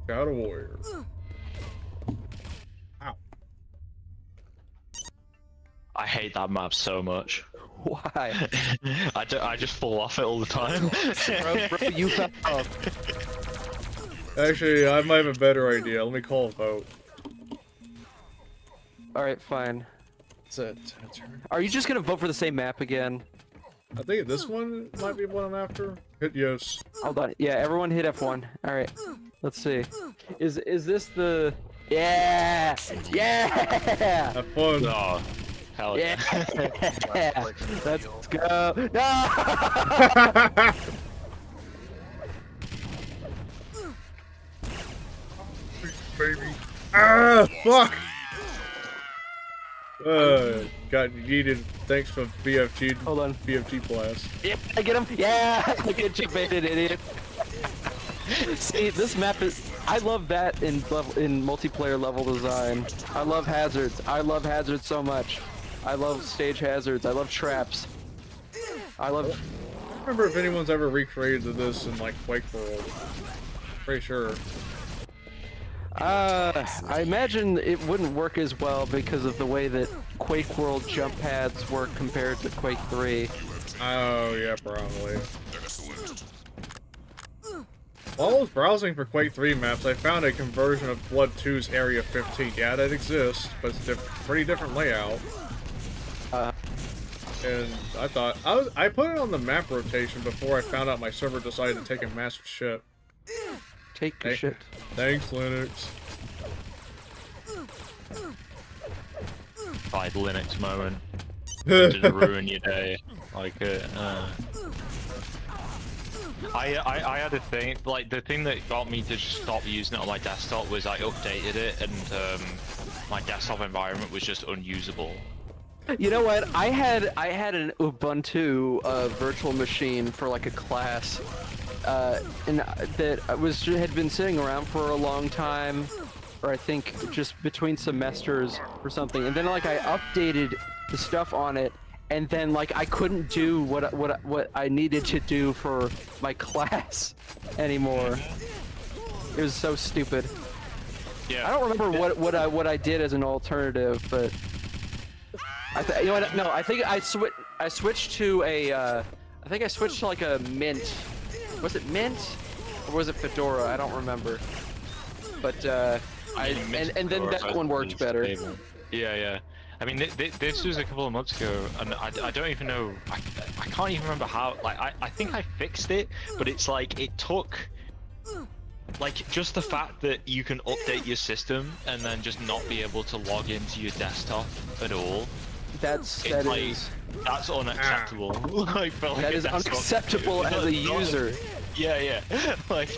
Got a warrior. Ow. I hate that map so much. Why? I just fall off it all the time. bro, you fell off. Actually, I might have a better idea. Let me call a vote. Alright, fine. That's it. Are you just gonna vote for the same map again? I think this one might be what I'm after. Hit yes. Hold on. Yeah, everyone hit F1. Alright. Let's see. Is this the... Yeah! Yeah! Have fun. Oh, hell yeah. Yeah! Let's go! No! Baby. Ah, fuck! Got yeeted. Thanks for BFG. Hold on. BFG blast. Yeah, I get him. Yeah, look at you, baited idiot. See, this map is. I love that in multiplayer level design. I love hazards. I love hazards so much. I love stage hazards. I love traps. I love. I don't remember if anyone's ever recreated this in like Quake World. Pretty sure. I imagine it wouldn't work as well because of the way that Quake World jump pads work compared to Quake 3. Oh, yeah, probably. While I was browsing for Quake 3 maps, I found a conversion of Blood 2's Area 15. Yeah, that exists, but it's pretty different layout. And I thought, I put it on the map rotation before I found out my server decided to take a massive shit. Take your shit. Thanks, Linux. Like Linux moment. Didn't ruin your day. Like I had a thing, like the thing that got me to just stop using it on my desktop was I updated it and my desktop environment was just unusable. You know what? I had an Ubuntu virtual machine for like a class, and that had been sitting around for a long time, or I think just between semesters or something. And then like I updated the stuff on it, and then like I couldn't do what I needed to do for my class anymore. It was so stupid. Yeah. I don't remember what I did as an alternative, but. You know what? No, I think I switched to a. I think I switched to like a Mint. Was it Mint, or was it Fedora? I don't remember. But and then that one worked better. Yeah. I mean, this was a couple of months ago, and I don't even know. I can't even remember how. Like, I think I fixed it, but it's like it took. Like, just the fact that you can update your system and then just not be able to log into your desktop at all. That's unacceptable. Like, for like that is unacceptable as a user. Yeah. like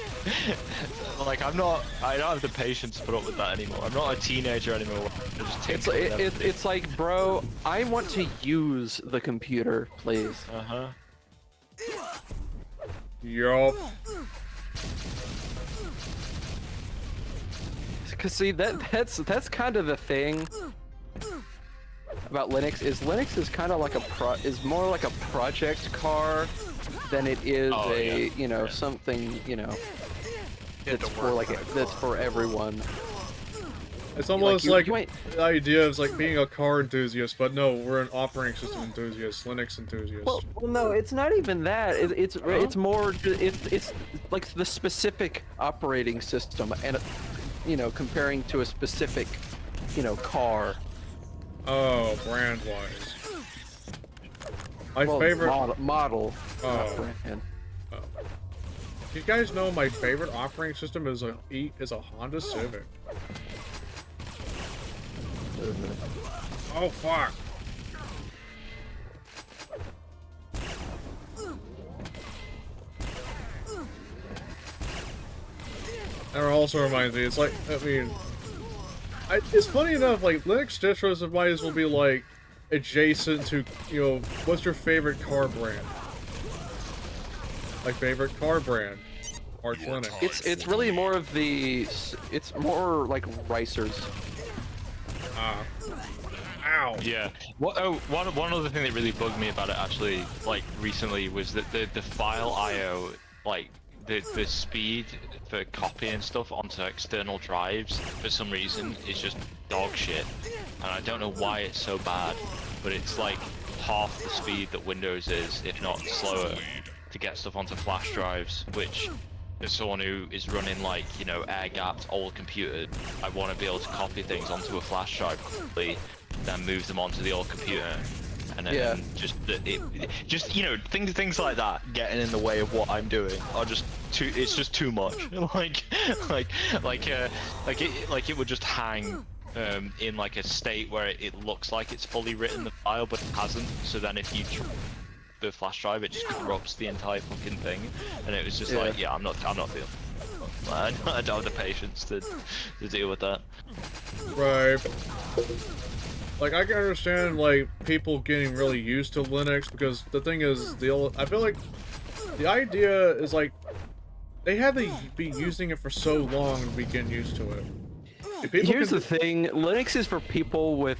I don't have the patience to put up with that anymore. I'm not a teenager anymore. It's like, bro, I want to use the computer, please. Yup. Cause see that's kind of the thing about Linux is kind of like is more like a project car than it is something that's for everyone. It's almost like the idea of like being a car enthusiast, but no, we're an operating system enthusiast, Linux enthusiast. Well, no, it's not even that. It's more it's like the specific operating system and comparing to a specific car. Oh, brand wise. My favorite model. Oh. You guys know my favorite operating system is a Honda Civic. Oh fuck. That also reminds me, it's like, I mean, it's funny enough, like, Linux distros might as well be, like, adjacent to, what's your favorite car brand? My favorite car brand. Arch Linux. It's really more of it's more like ricers. Ow. Yeah. One other thing that really bugged me about it actually, like, recently was that the file IO, like, the speed for copying stuff onto external drives for some reason is just dog shit, and I don't know why it's so bad, but it's like half the speed that Windows is, if not slower, to get stuff onto flash drives, which as someone who is running like, air-gapped old computers, I want to be able to copy things onto a flash drive quickly, then move them onto the old computer. And then things like that getting in the way of what I'm doing are just it's just too much. Like it would just hang in like a state where it looks like it's fully written the file, but it hasn't. So then if you the flash drive, it just corrupts the entire fucking thing. And it was just like, I'm not dealing. I don't have the patience to deal with that. Right. Like, I can understand, like, people getting really used to Linux, because the thing is, I feel like the idea is, like, they had to be using it for so long to be getting used to it. Here's the thing, Linux is for people with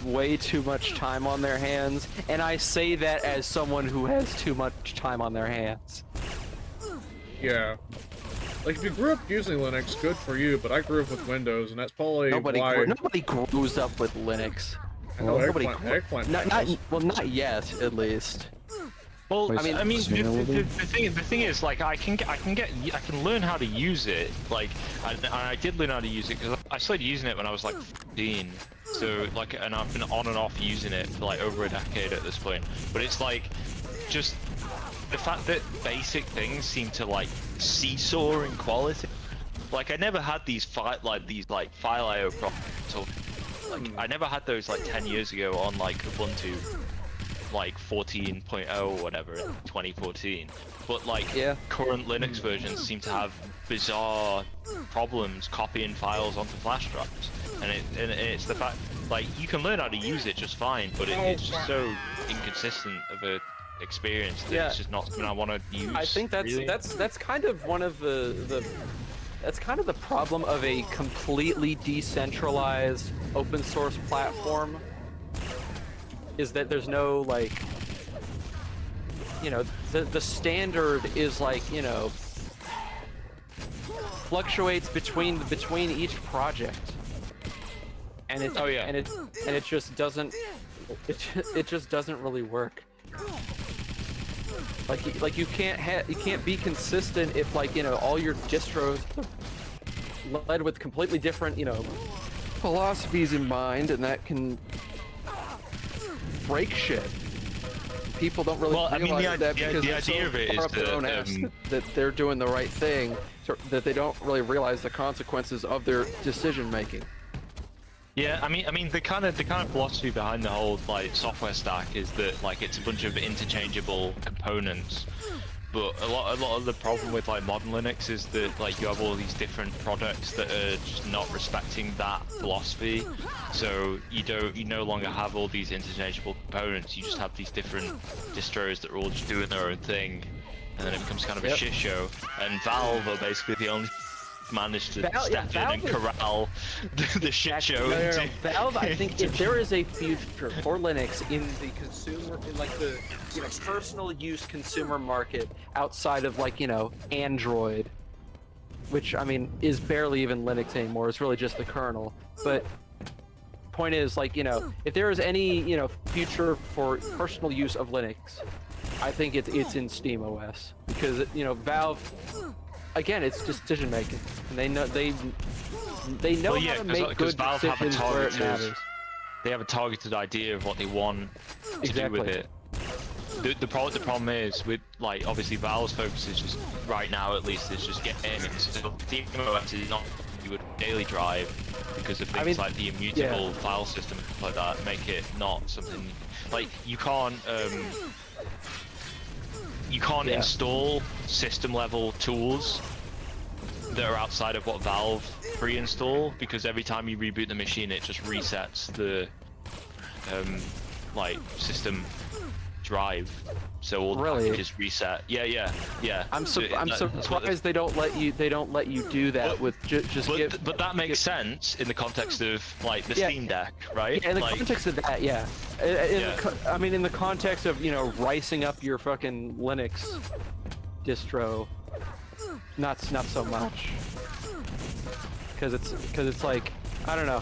way too much time on their hands, and I say that as someone who has too much time on their hands. Yeah. Like, if you grew up using Linux, good for you, but I grew up with Windows, and that's probably why... Nobody grows up with Linux. No, eggplant. Not yet, at least. Well, the thing is, like, I can learn how to use it, like, and I did learn how to use it because I started using it when I was like 15. So, like, and I've been on and off using it for like over a decade at this point. But it's like, just the fact that basic things seem to like seesaw in quality. like I never had these file IO problems. So, like I never had those like 10 years ago on like Ubuntu, like 14.0 or whatever in 2014. But like current Linux versions seem to have bizarre problems copying files onto flash drives, and it's the fact like you can learn how to use it just fine, but it's just so inconsistent of a experience that it's just not something I want to use. I think that's kind of one of that's kind of the problem of a completely decentralized open source platform, is that there's no like, you know, the standard is like, you know, fluctuates between each project, and it and it just doesn't really work. Like you can't be consistent if, like, you know, all your distros are led with completely different, you know, philosophies in mind, and that can break shit. People don't really realize that because the idea of it is that they're doing the right thing, so that they don't really realize the consequences of their decision making. Yeah, I mean the kind of philosophy behind the whole like software stack is that like it's a bunch of interchangeable components. But a lot of the problem with like modern Linux is that like you have all these different products that are just not respecting that philosophy. So you no longer have all these interchangeable components. You just have these different distros that are all just doing their own thing, and then it becomes kind of a shit show. And Valve are basically the only managed to step in and corral the shit show. No. Valve, I think if there is a future for Linux in the consumer, in like the, you know, personal use consumer market outside of, like, you know, Android, which I mean is barely even Linux anymore, it's really just the kernel. But point is, like, you know, if there is any, you know, future for personal use of Linux, I think it's in SteamOS, because, you know, Valve, again, it's decision making, and they know how to make good decisions where it matters. They have a targeted idea of what they want to do with it. The problem is with, like, obviously Valve's focus is just right now, at least, is just getting in. So SteamOS is not you would daily drive because of things like the immutable file system and stuff like that make it not something like you can't install system level tools that are outside of what Valve pre-install, because every time you reboot the machine it just resets the like system drive, so all the packages reset. Yeah. I'm surprised they don't let you do that with just. But that makes sense in the context of like the Steam Deck, right? Yeah, in the context of that, yeah. I mean, in the context of, you know, ricing up your fucking Linux distro, not so much. Because it's like, I don't know.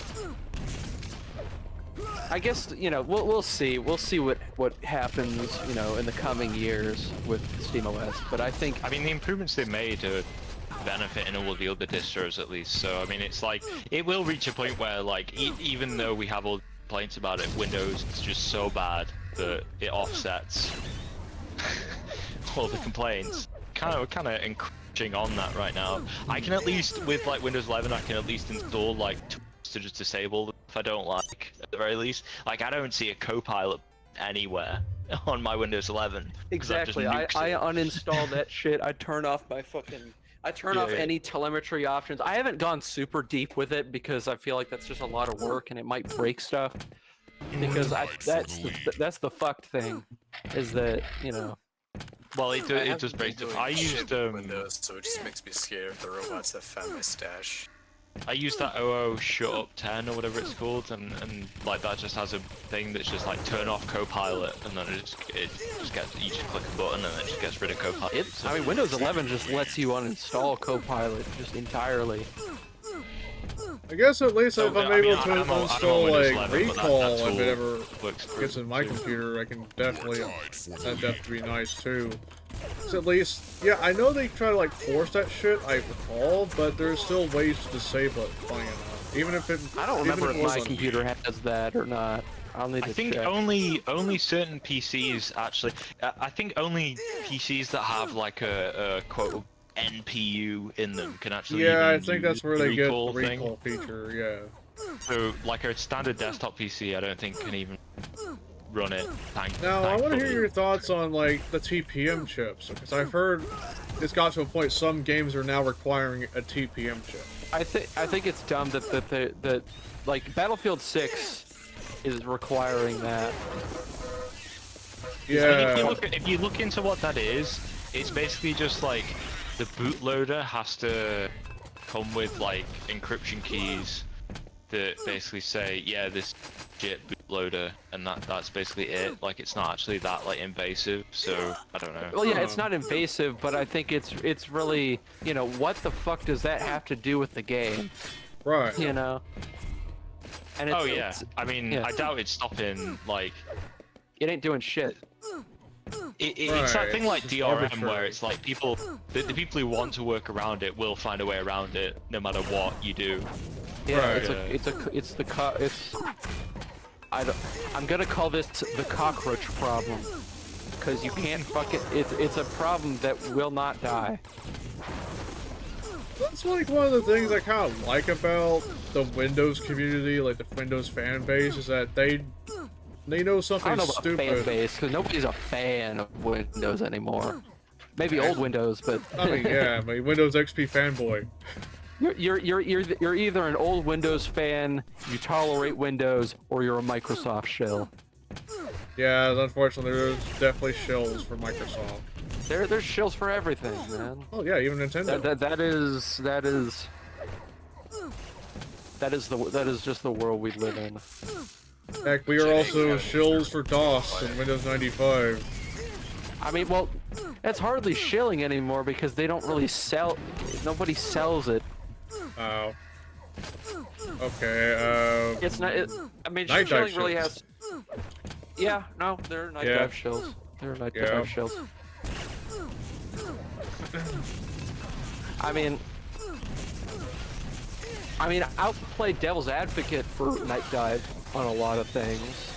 I guess, you know, we'll see what happens, you know, in the coming years with SteamOS. But I mean, the improvements they made are benefiting all of the other distros at least. So I mean, it's like it will reach a point where, like, even though we have all the complaints about it, Windows is just so bad that it offsets all the complaints. Kind of encroaching on that right now. I can at least, with like Windows 11, I can at least install like to just disable them if I don't like, at the very least. Like, I don't see a Copilot anywhere on my Windows 11. Exactly. I uninstall that shit. I turn off my fucking. I turn off any telemetry options. I haven't gone super deep with it because I feel like that's just a lot of work and it might break stuff. Because that's the fucked thing, is that, you know. Well, it does break stuff. I used Windows, so it just makes me scared of the robots that found my stash. I use that 00 shut up 10 or whatever it's called, and like that just has a thing that's just like turn off Copilot, and then it just gets, you just click a button and it just gets rid of Copilot. I mean, Windows 11 just lets you uninstall Copilot just entirely. I guess at least if I'm able to uninstall like 11, Recall if it ever gets in my computer, I can definitely, that'd definitely be nice too. So at least, yeah, I know they try to like force that shit, I recall, but there's still ways to disable it, funny enough. Even if it, I don't remember if my computer has that or not. I'll need to check. I think only certain PCs actually. I think only PCs that have like a quote NPU in them can actually. Yeah, I even think use that's where they get the recall thing. recall feature. Yeah. So, like a standard desktop PC, I don't think can even run it. Now, I want to hear thankfully. your thoughts on like the TPM chips, because I've heard it's got to a point some games are now requiring a TPM chip. I think it's dumb that like Battlefield 6 is requiring that. Yeah. If you look into what that is, it's basically just like the bootloader has to come with like encryption keys that basically say, yeah, this legit bootloader, and that's basically it. Like, it's not actually that like invasive, so I don't know. Well, yeah, it's not invasive, but I think it's really, you know, what the fuck does that have to do with the game? Right. You know. And it's, Oh yeah, I mean, yeah. I doubt it's stopping like. It ain't doing shit. It's that thing like It's DRM arbitrary. where it's like people, the people who want to work around it will find a way around it no matter what you do. Yeah, Right. I'm gonna call this the cockroach problem, because you can't fucking. It's a problem that will not die. That's like one of the things I kind of like about the Windows community, like the Windows fan base, is that they know I something don't know about stupid. fan base, because nobody's a fan of Windows anymore. Maybe old Windows, but I mean, yeah, I mean, Windows XP fanboy. you're either an old Windows fan, you tolerate Windows, or you're a Microsoft shill. Yeah, unfortunately, there's definitely shills for Microsoft. There's shills for everything, man. Oh yeah, even Nintendo. That is just the world we live in. Heck, we are also shills for DOS and Windows 95. I mean, well, that's hardly shilling anymore because they don't really sell. Nobody sells it. Oh. Okay. It's not. I mean, Night dive shilling really shills. has. Yeah, no, they're night Yeah. dive shills. They're night Yeah. dive shills. I mean, I'll play devil's advocate for night dive on a lot of things.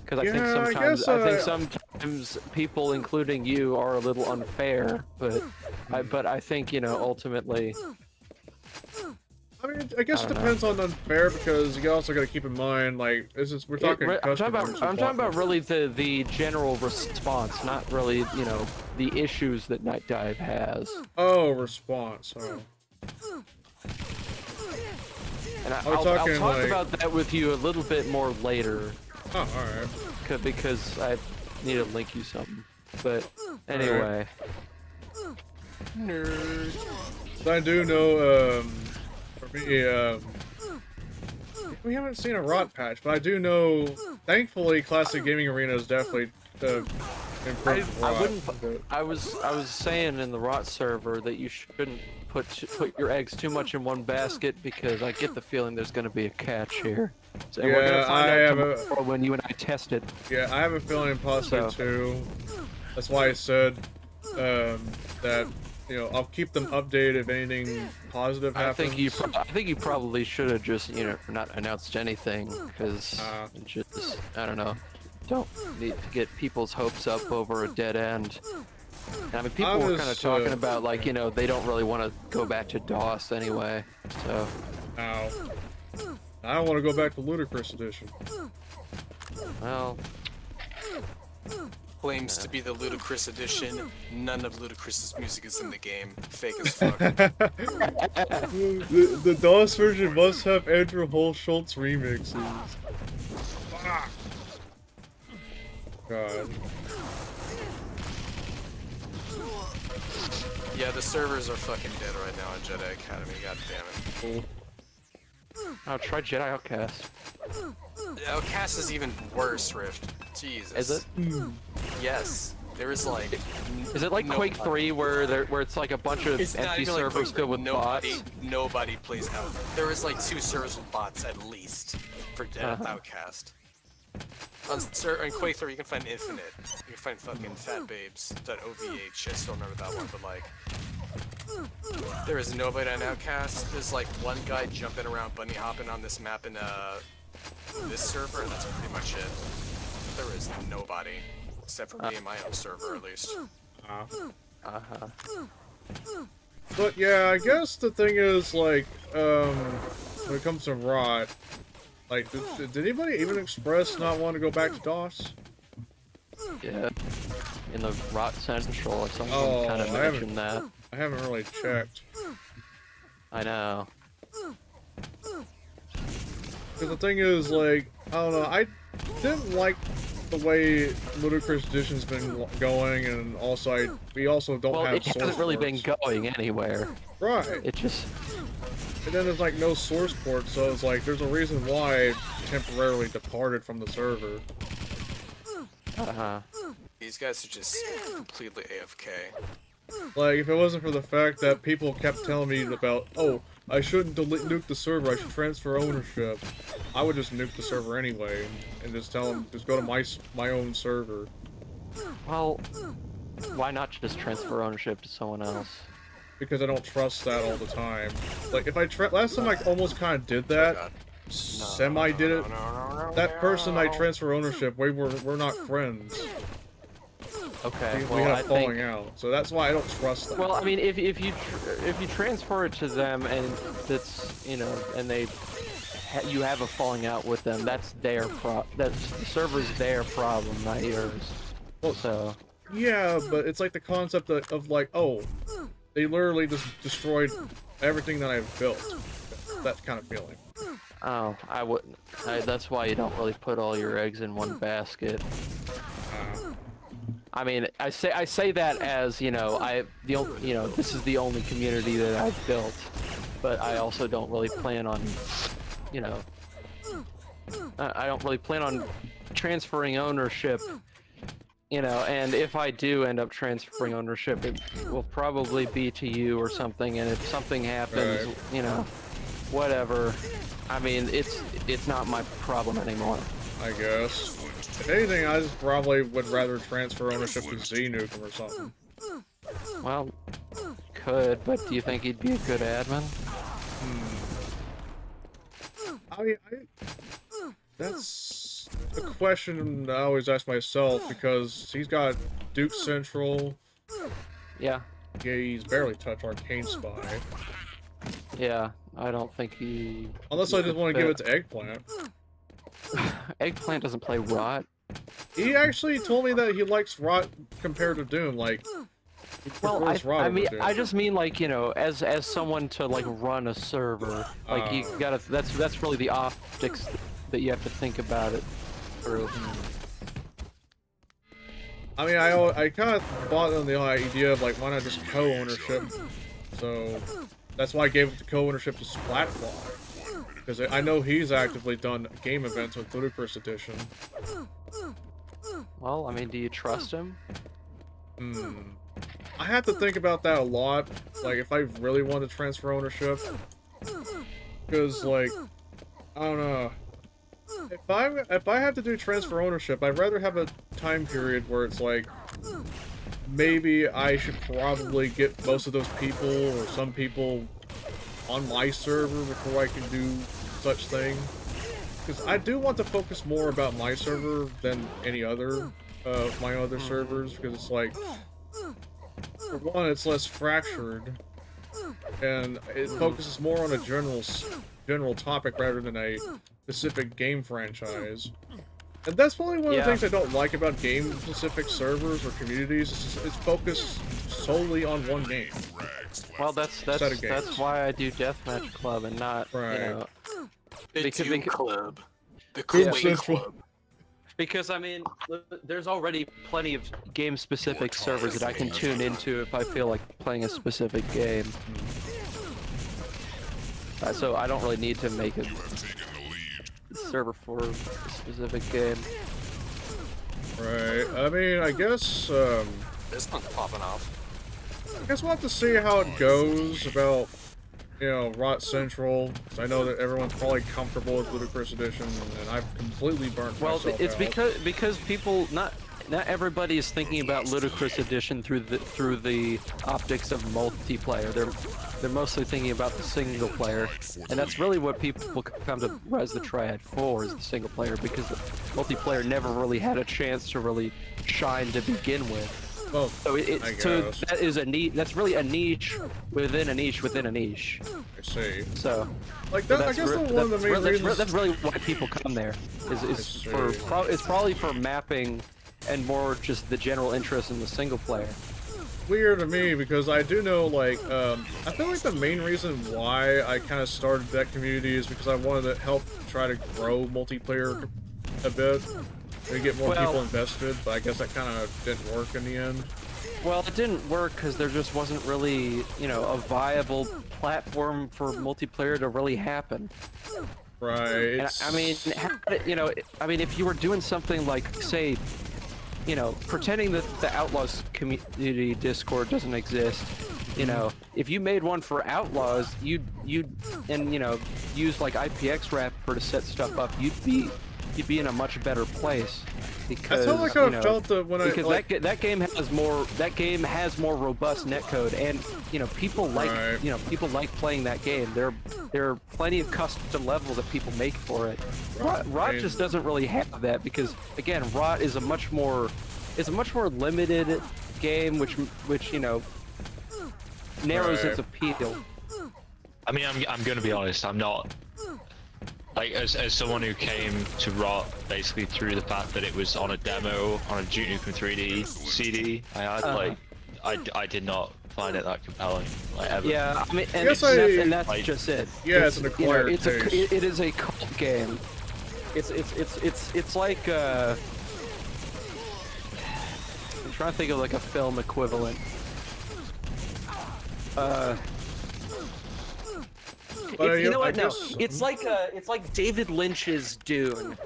Because I think Yeah, I sometimes guess, I think sometimes people, including you, are a little unfair. But I think, you know, ultimately. I mean, I guess I it don't depends on unfair, because you also got to keep in mind, like, we're talking I'm talking customers. about really the general response, not really, you know, the issues that Night Dive has. Oh, response. Oh. And Are we I'll talking, talk like- about that with you a little bit more later, Oh, alright. because I need to link you something. But anyway, So I do know, for me, we haven't seen a rot patch, but I do know, thankfully, Classic Gaming Arena is definitely improved I rot. wouldn't. I was saying in the rot server that you shouldn't put your eggs too much in one basket, because I get the feeling there's going to be a catch here. So and we're Yeah, gonna find I out have tomorrow when you and I test it. Yeah, I have a feeling possibly So- too. That's why I said that, you know, I'll keep them updated if anything positive I happens. think you probably should have just, you know, not announced anything, because just, I don't know, don't need to get people's hopes up over a dead end. And I mean, people were kind of talking about, like, you know, they don't really want to go back to DOS anyway, so. Ow. I don't want to go back to Ludicrous Edition. Well. Claims to be the Ludacris edition. None of Ludacris's music is in the game. Fake as fuck. the DOS version must have Andrew Holschultz remixes. God. Yeah, the servers are fucking dead right now on Jedi Academy. God damn it. Oh, try Jedi Outcast. Outcast is even worse, Rift. Jesus. Is it? Yes. There is like. Is it like Quake 3 where it's like a bunch of It's not empty even like servers Quake filled with 3. bots? Nobody plays out. There is like 2 servers with bots at least for Outcast. On Quake 3 you can find Infinite. You can find fucking fatbabes.ovh. I still remember that one, but like. There is nobody on Outcast. There's like one guy jumping around bunny hopping on this map in this server, and that's pretty much it. There is nobody. Except for me and my own server, at least. But yeah, I guess the thing is, like, when it comes to Rot, like, did anybody even express not wanting to go back to DOS? Yeah. In the Rot Central, like someone kind of mentioned that. I haven't really checked. I know. Because the thing is, like, I don't know, I didn't like the way Ludicrous Edition's been going, and also we also don't have source it hasn't really ports. been going anywhere. Right. It just... And then there's, like, no source port, so it's like, there's a reason why it temporarily departed from the server. These guys are just completely AFK. Like, if it wasn't for the fact that people kept telling me about, oh, I shouldn't nuke the server, I should transfer ownership, I would just nuke the server anyway, and just tell them, just go to my own server. Well, why not just transfer ownership to someone else? Because I don't trust that all the time. Like, if I last time I almost kind of did that, semi did it, that person I transfer ownership, we're not friends. Okay, we had a falling out, so that's why I don't trust them. Well, I mean, if you transfer it to them and that's, you know, and you have a falling out with them, that's their that's the server's their problem, not yours. Well, so yeah, but it's like the concept of like, oh, they literally just destroyed everything that I've built. That kind of feeling. Oh, I wouldn't. That's why you don't really put all your eggs in one basket. I mean, I say that as, you know, this is the only community that I've built, but I also don't really plan on, you know, I don't really plan on transferring ownership, you know, and if I do end up transferring ownership, it will probably be to you or something, and if something happens, you know, whatever, I mean, it's not my problem anymore. I guess. If anything, I just probably would rather transfer ownership to Z-Nukem or something. Well, could, but do you think he'd be a good admin? I mean, that's a question I always ask myself, because he's got Duke Central. Yeah. Yeah, he's barely touched Arcane Spy. Yeah, I don't think he... Unless I just want to give it to Eggplant. Eggplant doesn't play Rot. He actually told me that he likes Rot compared to Doom, like... Well, I just mean, like, you know, as someone to, like, run a server, like, you gotta, that's really the optics that you have to think about it through. I mean, I kind of bought on the idea of, like, why not just co-ownership, so that's why I gave it the co-ownership to Splatfly, because I know he's actively done game events with Ludicrous Edition. Well, I mean, do you trust him? I have to think about that a lot, like, if I really want to transfer ownership, because, like, I don't know, if I have to do transfer ownership, I'd rather have a time period where it's like, maybe I should probably get most of those people, or some people, on my server before I can do such thing, because I do want to focus more about my server than any other of my other servers, because it's like, for one, it's less fractured, and it focuses more on a general topic rather than a specific game franchise. And that's probably one of the things I don't like about game-specific servers or communities. It's focused solely on one game. Well, that's why I do Deathmatch Club and not, you know... The Doom Club. The Quake Club. Because, I mean, there's already plenty of game-specific servers that I can tune into if I feel like playing a specific game. So I don't really need to make a server for a specific game. Right. I mean, I guess, This one's popping off. I guess we'll have to see how it goes about, you know, Rot Central. Cause I know that everyone's probably comfortable with Ludicrous Edition, and I've completely burnt myself out. It's because people, not everybody is thinking about Ludicrous Edition through the optics of multiplayer. They're mostly thinking about the single player, and that's really what people come to Rise the Triad for, is the single player, because the multiplayer never really had a chance to really shine to begin with. Well, So I so guess. that is a niche. That's really a niche within a niche within a niche. I see. So Like that, I guess one of the main reasons. that's really why people come there. Is for it's probably for mapping, and more just the general interest in the single player. Weird to me because I do know, like, I feel like the main reason why I kind of started that community is because I wanted to help try to grow multiplayer a bit and get more people invested, but I guess that kind of didn't work in the end. Well, it didn't work because there just wasn't really, you know, a viable platform for multiplayer to really happen. Right. And, I mean, you know, I mean, if you were doing something like, say, you know, pretending that the Outlaws community Discord doesn't exist, you know, if you made one for Outlaws, you'd and you know, use like IPX wrapper to set stuff up, you'd be in a much better place. Because that's how I kind of felt that when because like, that game has more robust netcode, and you know, people like people like playing that game. There are plenty of custom levels that people make for it. Rot just doesn't really have that because again, Rot is a much more limited game, which you know narrows its appeal. I mean, I'm gonna be honest. I'm not. Like, as someone who came to Rot basically through the fact that it was on a demo on a Duke Nukem 3D CD I had, like, I did not find it that compelling, like, ever. Yeah, I mean, and that's like, just it. Yeah, it's an acquired taste. It is a cult game. It's like I'm trying to think of like a film equivalent. You know what? No, it's like David Lynch's Dune.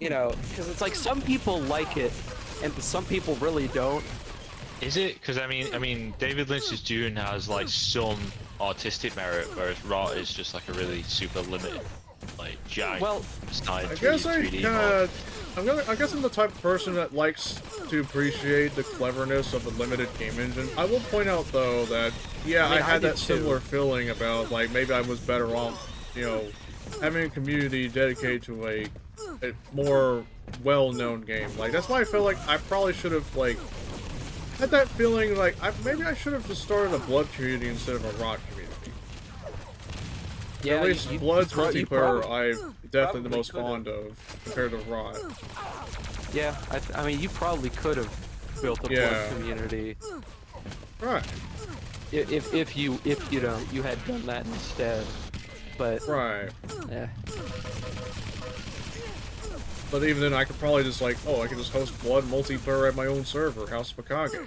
You know, because it's like some people like it, and some people really don't. Is it? Because I mean, David Lynch's Dune has like some artistic merit, whereas Rot is just like a really super limited, like giant. Well, I guess I guess I'm the type of person that likes to appreciate the cleverness of a limited game engine. I will point out though that yeah, I had that similar feeling about like maybe I was better off, you know, having a community dedicated to a more well-known game. Like that's why I feel like I probably should have like had that feeling like maybe I should have just started a Blood community instead of a Rot community. Yeah, at least Blood's multiplayer I'm definitely the most fond of compared to Rot. Yeah, I mean you probably could have built a Blood community. Right. If you know you had done that instead, but yeah. But even then, I could probably just like, oh, I could just host Blood multiplayer at my own server, House of Akage.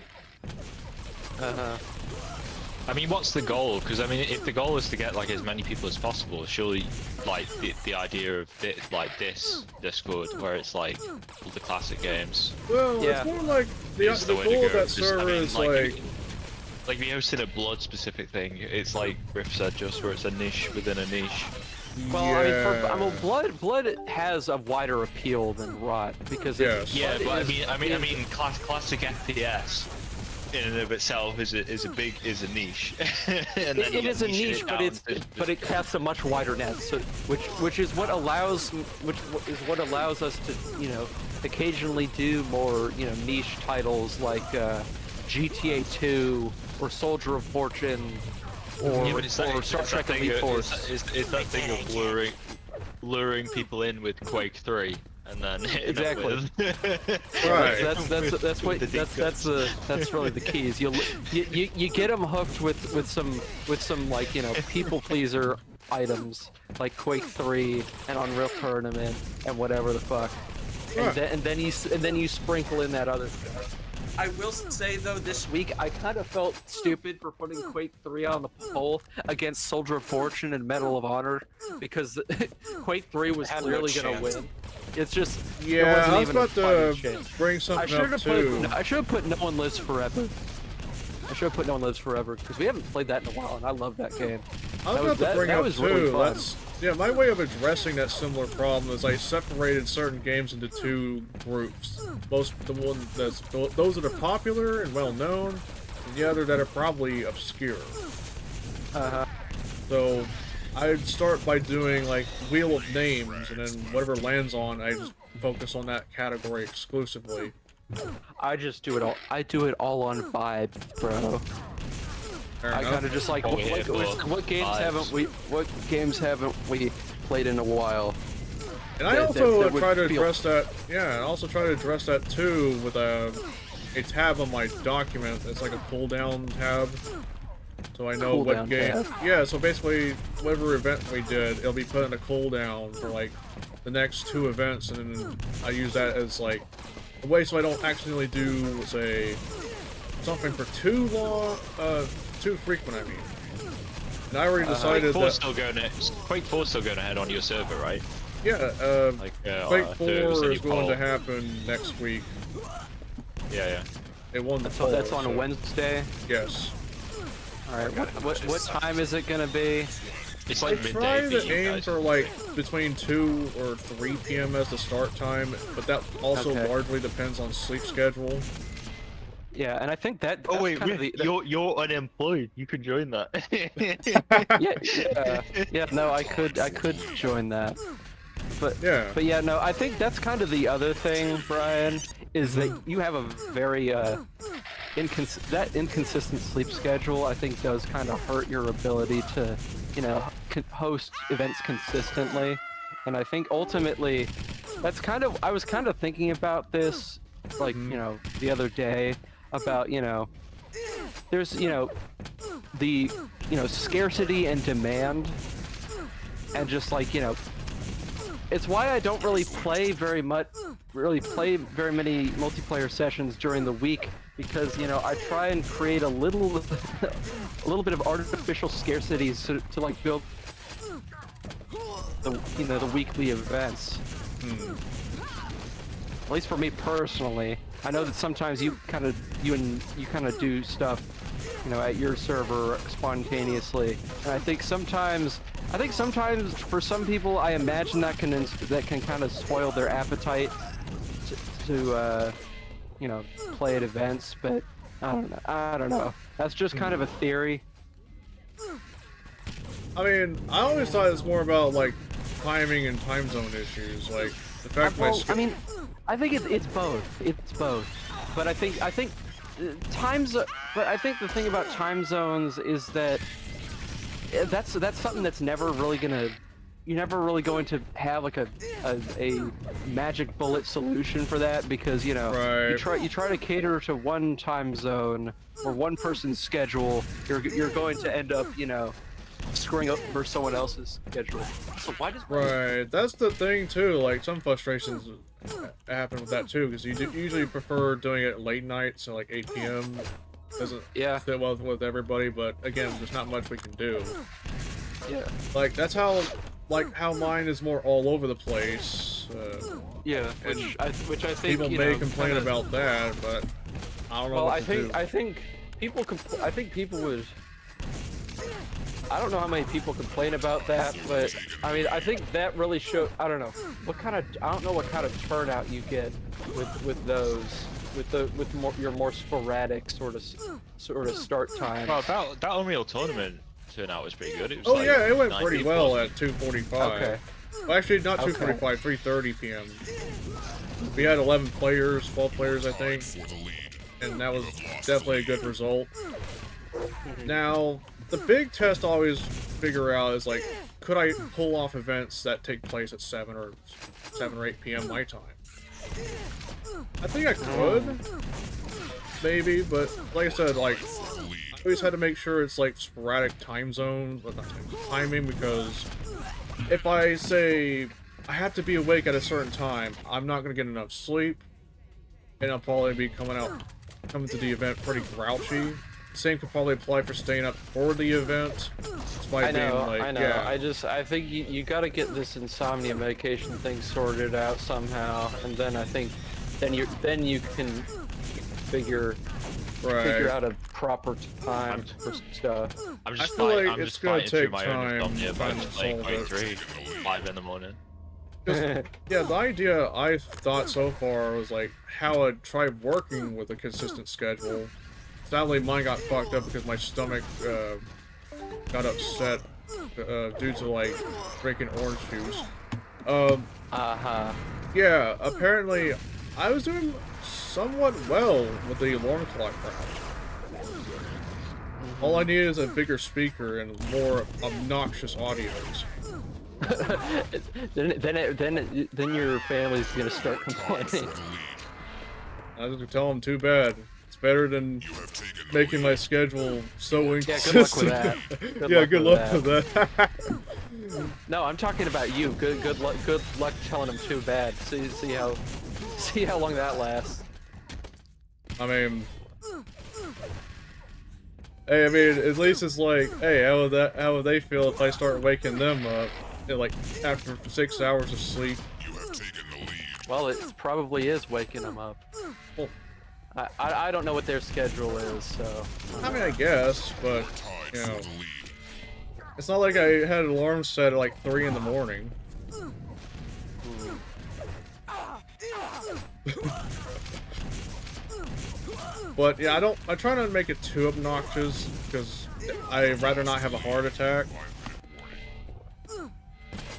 I mean, what's the goal? Because I mean, if the goal is to get like as many people as possible, surely like the idea of like this Discord, where it's like all the classic games. Well, it's more like the goal of that server is like we hosted a Blood specific thing. It's like Griff said, just where it's a niche within a niche. Well, I mean, Blood has a wider appeal than Rot because but I mean, classic FPS in and of itself is a niche. And it is a niche, but it casts a much wider net. So which is what allows us to, you know, occasionally do more, you know, niche titles like GTA 2 or Soldier of Fortune. Or Star Trek Elite Force. It's that thing of luring people in with Quake 3 and then hitting up with. Right. That's really the key. Is you get them hooked with some like, you know, people pleaser items like Quake 3 and Unreal Tournament and whatever the fuck, and then you sprinkle in that other stuff. I will say though, this week I kind of felt stupid for putting Quake 3 on the poll against Soldier of Fortune and Medal of Honor because Quake 3 was clearly gonna win. It's just I was about to bring something up too. I should have put No One Lives Forever. Because we haven't played that in a while, and I love that game. I was about to bring up too. Really fun. Yeah, my way of addressing that similar problem is I separated certain games into two groups. Those that are popular and well known, and the other that are probably obscure. So I'd start by doing like Wheel of Names, and then whatever lands on, I just focus on that category exclusively. I just do it all. I do it all on vibes, bro. Fair I enough. kind of just like Oh, yeah, cool. what games Vibes. haven't we played in a while? And I that- also that would try to feel- address that. Yeah, I also try to address that too with a tab on my document. It's like a cooldown tab, so I know what Cooldown game. tab. Yeah, so basically, whatever event we did, it'll be put in a cooldown for like the next 2 events, and then I use that as like a way so I don't accidentally do, say, something for too long, too frequent. I mean, and I already Quake decided 4's that. still going. Quake 4's still going ahead on your server, right? Yeah, Like, Quake I 4 thought it was a is new going poll. to happen next week. Yeah. It won the So poll, that's on a so- Wednesday. Yes. All right. What time is it gonna be? It's I like midday try for to you aim guys. for like between 2 or 3 p.m. as the start time, but that also Okay. largely depends on sleep schedule. Yeah, and I think that. Oh that's wait, kind of the, you're unemployed. You can join that. yeah. No, I could join that. But Yeah. no, I think that's kind of the other thing, Brian, is that you have a very inconsistent sleep schedule. I think does kind of hurt your ability to, host events consistently. And I think ultimately, that's kind of I was kind of thinking about this, like the other day, about there's the scarcity and demand, and just like it's why I don't really play very many multiplayer sessions during the week, because I try and create a little bit of artificial scarcity to like build the weekly events. At least for me personally. I know that sometimes you kind of do stuff at your server spontaneously, and I think sometimes for some people, I imagine that can kind of spoil their appetite to play at events. But I don't know. That's just kind of a theory. I mean, I always thought it's more about like timing and time zone issues, like the fact Well, I mean, I think it's both. It's both. But I think But I think the thing about time zones is that that's something that's never really gonna. You're never really going to have like a magic bullet solution for that, because you try to cater to one time zone or one person's schedule, you're going to end up screwing up for someone else's schedule. So why does Right, that's the thing too. Like some frustrations happen with that too, because you usually prefer doing it late night, so like 8 p.m. doesn't fit well with everybody. But again, there's not much we can do. Yeah. Like that's how mine is more all over the place. Which I think people may complain about that, but I don't know. Well, what to do. I think people would. I don't know how many people complain about that, but I mean, I think that really shows. I don't know what kind of turnout you get with those, your more sporadic sort of start times. Well, that Unreal Tournament turnout was pretty good. It was Yeah, it went 9 pretty people. well at 2:45. Okay. Well, actually, not 2:45, 3:30 p.m. We had 11 players, 12 players, I think, and that was definitely a good result. Now, the big test I always figure out is like, could I pull off events that take place at 7 or 8 p.m. my time? I think I could, maybe, but like I said, like I always had to make sure it's like sporadic time zone, but not timing, because if I say I have to be awake at a certain time, I'm not gonna get enough sleep, and I'll probably be coming to the event pretty grouchy. Same could probably apply for staying up for the event. I know. Yeah. I think you gotta get this insomnia medication thing sorted out somehow, and then I think then you can figure out a proper time for stuff. I'm just feel fighting, like I'm it's just gonna fighting through take my own time insomnia by to just playing solve Quake it. 3 5 in the morning. Yeah, the idea I thought so far was like how I'd try working with a consistent schedule. Sadly, mine got fucked up because my stomach got upset due to like drinking orange juice. Yeah, apparently I was doing somewhat well with the alarm clock route. All I need is a bigger speaker and more obnoxious audios. then your family's gonna start complaining. I was gonna tell them too bad. It's better than making my schedule so Yeah, inconsistent. good luck with that. Good luck with that. No, I'm talking about you. Good luck telling them too bad. See how long that lasts. I mean, hey, at least it's like, hey, how would they feel if I start waking them up, like after 6 hours of sleep? Well, it probably is waking them up. Well, I don't know what their schedule is, so. I mean, I guess, but you know, it's not like I had an alarm set at like 3 in the morning. But yeah, I try not to make it too obnoxious because I'd rather not have a heart attack.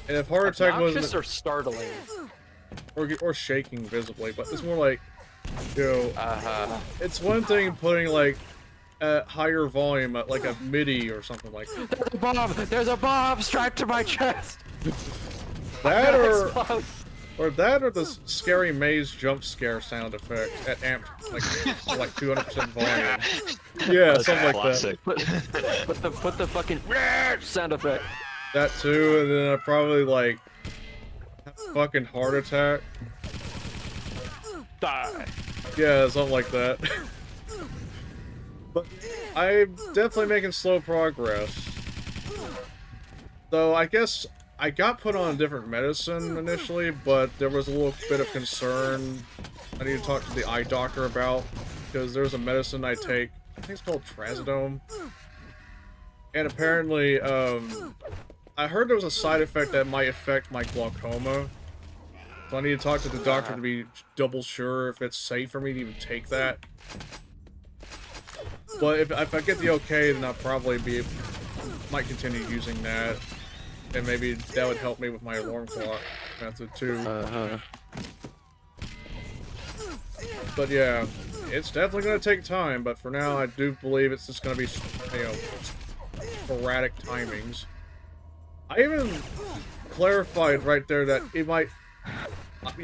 And if heart attack Obnoxious wasn't or startling, or shaking visibly, but it's more like, you know, it's one thing putting like a higher volume at like a MIDI or something like that. There's a bomb strapped to my chest. That or the scary maze jump scare sound effect at amped like 200% volume. Yeah, That's something like classic. that. Put the fucking sound effect. That too, and then I probably like have a fucking heart attack. Die. Yeah, something like that. But I'm definitely making slow progress. Though I guess I got put on a different medicine initially, but there was a little bit of concern I need to talk to the eye doctor about, because there's a medicine I take, I think it's called trazodone. And apparently, I heard there was a side effect that might affect my glaucoma. So I need to talk to the doctor to be double sure if it's safe for me to even take that. But if I get the okay, then I'll probably might continue using that. And maybe that would help me with my alarm clock method too. But yeah, it's definitely going to take time, but for now I do believe it's just going to be, you know, sporadic timings. I even clarified right there that you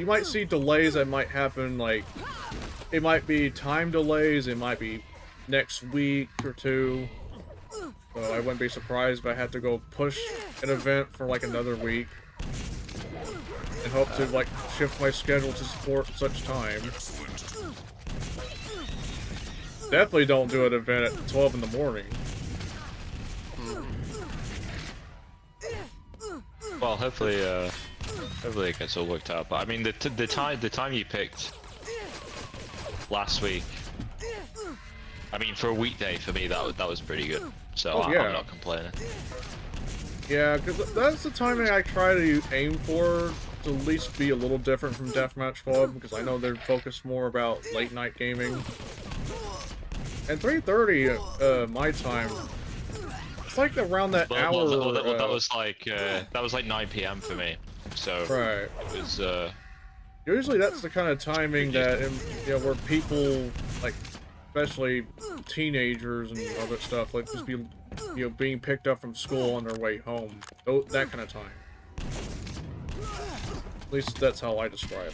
might see delays that might happen, like, it might be time delays, it might be next week or two. So I wouldn't be surprised if I had to go push an event for like another week. And hope to like shift my schedule to support such time. Definitely don't do an event at 12 in the morning. Well, hopefully it gets all worked out. But I mean, the time you picked last week, I mean, for a weekday for me, that was pretty good. So yeah. I'm not complaining. Yeah, because that's the timing I try to aim for, to at least be a little different from Deathmatch Club, because I know they're focused more about late night gaming. And 3:30 my time, it's like around that hour. That was like 9 PM for me. So right. It was. Usually that's the kind of timing that, you know, where people, like, especially teenagers and other stuff, like just be, you know, being picked up from school on their way home. That kind of time. At least that's how I describe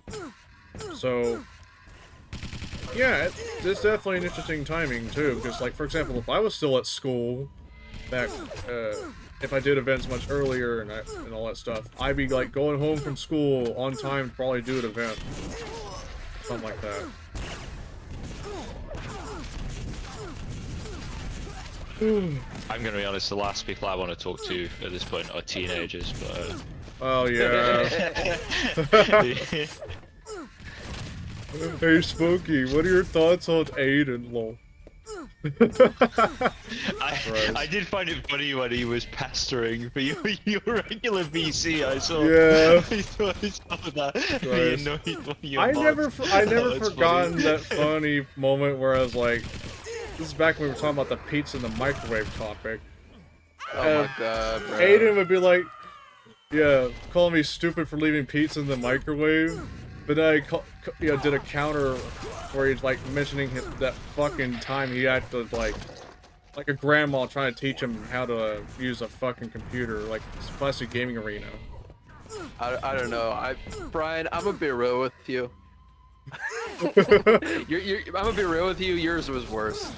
it. So, yeah, it's definitely an interesting timing too, because, like, for example, if I was still at school back, if I did events much earlier and all that stuff, I'd be like going home from school on time to probably do an event. Something like that. I'm gonna be honest, the last people I want to talk to at this point are teenagers, but... Oh, yeah. Hey, Smokey, what are your thoughts on Aiden, lol? I did find it funny when he was pestering for your regular VC. I saw. Yeah. I saw that. He annoyed one of your I mods. never forgotten that funny moment where I was like, this is back when we were talking about the pizza in the microwave topic. Oh my god, bro. Aiden would be like, yeah, calling me stupid for leaving pizza in the microwave. But then I did a counter where he's like mentioning that fucking time he had to like a grandma trying to teach him how to use a fucking computer, like classic gaming arena. I don't know. Brian, I'm gonna be real with you. I'm gonna be real with you. Yours was worse.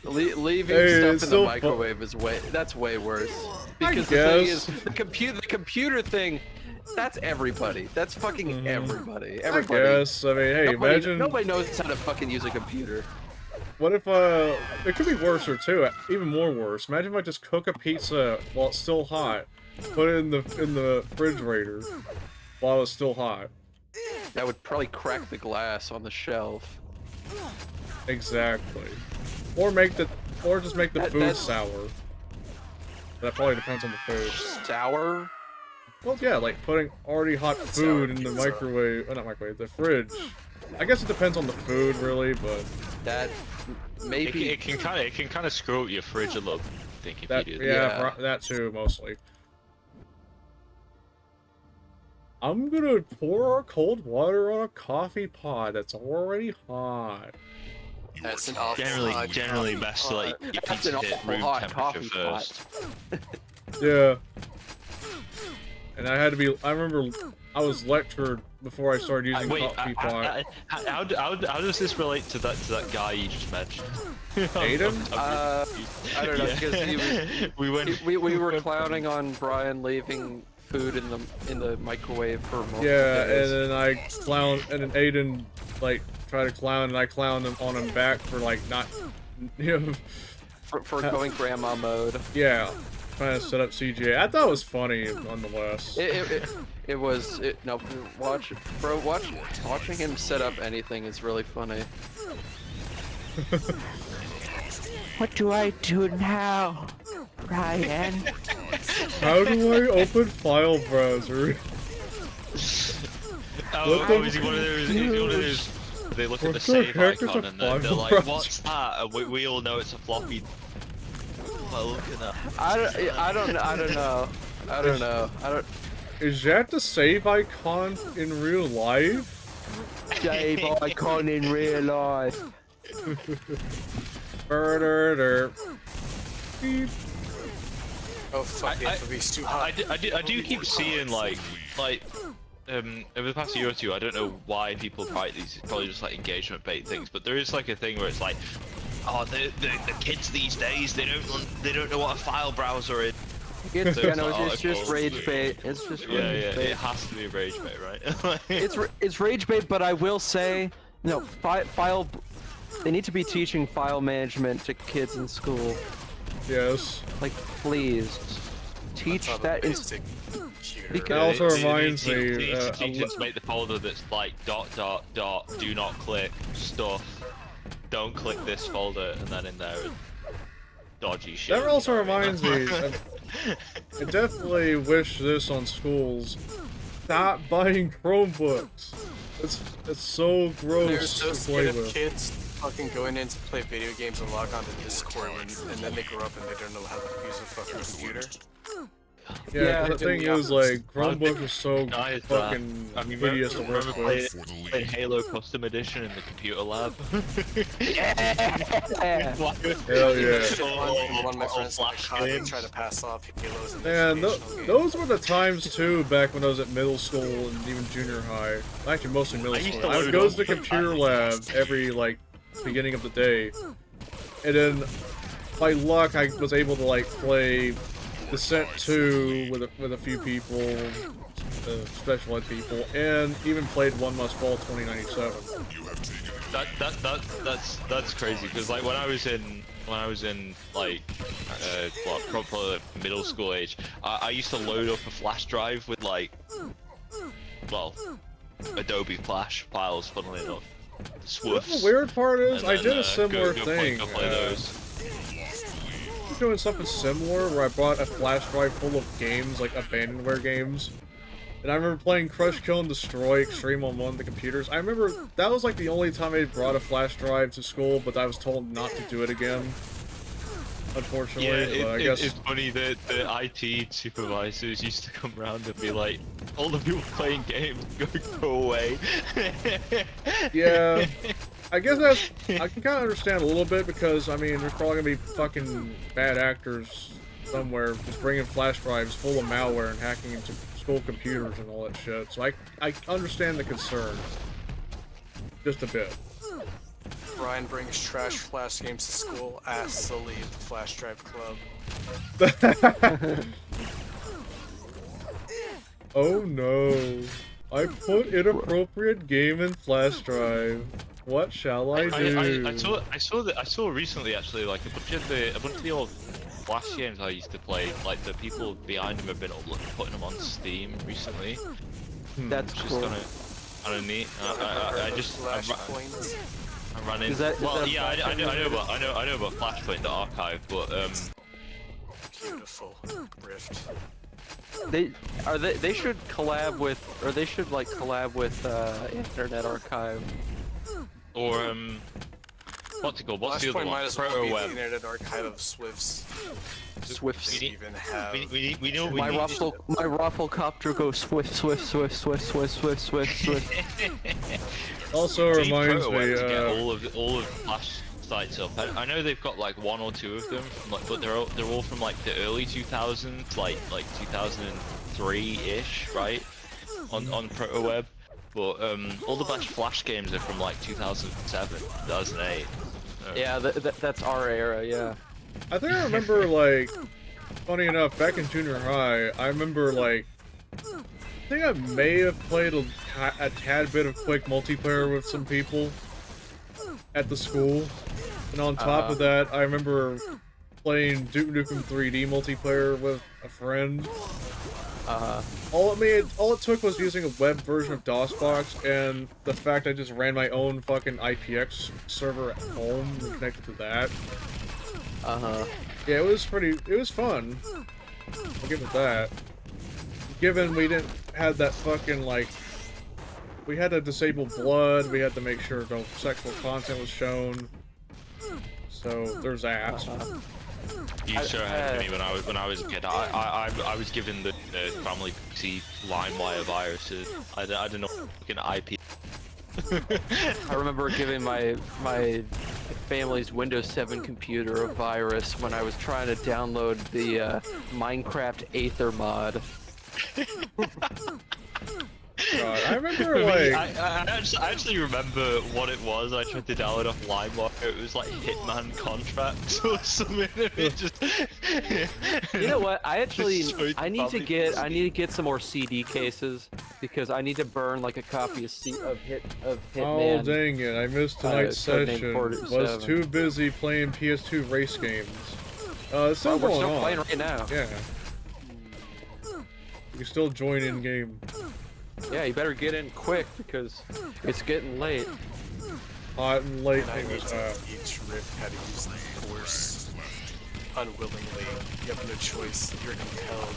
Leaving stuff in the microwave is way worse. Because the thing is, the computer thing, that's everybody. That's fucking everybody. Everybody. I guess. I mean, hey, imagine nobody knows how to fucking use a computer. What if it could be worse or too, even more worse. Imagine if I just cook a pizza while it's still hot, put it in the refrigerator while it's still hot. That would probably crack the glass on the shelf. Exactly. Or just make the food sour. That probably depends on the food. Sour? Well, yeah, like putting already hot food in the microwave. Not microwave, the fridge. I guess it depends on the food, really, but that maybe it can kind of screw up your fridge a little. I think if you do that. That too, mostly. I'm gonna pour cold water on a coffee pot that's already hot. That's an awful generally best to like your pizza hit room temperature first. Yeah. And I remember I was lectured before I started using coffee pot. How does this relate to that guy you just mentioned? Aiden? I don't know, because we were clowning on Brian leaving food in the microwave for multiple days. And then Aiden like tried to clown, and I clowned on him back for like not, for going grandma mode. Yeah, trying to set up CGA. I thought it was funny, nonetheless. Watching him set up anything is really funny. What do I do now, Brian? How do I open file browser? Is he one of those? They look at the save icon and they're like, "What's that?" And we all know it's a floppy. I don't know. Is that the save icon in real life? Save icon in real life. Oh fuck it, it's too hot. I do keep seeing like over the past year or two, I don't know why people write these. It's probably just like engagement bait things, but there is like a thing where it's like, oh, the kids these days, they don't know what a file browser is. It's just rage bait. It's just rage bait. It has to be rage bait, right? it's rage bait, but I will say, no, file. They need to be teaching file management to kids in school. Yes. Like, please, teach that. That also reminds me. Teachers make the folder that's like ... do not click stuff. Don't click this folder, and then in there is dodgy shit. That also reminds me. I definitely wish this on schools. Stop buying Chromebooks. It's so gross. They're so scared of kids fucking going in to play video games and log on to Discord, and then they grow up and they don't know how to use a fucking computer. Yeah, the thing is, like, Chromebooks are so fucking hideous to work with. Playing Halo Custom Edition in the computer lab. Hell yeah. One of my friends try to pass off Halos. Man, those were the times too, back when I was at middle school and even junior high. Actually, mostly middle school. I would go to the computer lab every, like, beginning of the day. And then, by luck, I was able to, like, play Descent 2 with a few people, special ed people, and even played One Must Fall 2097. That's crazy, because like when I was in like probably middle school age, I used to load up a flash drive with like, well, Adobe Flash files, funnily enough. The weird part is, I did a similar thing. Play those. Doing something similar where I bought a flash drive full of games, like abandonware games. And I remember playing Crush, Kill, and Destroy Extreme on one of the computers. I remember that was like the only time I brought a flash drive to school, but I was told not to do it again. unfortunately. Yeah, but I guess it's funny that the IT supervisors used to come around and be like, all the people playing games, go away. yeah. I guess I can kind of understand a little bit because I mean, there's probably gonna be fucking bad actors somewhere just bringing flash drives full of malware and hacking into school computers and all that shit. So I understand the concern, just a bit. Brian brings trash flash games to school, asks to leave the flash drive club. Oh no. I put inappropriate game in flash drive. What shall I do? I saw recently actually like a bunch of the old Flash games I used to play. Like the people behind them have been putting them on Steam recently. That's just cool. kind of neat. I ran in. Well, yeah, I know about Flashpoint, the archive, but Beautiful Rift. They should collab with, or they should like collab with Internet Archive. Or what's it called? What's the other Flashpoint one? might as well be Proto the Web. Internet Archive of Swifts. Swifts. We even have. We know My Rafflecopter goes Swift. Also reminds Proto me, Web to get all of Flash sites up. I know they've got like one or two of them, but they're all from like the early 2000s, like 2003-ish, right? On Proto Web. But all the best Flash games are from like 2007, 2008. Yeah, that's our era. Yeah. I think I remember, like, funny enough, back in junior high, I remember, like, I think I may have played a tad bit of Quake multiplayer with some people at the school. And on top of that, I remember playing Duke Nukem 3D multiplayer with a friend. All it took was using a web version of DOSBox, and the fact I just ran my own fucking IPX server at home and connected to that. Yeah, it was fun. I'll give it that. Given we didn't have that fucking, like, we had to disable blood, we had to make sure no sexual content was shown. So, there's that. You sure had me when I was a kid. I was given the family PC LimeWire viruses. I don't know fucking IP. I remember giving my family's Windows 7 computer a virus when I was trying to download the Minecraft Aether mod. God, I remember, like... I actually remember what it was. I tried to download off LimeWire. It was like Hitman Contracts or something. It just... You know what? I need to get some more CD cases because I need to burn like a copy of Hitman. Oh dang it! I missed tonight's session. Was too busy playing PS2 race games. It's still going on. We're still playing right now. Yeah. You can still join in game. Yeah, you better get in quick because it's getting late. Hot and late. And I need to teach Rip how to use the Force unwillingly. You have no choice. You're compelled.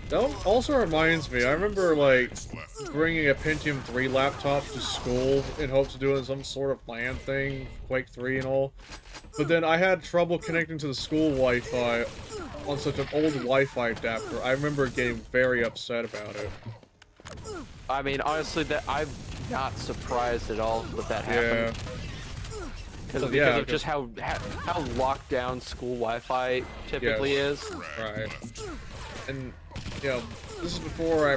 That also reminds me, I remember, like, bringing a Pentium 3 laptop to school in hopes of doing some sort of LAN thing, Quake 3 and all. But then I had trouble connecting to the school Wi-Fi on such an old Wi-Fi adapter. I remember getting very upset about it. I mean, honestly, I'm not surprised at all that that happened. Because of just how locked down school Wi-Fi typically is. Right. And, you know, this is before I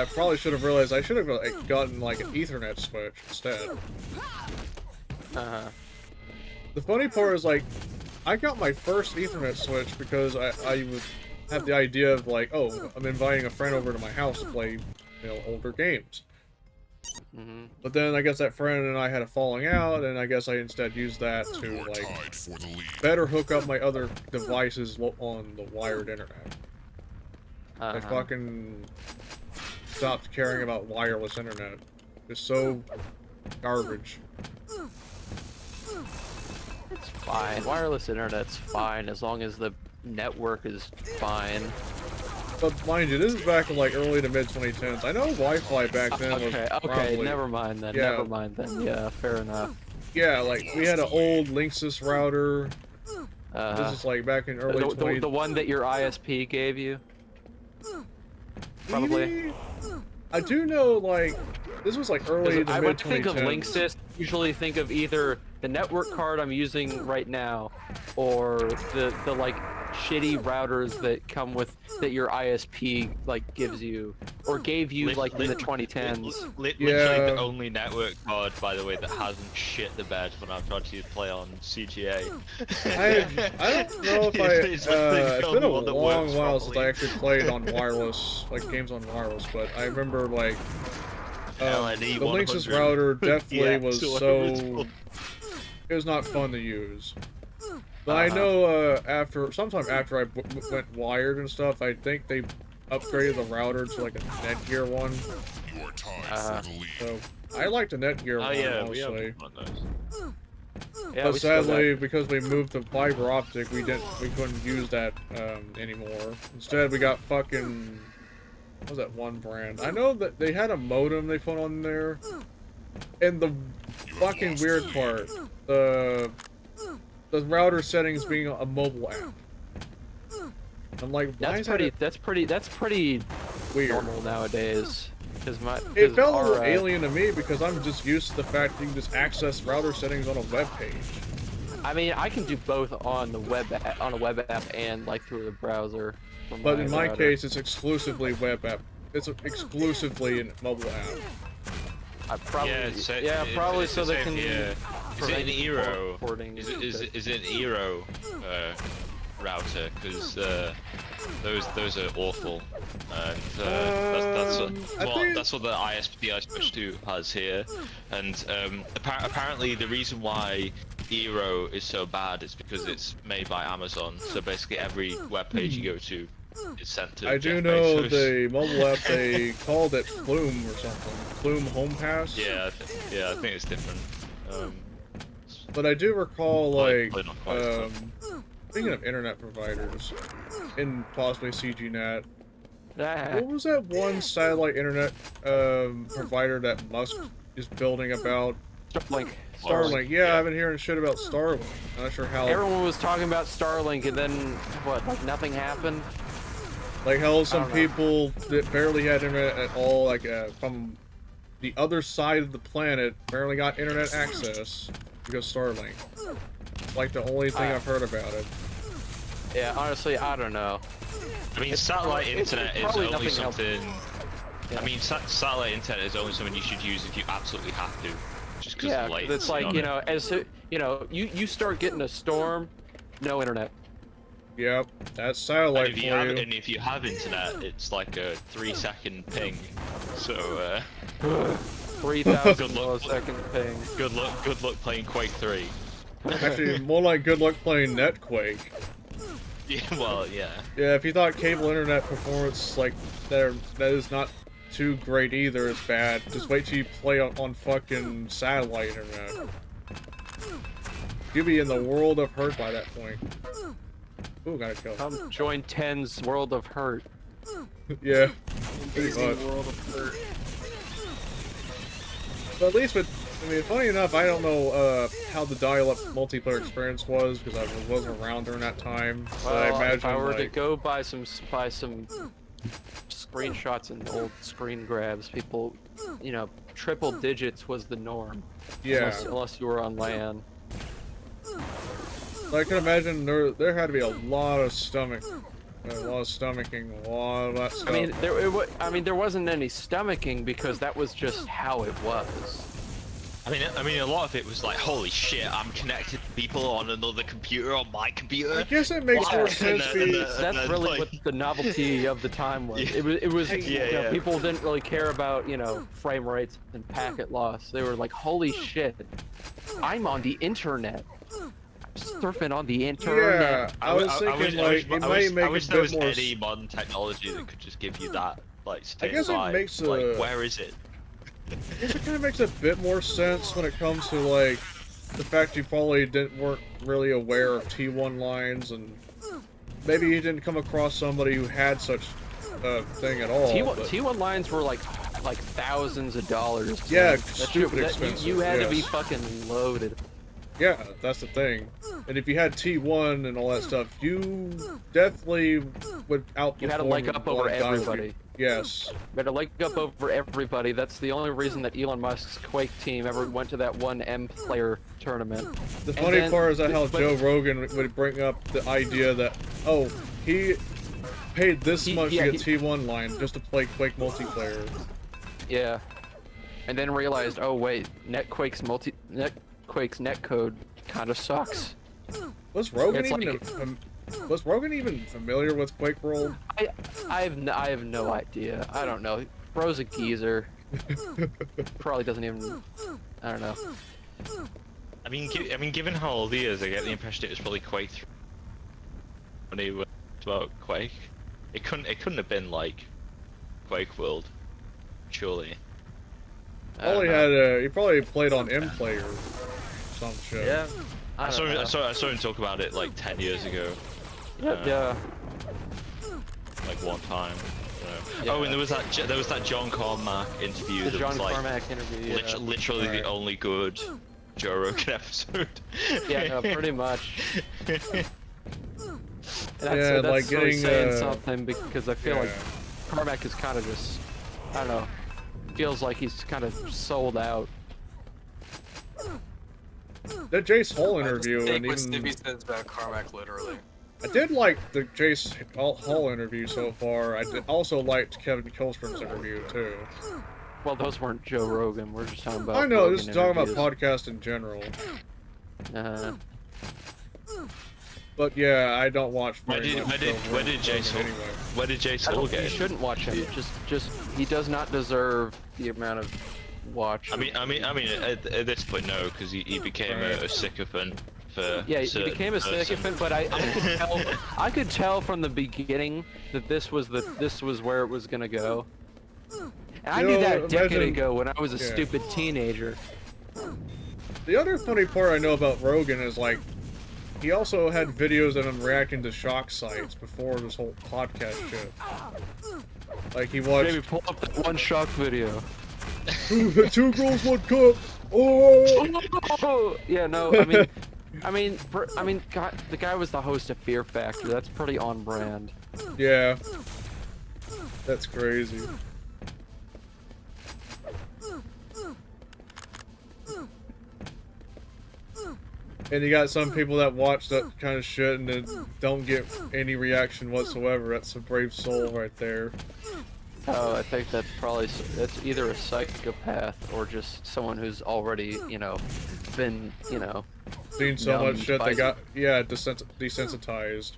probably should have realized I should have gotten, like, an Ethernet switch instead. The funny part is, like, I got my first Ethernet switch because I would have the idea of, like, oh, I'm inviting a friend over to my house to play, you know, older games. But then I guess that friend and I had a falling out, and I guess I instead used that to, like, better hook up my other devices on the wired internet. I fucking stopped caring about wireless internet. It's so garbage. It's fine. Wireless internet's fine as long as the network is fine. But mind you, this is back in like early to mid 2010s. I know Wi-Fi back then was probably... never mind then. Yeah. Never mind then. Yeah, fair enough. Yeah, like we had an old Linksys router. This is like back in early the one that your ISP gave you. Probably. I do know, like, this was like early to I mid would think of 2010s. Linksys. Usually think of either the network card I'm using right now, or the like shitty routers that come with that your ISP like gives you or gave you like in the 2010s. Literally the only network card, by the way, that hasn't shit the bed when I've tried to play on CGA. I don't know if it's been a long while since I actually played on wireless, like games on wireless, but I remember like the Linksys router definitely was so, it was not fun to use. But I know sometime after I went wired and stuff, I think they upgraded the router to like a Netgear one. Your time for the lead. So I like the Netgear one, honestly. Yeah, but sadly, because we moved to fiber optic, we couldn't use that anymore. Instead, we got fucking, what was that one brand? I know that they had a modem they put on there, and the fucking weird part, the router settings being a mobile app. I'm like, why is that's pretty weird normal nowadays. It felt a little alien to me because I'm just used to the fact that you can just access router settings on a web page. I mean, I can do both on the web app and like through the browser. But in my case, it's exclusively web app. It's exclusively a mobile app. Probably so they can. Is it an Eero? Is it an Eero router? Because those are awful, and that's what the ISP I switched to has here. And apparently the reason why Eero is so bad is because it's made by Amazon. So basically every web page you go to is sent to. I do know the mobile app they called it Plume or something. Plume Home Pass. Yeah, I think it's different. But I do recall, like, speaking of internet providers, and possibly CGNet, what was that one satellite internet provider that Musk is building about? Starlink. Yeah, I've been hearing shit about Starlink. I'm not sure how. Everyone was talking about Starlink, and then what? Like nothing happened. Like how some people that barely had internet at all, like from the other side of the planet, barely got internet access because Starlink. It's like the only thing I've heard about it. Yeah, honestly, I don't know. I mean, satellite internet is only something. Yeah. I mean, satellite internet is only something you should use if you absolutely have to, just because of lights. It's like you start getting a storm, no internet. Yep, that's satellite and if you have internet, it's like a 3-second ping. So 3,000 millisecond ping. Good luck playing Quake 3. Actually, more like good luck playing Quake. Yeah, well, yeah. Yeah, if you thought cable internet performance like that is not too great either, it's bad. Just wait till you play on fucking satellite internet. You'll be in the world of hurt by that point. Ooh, got a kill. Come join 10's World of Hurt. Yeah, pretty much. World of Hurt. But at least I mean, funny enough, I don't know how the dial-up multiplayer experience was because I wasn't around during that time. Well, but I imagine, if I were to go by some screenshots and old screen grabs, people, triple digits was the norm. Yeah. Unless you were on LAN. I can imagine there had to be a lot of stomaching, a lot of that stuff. I mean, there wasn't any stomaching because that was just how it was. I mean, a lot of it was like, holy shit, I'm connected to people on another computer, on my computer. I guess it makes more sense. That's really what the novelty of the time was. It was people didn't really care about, frame rates and packet loss. They were like, holy shit, I'm on the internet. I'm surfing on the internet. Yeah, I was thinking, I wish there was any modern technology that could just give you that, like, state I guess it makes like, where is it? I guess it kind of makes a bit more sense when it comes to, like, the fact you probably weren't really aware of T1 lines, and maybe you didn't come across somebody who had such a thing at all. T1 lines were like thousands of dollars. Yeah, stupid expensive. You had to be fucking loaded. Yeah, that's the thing. And if you had T1 and all that stuff, you definitely would outperform. You had a leg up over everybody. Yes. You had a leg up over everybody. That's the only reason that Elon Musk's Quake team ever went to that one M-player tournament. The funny part is that how Joe Rogan would bring up the idea that, oh, he paid this much to get T1 line just to play Quake multiplayer. Yeah. And then realized, oh wait, Quake's netcode kind of sucks. Was Rogan even familiar with Quake World? I have no idea. I don't know. Bro's a geezer. Probably doesn't even. I don't know. I mean, given how old he is, I get the impression it was probably Quake 3 when he was about Quake. It couldn't have been like Quake World, surely. He probably played on M-Player or some shit. Yeah. I saw him talk about it like 10 years ago. Yeah. Like one time. Yeah. Oh, and there was that John Carmack interview. The John Carmack interview. Yeah. Literally the only good Joe Rogan episode. Yeah, no, pretty much. That's like getting saying something because I feel like Carmack is kind of just, I don't know, feels like he's kind of sold out. That Jace Hall interview, and even Stevie says about Carmack, literally. I did like the Jace Hall interview so far. I also liked Kevin Killstrom's interview too. Well, those weren't Joe Rogan. We're just talking about. I know, Rogan just talking about interviews. podcast in general. But yeah, I don't watch. Where did Jace Hall get? You shouldn't watch him. Just he does not deserve the amount of watch. I mean, at this point, no, because he became a sycophant for. Yeah, he became a sycophant, but I could tell from the beginning that this was where it was gonna go. And I knew that a decade ago when I was a stupid teenager. The other funny part I know about Rogan is like, he also had videos of him reacting to shock sites before this whole podcast shit. Like he watched. Maybe pull up that one shock video. 2 girls, 1 cup. Oh. Yeah, no, I mean, God, the guy was the host of Fear Factor. That's pretty on brand. Yeah. That's crazy. And you got some people that watch that kind of shit and then don't get any reaction whatsoever. That's a brave soul right there. Oh, I think that's either a psychopath or just someone who's already, been, seen so much shit they got, desensitized.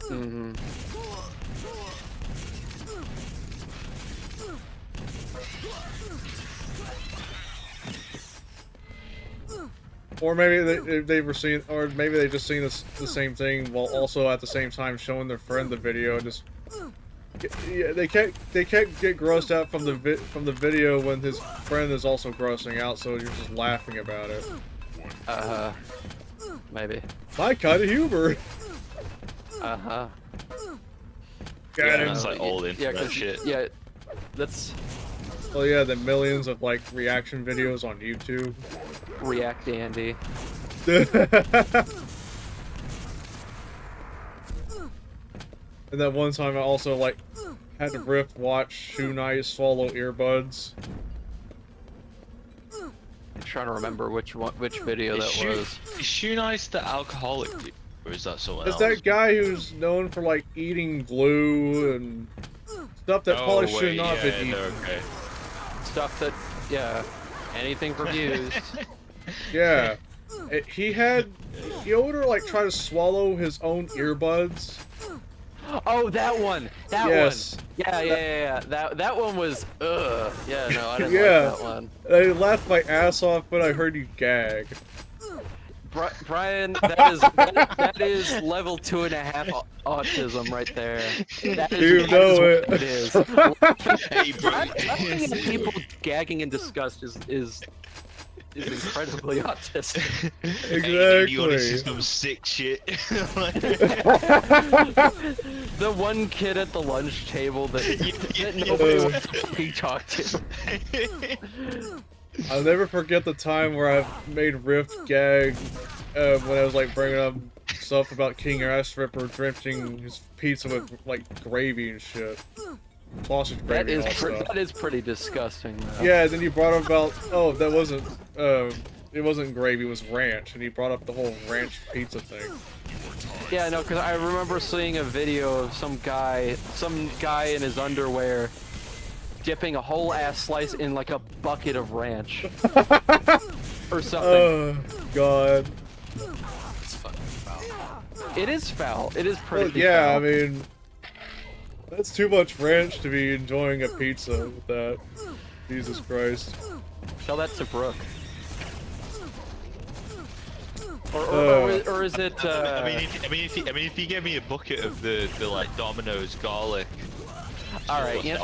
Mm-hmm. Or maybe they were seeing, or maybe they just seen the same thing while also at the same time showing their friend the video. And just they can't get grossed out from the video when his friend is also grossing out, so you're just laughing about it. Maybe. My kind of humor. Yeah, that's like old internet shit. Yeah, that's. Oh yeah, the millions of like reaction videos on YouTube. React Andy. And that one time I also like had to Rift watch Shoe Knight swallow earbuds. I'm trying to remember which video that was. Is Shoe Knight the alcoholic dude, or is that someone else? It's that guy who's known for like eating glue and stuff that probably should not have been eaten. Okay. Stuff that, anything for views. Yeah, he ordered like try to swallow his own earbuds. Oh, that one. That one. Yeah. That one was. Yeah, no, I didn't like that one. I laughed my ass off, but I heard you gag. Brian, that is level 2.5 autism right there. That is, it is. Hey, bro. Laughing at people gagging in disgust is incredibly autistic. Exactly. You want to see some sick shit. The one kid at the lunch table that nobody wants to talk to. I'll never forget the time where I made Rift gag when I was like bringing up stuff about King Ass Ripper drenching his pizza with like gravy and shit, sausage gravy. And all stuff. That is pretty disgusting. Though. Yeah, then you brought up about that wasn't it wasn't gravy, it was ranch, and he brought up the whole ranch pizza thing. Yeah, no, because I remember seeing a video of some guy in his underwear dipping a whole ass slice in like a bucket of ranch or something. Oh God. It's fucking foul. It is foul. It is pretty. Yeah, foul. I mean, that's too much ranch to be enjoying a pizza with that. Jesus Christ. Tell that to Brooke. Or is it? I mean, if you give me a bucket of the like Domino's garlic. All right, yeah.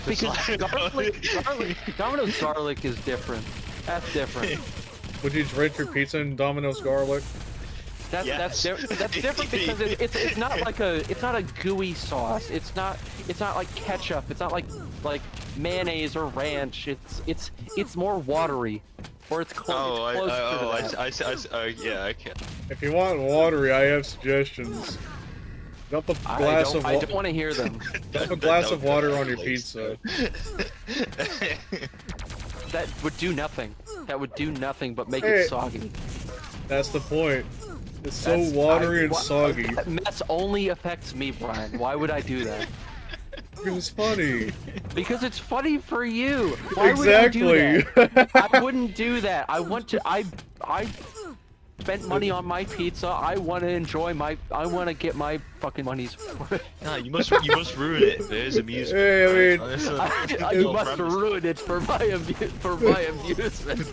Because Domino's garlic is different. That's different. Would you drench your pizza in Domino's garlic? That's different because it's not like it's not a gooey sauce. It's not like ketchup. It's not like mayonnaise or ranch. It's more watery. Or it's close to that. Yeah, okay. If you want watery, I have suggestions. Dump a glass of I don't want to hear them. Dump a glass of water on your pizza. That would do nothing. That would do nothing but make it soggy. That's the point. It's so watery and soggy. That mess only affects me, Brian. Why would I do that? Because it's funny. Because it's funny for you. Why exactly. would I do that? I wouldn't do that. I spent money on my pizza. I want to enjoy I want to get my fucking money's worth. Nah, you must ruin it. There's amusement. Hey, I mean, you must ruin it for my amusement.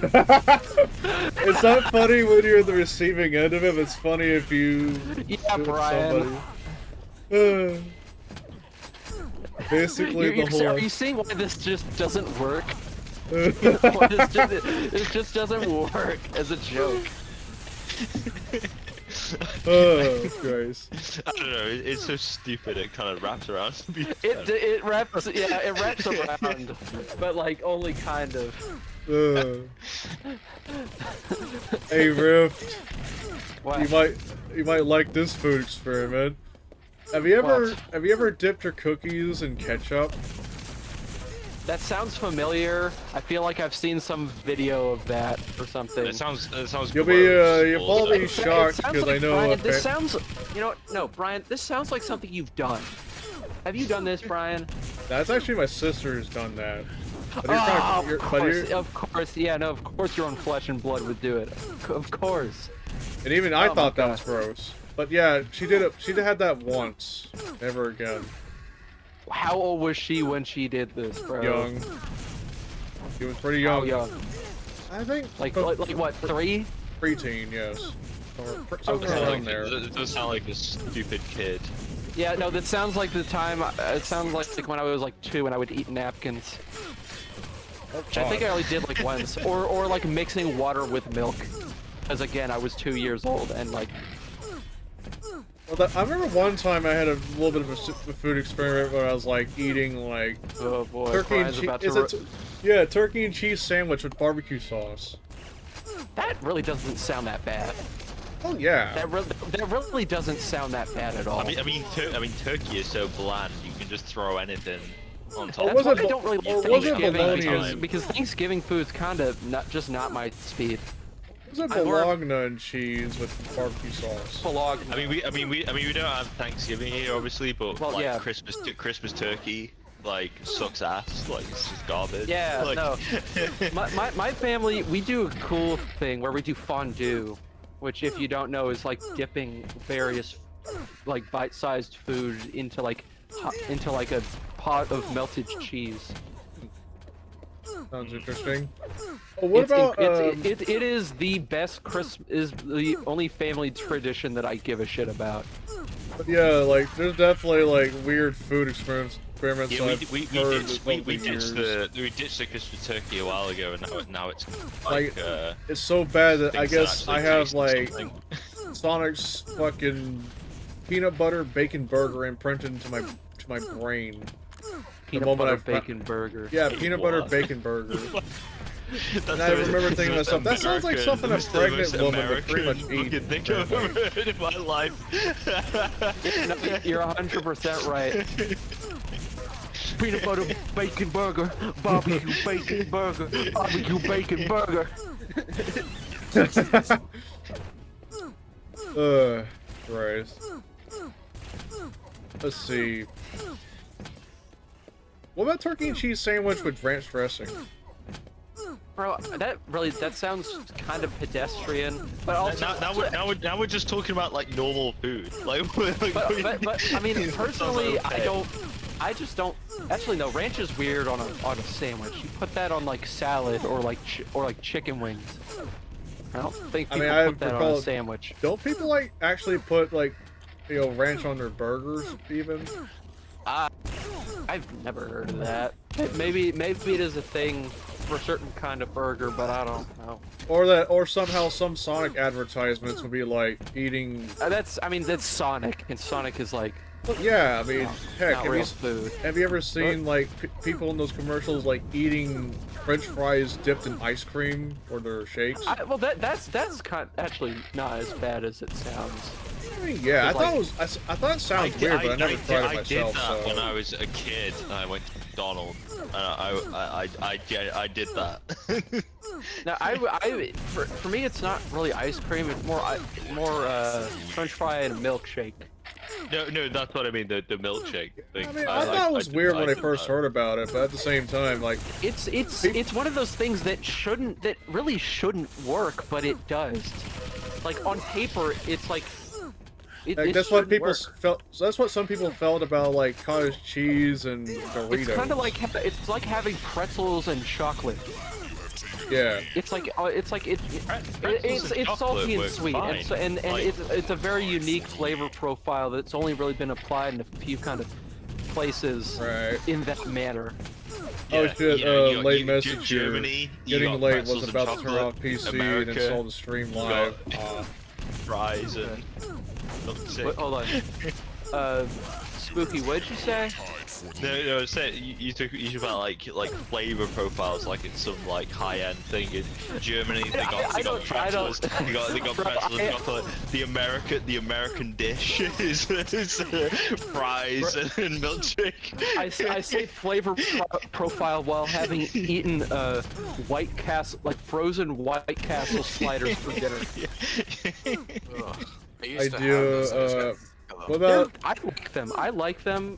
It's not funny when you're the receiving end of it, but it's funny if you. Yeah, Brian. Basically, the whole. Are you seeing why this just doesn't work? It just doesn't work as a joke. Oh Christ! I don't know. It's so stupid. It kind of wraps around. It wraps. Yeah, it wraps around, but like only kind of. Hey Rift, what? you might like this food experiment. Have you ever dipped your cookies in ketchup? That sounds familiar. I feel like I've seen some video of that or something. It sounds. You'll probably be shocked because I know. Brian, this sounds. You know what? No, Brian. This sounds like something you've done. Have you done this, Brian? That's actually my sister who's done that. Of course. Yeah, no, of course your own flesh and blood would do it. Of course. And even I thought that was gross. But yeah, she did it. She had that once. Never again. How old was she when she did this, bro? Young. She was pretty young. How young? I think. Like what? 3? Preteen, yes. Or somewhere around there. It does sound like a stupid kid. Yeah, no, that sounds like the time. It sounds like when I was like 2 and I would eat napkins. Which I think I only did like once. Or like mixing water with milk. Because again, I was 2 years old and like. Well, I remember one time I had a little bit of a food experiment where I was like eating like turkey and cheese. Yeah, turkey and cheese sandwich with barbecue sauce. That really doesn't sound that bad. Oh yeah. That really doesn't sound that bad at all. I mean, turkey is so bland. You can just throw anything on top. That's why I don't really like Thanksgiving because Thanksgiving food's kind of not my speed. It's a bologna and cheese with barbecue sauce. Bologna. I mean, we don't have Thanksgiving here, obviously, but well, like yeah. Christmas turkey, like sucks ass. Like it's just garbage. Yeah, like... no. my family, we do a cool thing where we do fondue, which if you don't know is like dipping various like bite-sized food into like a pot of melted cheese. Sounds interesting. Oh, what about it is the best is the only family tradition that I give a shit about. But yeah, like there's definitely like weird food experiments. Yeah, we ditched the Christmas turkey a while ago, and now it's like it's so bad that I guess I have like Sonic's fucking peanut butter bacon burger imprinted into my brain. Peanut butter bacon burger. Yeah, peanut butter bacon burger. And I remember thinking to myself, that sounds like something a pregnant woman would pretty much eat. Thing I've ever heard in my life. No, you're 100% right. Peanut butter bacon burger, barbecue bacon burger, barbecue bacon burger. Christ. Let's see. What about turkey and cheese sandwich with ranch dressing? Bro, that sounds kind of pedestrian, but also now we're just talking about like normal food. Like, but I mean, personally, I just don't. Actually, no, ranch is weird on a sandwich. You put that on like salad or like chicken wings. I don't think people put that on a sandwich. Don't people like actually put like, you know, ranch on their burgers even? I've never heard of that. Maybe it is a thing for a certain kind of burger, but I don't know. Or somehow some Sonic advertisements would be like eating. That's Sonic, and Sonic is like. Yeah, I mean, heck, have you ever seen like people in those commercials like eating French fries dipped in ice cream or their shakes? Well, that's actually not as bad as it sounds. I mean, yeah, I thought it sounded weird, but I never tried it myself. I did that when I was a kid. I went to McDonald's, and I did that. Now, for me, it's not really ice cream. It's more French fry and a milkshake. No, that's what I mean. The milkshake thing. I mean, I thought it was weird when I first heard about it, but at the same time, like it's one of those things that really shouldn't work, but it does. Like on paper, it's like. That's what people felt. So that's what some people felt about like cottage cheese and Doritos. It's kind of like having pretzels and chocolate. Yeah. It's salty and sweet, and it's a very unique flavor profile that's only really been applied in a few kind of places in that manner. Oh shit, late message here. Germany, Getting late, was about to turn off PC and install the stream live. Fries and Wait, hold on. Spooky, what'd you say? No, you talk about like flavor profiles, like it's some like high-end thing in Germany. They got pretzels. They got pretzels. The American dish is fries and milkshake. I say flavor profile while having eaten White Castle, like frozen White Castle sliders for dinner. I do. What about? I like them.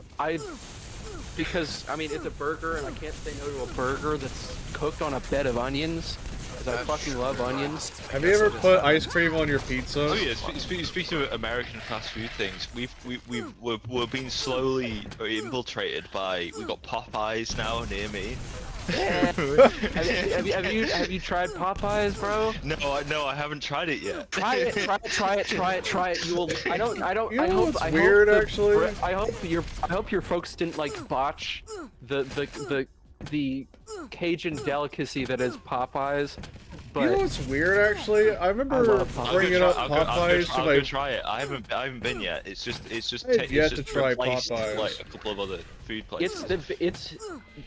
Because I mean it's a burger, and I can't say no to a burger that's cooked on a bed of onions. Because I fucking love onions. Have you ever put ice cream on your pizza? Oh yeah. Speaking of American fast food things, we're being slowly infiltrated by. We got Popeyes now near me. Have you tried Popeyes, bro? No, I haven't tried it yet. Try it. You will. I hope your folks didn't like botch the Cajun delicacy that is Popeyes. But you know what's weird, actually? I remember bringing up Popeyes to I'll go try it. I haven't been yet. It's just yet to try Popeyes. Like a couple of other food places. It's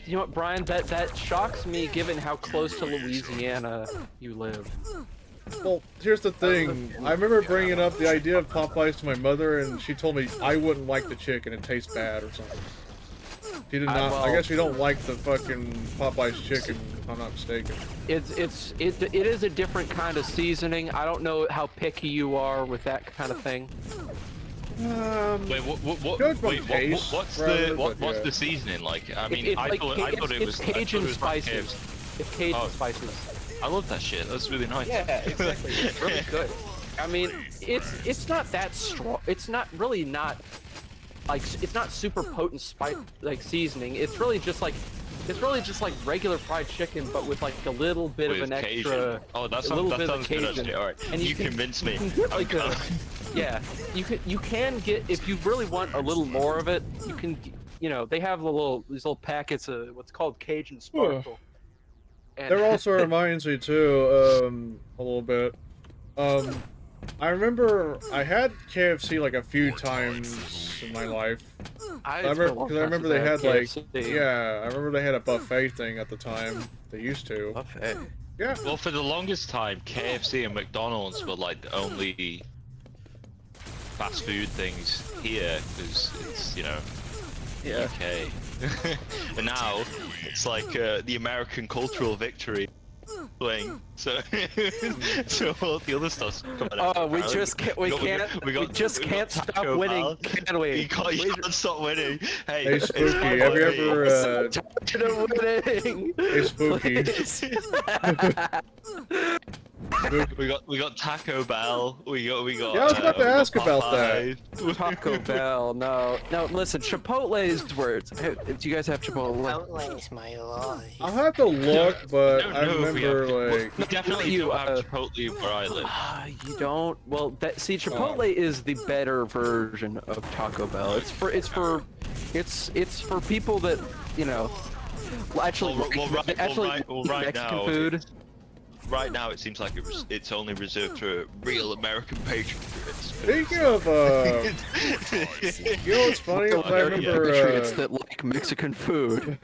you know what, Brian? That shocks me, given how close to Louisiana you live. Well, here's the thing. I remember bringing up the idea of Popeyes to my mother, and she told me I wouldn't like the chicken. It tastes bad or something. She did not. I guess you don't like the fucking Popeyes chicken, if I'm not mistaken. It is a different kind of seasoning. I don't know how picky you are with that kind of thing. Wait, what's the seasoning like? I mean, I thought it was Cajun spices. It's Cajun spices. I love that shit. That's really nice. Yeah, exactly. It's really good. I mean, it's not that strong. It's not really not. Like, it's not super potent spice like seasoning. It's really just like regular fried chicken, but with like a little bit of an Cajun. extra. Oh, that sounds good actually. All right, and you convinced me. Like yeah, you can get, if you really want a little more of it. You can, you know, they have these little packets of what's called Cajun Sparkle. That also reminds me too, a little bit. I remember I had KFC like a few times in my life. I remember they had like, yeah, I remember they had a buffet thing at the time. They used to. Buffet. Yeah. Well, for the longest time, KFC and McDonald's were like the only fast food things here, because it's, you know, Yeah. UK. And now it's like the American cultural victory playing. So, so all the other stuff's coming out. Oh, we just can't stop winning, can we? You can't stop winning. Hey, Hey, Spooky, have you ever, winning. Hey, Spooky. we got Taco Bell. We got. Yeah, I was about to ask about that. Taco Bell, no. Listen, Chipotle's words. Hey, do you guys have Chipotle? Chipotle is my life. I'll have to look, but I remember like. We definitely do have Chipotle where I live. You don't? Well, see, Chipotle is the better version of Taco Bell. It's for people that, you know, actually right Mexican now, food. Right now, it seems like it's only reserved for real American patriots. Speaking of, you know what's funny? I remember patriots that like Mexican food.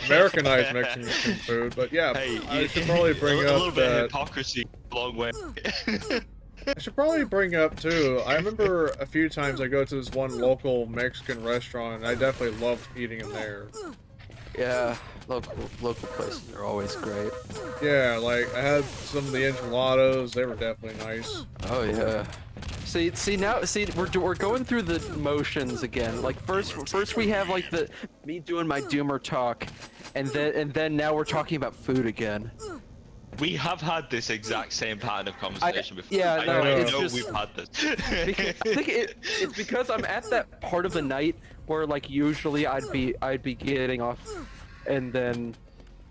Americanized Mexican food, but yeah, hey, I should probably bring up a little bit of that. hypocrisy, a long way. I should probably bring up too. I remember a few times I go to this one local Mexican restaurant, and I definitely loved eating in there. Yeah, local places are always great. Yeah, like I had some of the enchiladas. They were definitely nice. Oh yeah. See we're going through the motions again. Like first we have like me doing my doomer talk, and then now we're talking about food again. We have had this exact same pattern of conversation before. Yeah, I no, it's know just, we've had this. I think it's because I'm at that part of the night where like usually I'd be getting off, and then,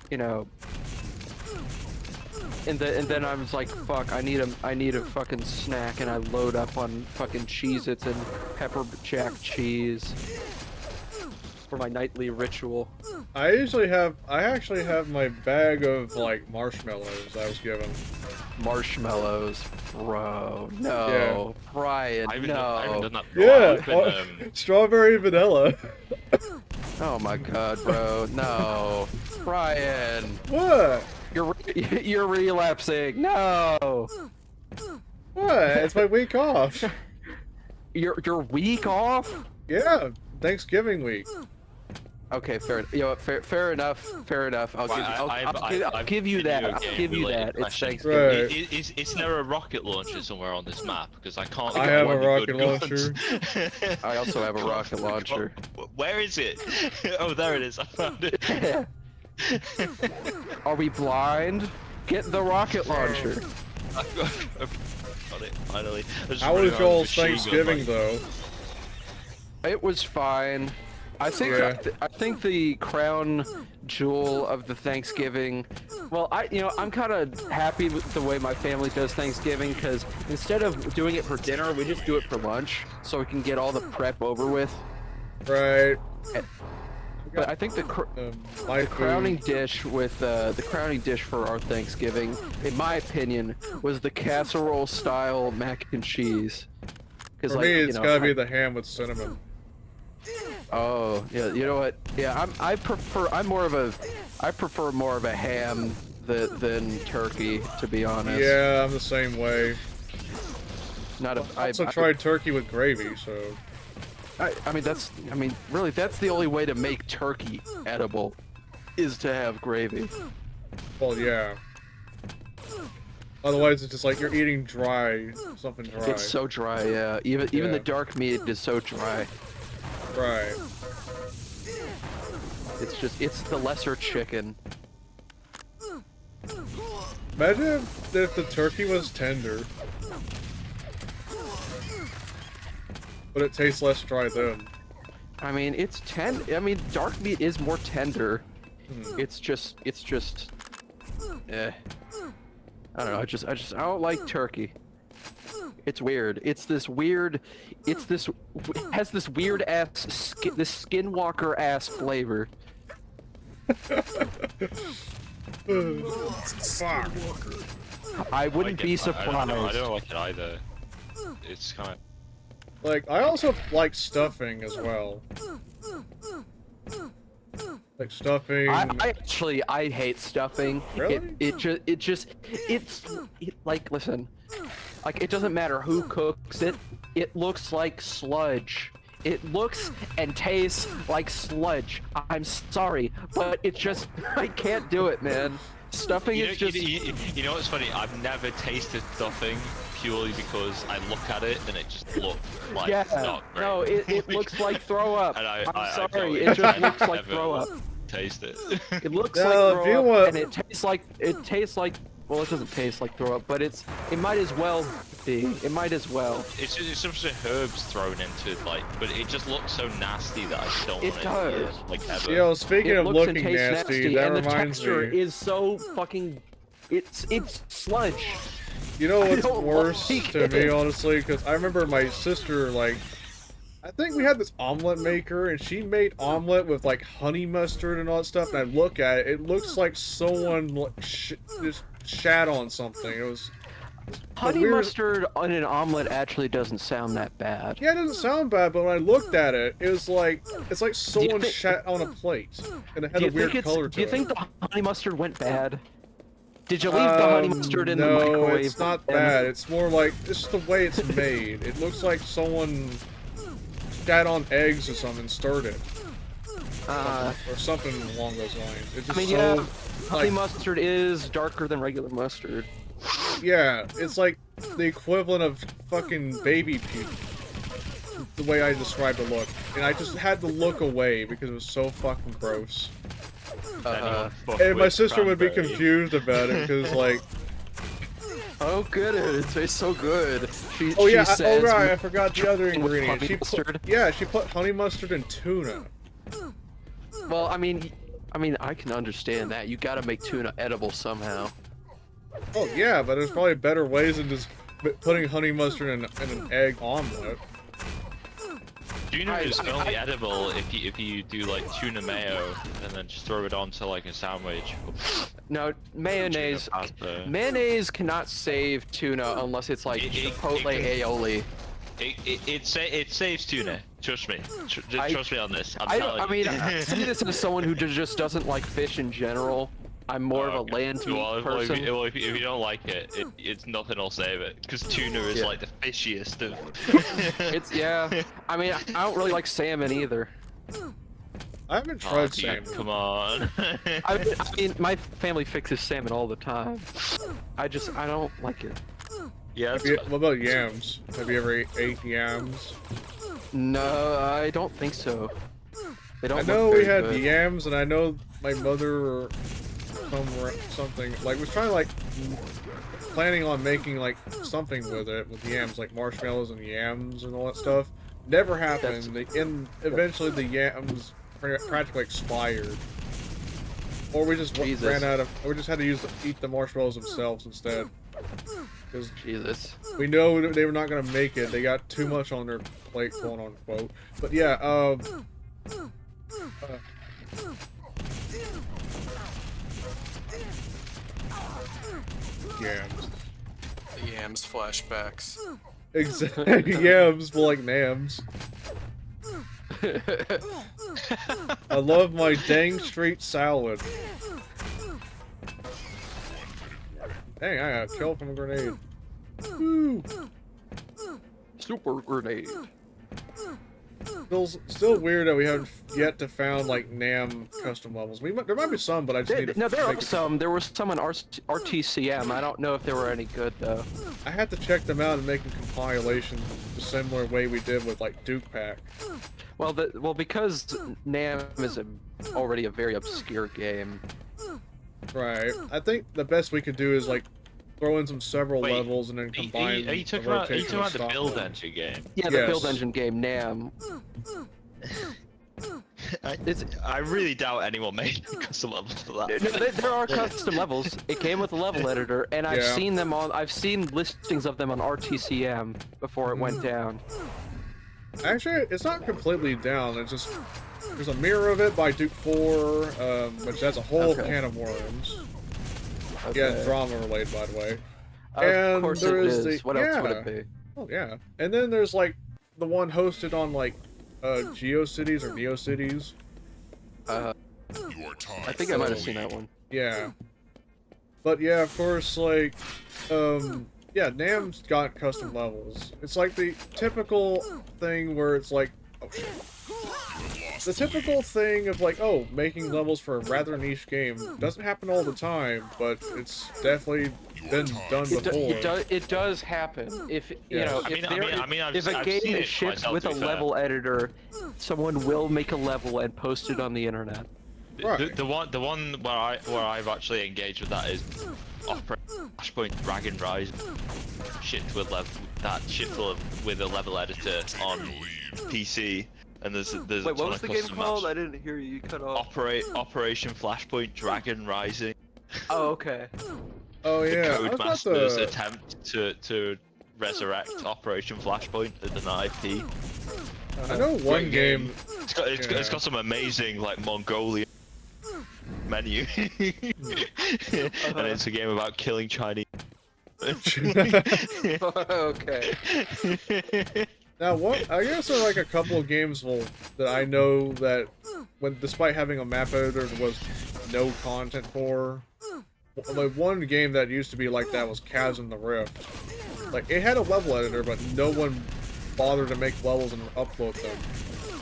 you know, and then I was like, fuck, I need a fucking snack, and I load up on fucking Cheez-Its and pepper jack cheese for my nightly ritual. I actually have my bag of like marshmallows I was given. Marshmallows, bro. No, Yeah. Brian, I haven't no. done that. Yeah, strawberry vanilla. Oh my god, bro. No. Brian. What? You're relapsing. No. What? It's my week off. Your week off? Yeah, Thanksgiving week. Okay, fair. You know what? Fair enough. I'll give you that. I'll give you that. It's Thanksgiving. Right. Is there a rocket launcher somewhere on this map? Because I can't. I have a rocket launcher. I also have a rocket launcher. Where is it? Oh, there it is. I found it. Are we blind? Get the rocket launcher. I've got it finally. How was y'all's Thanksgiving though? It was fine. I think Yeah. I think the crown jewel of the Thanksgiving. Well, I'm kind of happy with the way my family does Thanksgiving, because instead of doing it for dinner, we just do it for lunch, so we can get all the prep over with. Right. But I think the crowning dish with the crowning dish for our Thanksgiving, in my opinion, was the casserole style mac and cheese. For me, it's gotta be the ham with cinnamon. Oh yeah, you know what? Yeah, I prefer more of a ham than turkey, to be honest. Yeah, I'm the same way. I also tried turkey with gravy, so. I mean, really, that's the only way to make turkey edible, is to have gravy. Well, yeah. Otherwise, it's just like you're eating something dry. It's so dry, yeah. Even the dark meat is so dry. Right. It's the lesser chicken. Imagine if the turkey was tender. But it tastes less dry then. I mean, dark meat is more tender. It's just, I don't know. I don't like turkey. It's weird. It has this weird ass this skinwalker ass flavor. Fuck. I wouldn't be surprised. I don't like it either. it's kind of. Like, I also like stuffing as well. Like stuffing. I hate stuffing. Really? It's like, listen, like, it doesn't matter who cooks it. It looks like sludge. It looks and tastes like sludge. I'm sorry, but it's just, I can't do it, man. Stuffing is just... You know what's funny? I've never tasted stuffing purely because I look at it and it just looks like it's not great. No, it looks like throw up. And I'm sorry, it just looks like throw up. Taste it. It looks No, like if throw you up, want- and it tastes like, well, it doesn't taste like throw up, but it might as well be. It might as well. It's some sort of herbs thrown into it, like, but it just looks so nasty that I just don't It want does. it. Like ever. Yo, speaking It of looks and looking tastes nasty, that and the reminds texture me. is so fucking... It's sludge. You know what's don't worse like to me, it. honestly? Because I remember my sister, like, I think we had this omelet maker, and she made omelet with, like, honey mustard and all that stuff, and I look at it, it looks like someone, like, just shat on something. It was... Honey mustard on an omelet actually doesn't sound that bad. Yeah, it doesn't sound bad, but when I looked at it, it was like, it's like someone shat on a plate, and it had a weird color to it. Do you think the honey mustard went bad? Did you leave the honey mustard in the microwave? No, it's not bad. It's more like, it's just the way it's made. It looks like someone shat on eggs or something, stirred it. Or something along those lines. It's just honey mustard is darker than regular mustard. Yeah, it's like the equivalent of fucking baby puke. The way I described the look. And I just had to look away because it was so fucking gross. And my sister would be confused about it because, like... Oh, good, it tastes so good. She says, I forgot the other ingredient. She put honey mustard and tuna. Well, I mean, I can understand that. You gotta make tuna edible somehow. Oh yeah, but there's probably better ways than just putting honey mustard in an egg omelet. Tuna is only edible if you do like tuna mayo and then just throw it onto like a sandwich. No, mayonnaise cannot save tuna unless it's like chipotle aioli. It saves tuna. Trust me. Trust me on this. I mean, I say this as someone who just doesn't like fish in general. I'm more of a land meat person. If you don't like it, it's nothing will save it. Because tuna is like the fishiest of... I mean, I don't really like salmon either. I haven't tried salmon. Come on. I mean, my family fixes salmon all the time. I don't like it. Yeah. What about yams? Have you ever ate yams? No, I don't think so. They don't. I know we had yams, and I know my mother or something like was trying to like planning on making like something with it with yams, like marshmallows and yams and all that stuff. Never happened. Eventually the yams practically expired, or we just ran out of. We just had to eat the marshmallows themselves instead. Jesus. We know they were not gonna make it. They got too much on their plate, quote unquote. But yeah, yams. Yams flashbacks. Exactly. Yams, more like nams. I love my dang street salad. Dang, I got killed from a grenade. Woo! Super grenade. Still weird that we haven't yet to found like Nam custom levels. There might be some, but I just need to. No, there are some. There was some on RTCM. I don't know if they were any good though. I had to check them out and make a compilation the similar way we did with like Duke Pack. Well, because Nam is already a very obscure game. Right. I think the best we could do is like throw in several levels and then combine. Are you talking about the build engine game? Yeah, the build engine game, Nam. I really doubt anyone made custom levels for that. No, there are custom levels. It came with a level editor, and I've seen them on. I've seen listings of them on RTCM before it went down. Actually, it's not completely down. It's just there's a mirror of it by Duke 4, which has a whole can of worms. Yeah, drama related, by the way. Of course it is. What else would it be? Oh yeah, and then there's like the one hosted on like GeoCities or NeoCities. I think I might have seen that one. Yeah. But yeah, of course, like, yeah, Nam's got custom levels. It's like the typical thing where it's like, oh shit. The typical thing of like, oh, making levels for a rather niche game doesn't happen all the time, but it's definitely been done before. It does happen. If you know, if a I've game seen is it shipped myself, with to a be fair. level editor, someone will make a level and post it on the internet. Right. The one where I've actually engaged with that is Flashpoint Dragon Rise. Shipped with with a level editor on PC, and there's Wait, what was the game called? I didn't hear you cut off. Operation Flashpoint Dragon Rising. Oh, okay. Oh yeah. The Codemasters attempt to resurrect Operation Flashpoint as an IP. I know one game. It's got some amazing like Mongolian menu, and it's a game about killing Chinese. Okay. Now, what? I guess there are like a couple of games that I know that, despite having a map editor, there was no content for. Like one game that used to be like that was Chasm the Rift. Like it had a level editor, but no one bothered to make levels and upload them.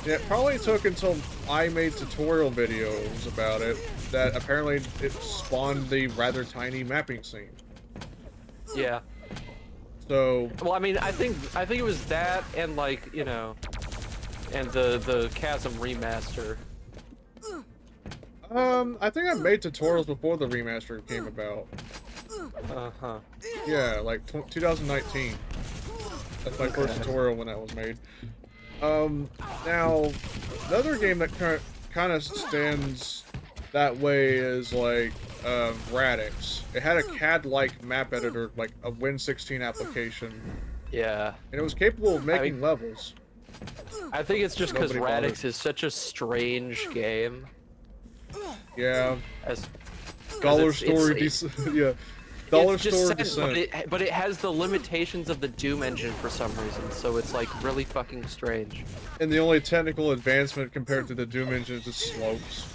And it probably took until I made tutorial videos about it that apparently it spawned the rather tiny mapping scene. Yeah. So. Well, I mean, I think it was that and like and the Chasm remaster. I think I made tutorials before the remaster came about. Uh-huh. Yeah, like 2019. That's my first tutorial when that was made. Now, another game that kind of stands that way is like Radix. It had a CAD-like map editor, like a Win16 application. Yeah. And it was capable of making levels. I think it's just because Nobody Radix bothered. is such a strange game. Yeah. As Dollar Story, yeah. Dollar it's Store Descent, Descent. but it has the limitations of the Doom engine for some reason, so it's like really fucking strange. And the only technical advancement compared to the Doom engine is the slopes.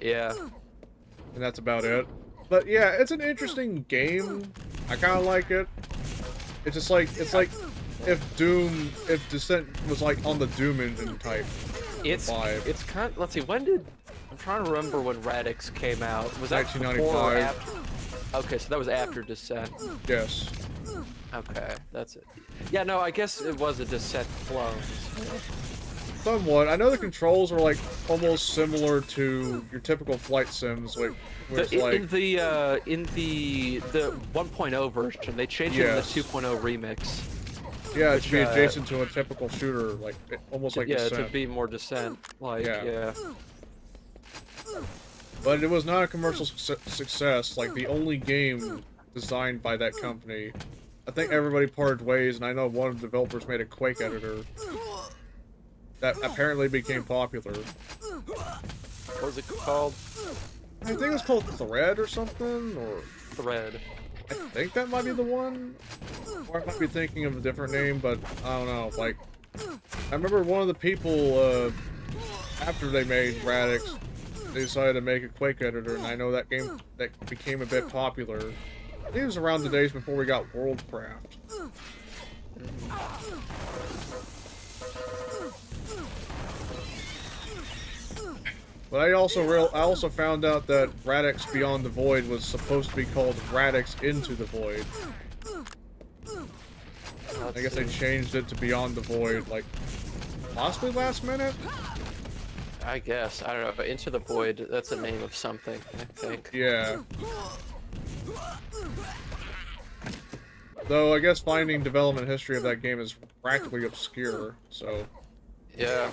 Yeah. And that's about it. But yeah, it's an interesting game. I kind of like it. It's just like, it's like if Descent was like on the Doom engine type vibe. It's kind of, let's see, I'm trying to remember when Radix came out. Was that 1995. before or after? Okay, so that was after Descent. Yes. Okay, that's it. Yeah, no, I guess it was a Descent clone. Somewhat. I know the controls are like almost similar to your typical flight sims, like where it's like in the 1.0 version, they changed it in the 2.0 remix. Yeah, to be adjacent to a typical shooter, like almost like Descent. Yeah, to be more Descent, like yeah. But it was not a commercial success. Like the only game designed by that company. I think everybody parted ways, and I know one of the developers made a Quake editor that apparently became popular. What was it called? I think it was called Thread or something, or Thread. I think that might be the one, or I might be thinking of a different name, but I don't know. Like, I remember one of the people after they made Radix, they decided to make a Quake editor, and I know that game that became a bit popular. I think it was around the days before we got Worldcraft. But I also found out that Radix Beyond the Void was supposed to be called Radix Into the Void. I guess they changed it to Beyond the Void, like, possibly last minute? I guess. I don't know, but Into the Void, that's the name of something, I think. Yeah. Though, I guess finding development history of that game is practically obscure, so... Yeah.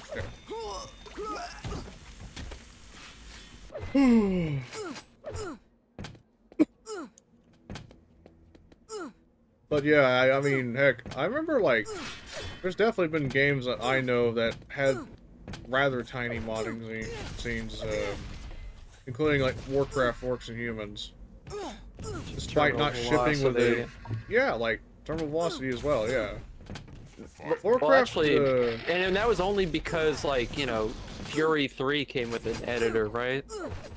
But yeah, I mean, heck, I remember, like, there's definitely been games that I know that had rather tiny modding scenes, including, like, Warcraft Orcs and Humans. Despite not shipping with a... Yeah, like, terminal velocity as well. Yeah. Well, Warcraft. actually, and that was only because, like, you know, Fury 3 came with an editor, right?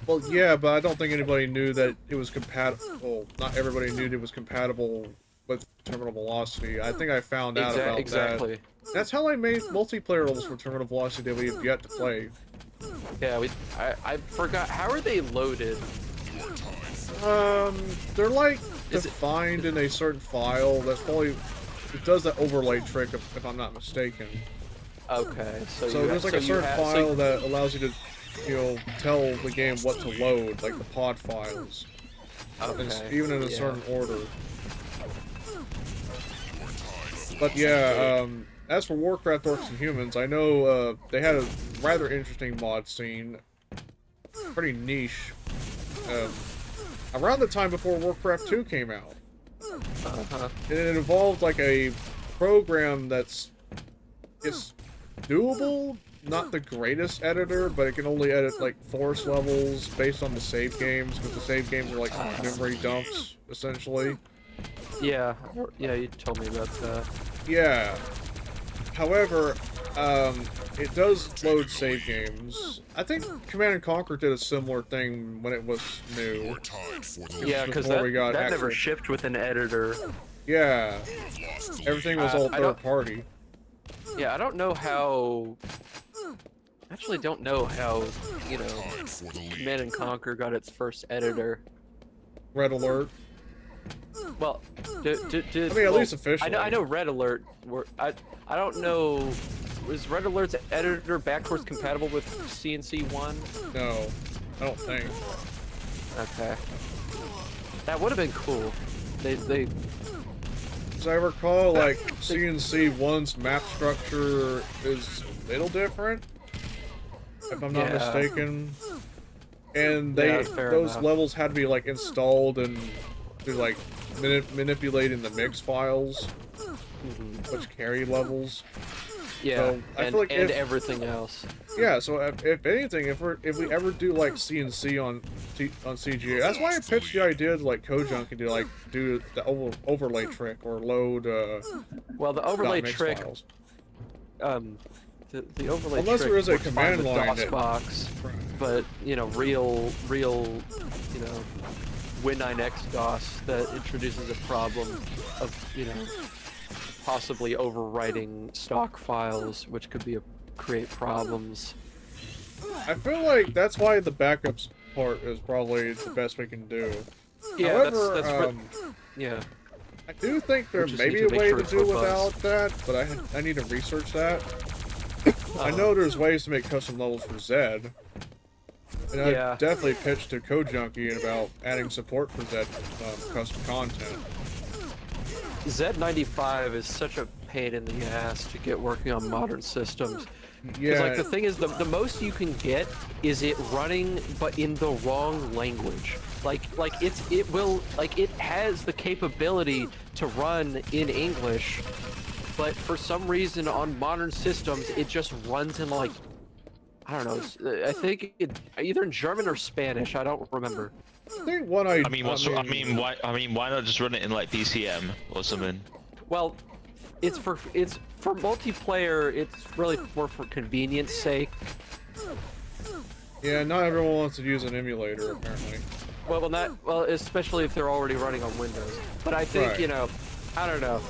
Well, yeah, but I don't think anybody knew that it was compatible. Well, not everybody knew it was compatible with terminal velocity. I think I found out about that. That's how I made multiplayer levels for terminal velocity that we have yet to play. Yeah, I forgot. How are they loaded? They're like defined in a certain file. That's probably it does that overlay trick if I'm not mistaken. Okay, so there's like a certain file that allows you to, you know, tell the game what to load, like the pod files. Okay. Even in a certain order. But yeah, as for Warcraft Orcs and Humans, I know they had a rather interesting mod scene. Pretty niche. Around the time before Warcraft 2 came out. And it involved like a program that's doable, not the greatest editor, but it can only edit like forest levels based on the save games, because the save games are like memory dumps, essentially. Yeah, you told me about that. Yeah. However, it does load save games. I think Command & Conquer did a similar thing when it was new. Yeah, because that never shipped with an editor. Yeah. Everything was all third party. Yeah, I don't know how... actually don't know how, you know, Command & Conquer got its first editor. Red Alert. Well, I mean, at least officially. I know Red Alert. I don't know. Was Red Alert's editor backwards compatible with CNC1? No, I don't think. Okay. That would have been cool. They. As I recall, like CNC1's map structure is a little different, if I'm not mistaken. And those levels had to be like installed and through like manipulating the mix files, which carry levels. Yeah, so I feel like everything else. Yeah, so if anything, if we ever do like CNC on CGA, that's why I pitched the idea to like CodeJunkie to like do the overlay trick or load. Well, the overlay trick. Files. The overlay unless trick there is a command line DOSBox, but you know, real, you know, Win9x DOS that introduces a problem of, you know, possibly overwriting stock files, which could create problems. I feel like that's why the backups part is probably the best we can do. Yeah, however, yeah. I do think there may be a way to do without that, but I need to research that. I know there's ways to make custom levels for Zed. And I definitely pitched to CodeJunkie about adding support for Zed custom content. Z95 is such a pain in the ass to get working on modern systems. Yeah. Like the thing is, the most you can get is it running, but in the wrong language. Like it has the capability to run in English, but for some reason on modern systems it just runs in like, I don't know. I think either in German or Spanish. I don't remember. I think why not just run it in like DCM or something? Well, it's for multiplayer. It's really more for convenience sake. Yeah, not everyone wants to use an emulator apparently. Well, especially if they're already running on Windows. But I think you know, I don't know.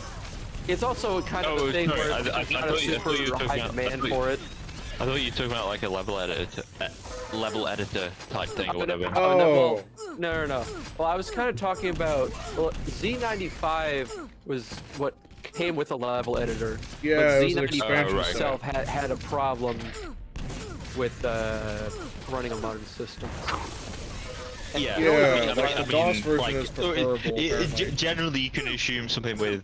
It's also kind of a thing where there's not a super high demand for it. I thought you were talking about like a level editor type thing or whatever. Oh, no. Well, I was kind of talking about, well, Z95 was what came with a level editor. Yeah, but Z95 itself had a problem with running on modern systems. Yeah, the DOS version is preferable. Generally, you can assume something with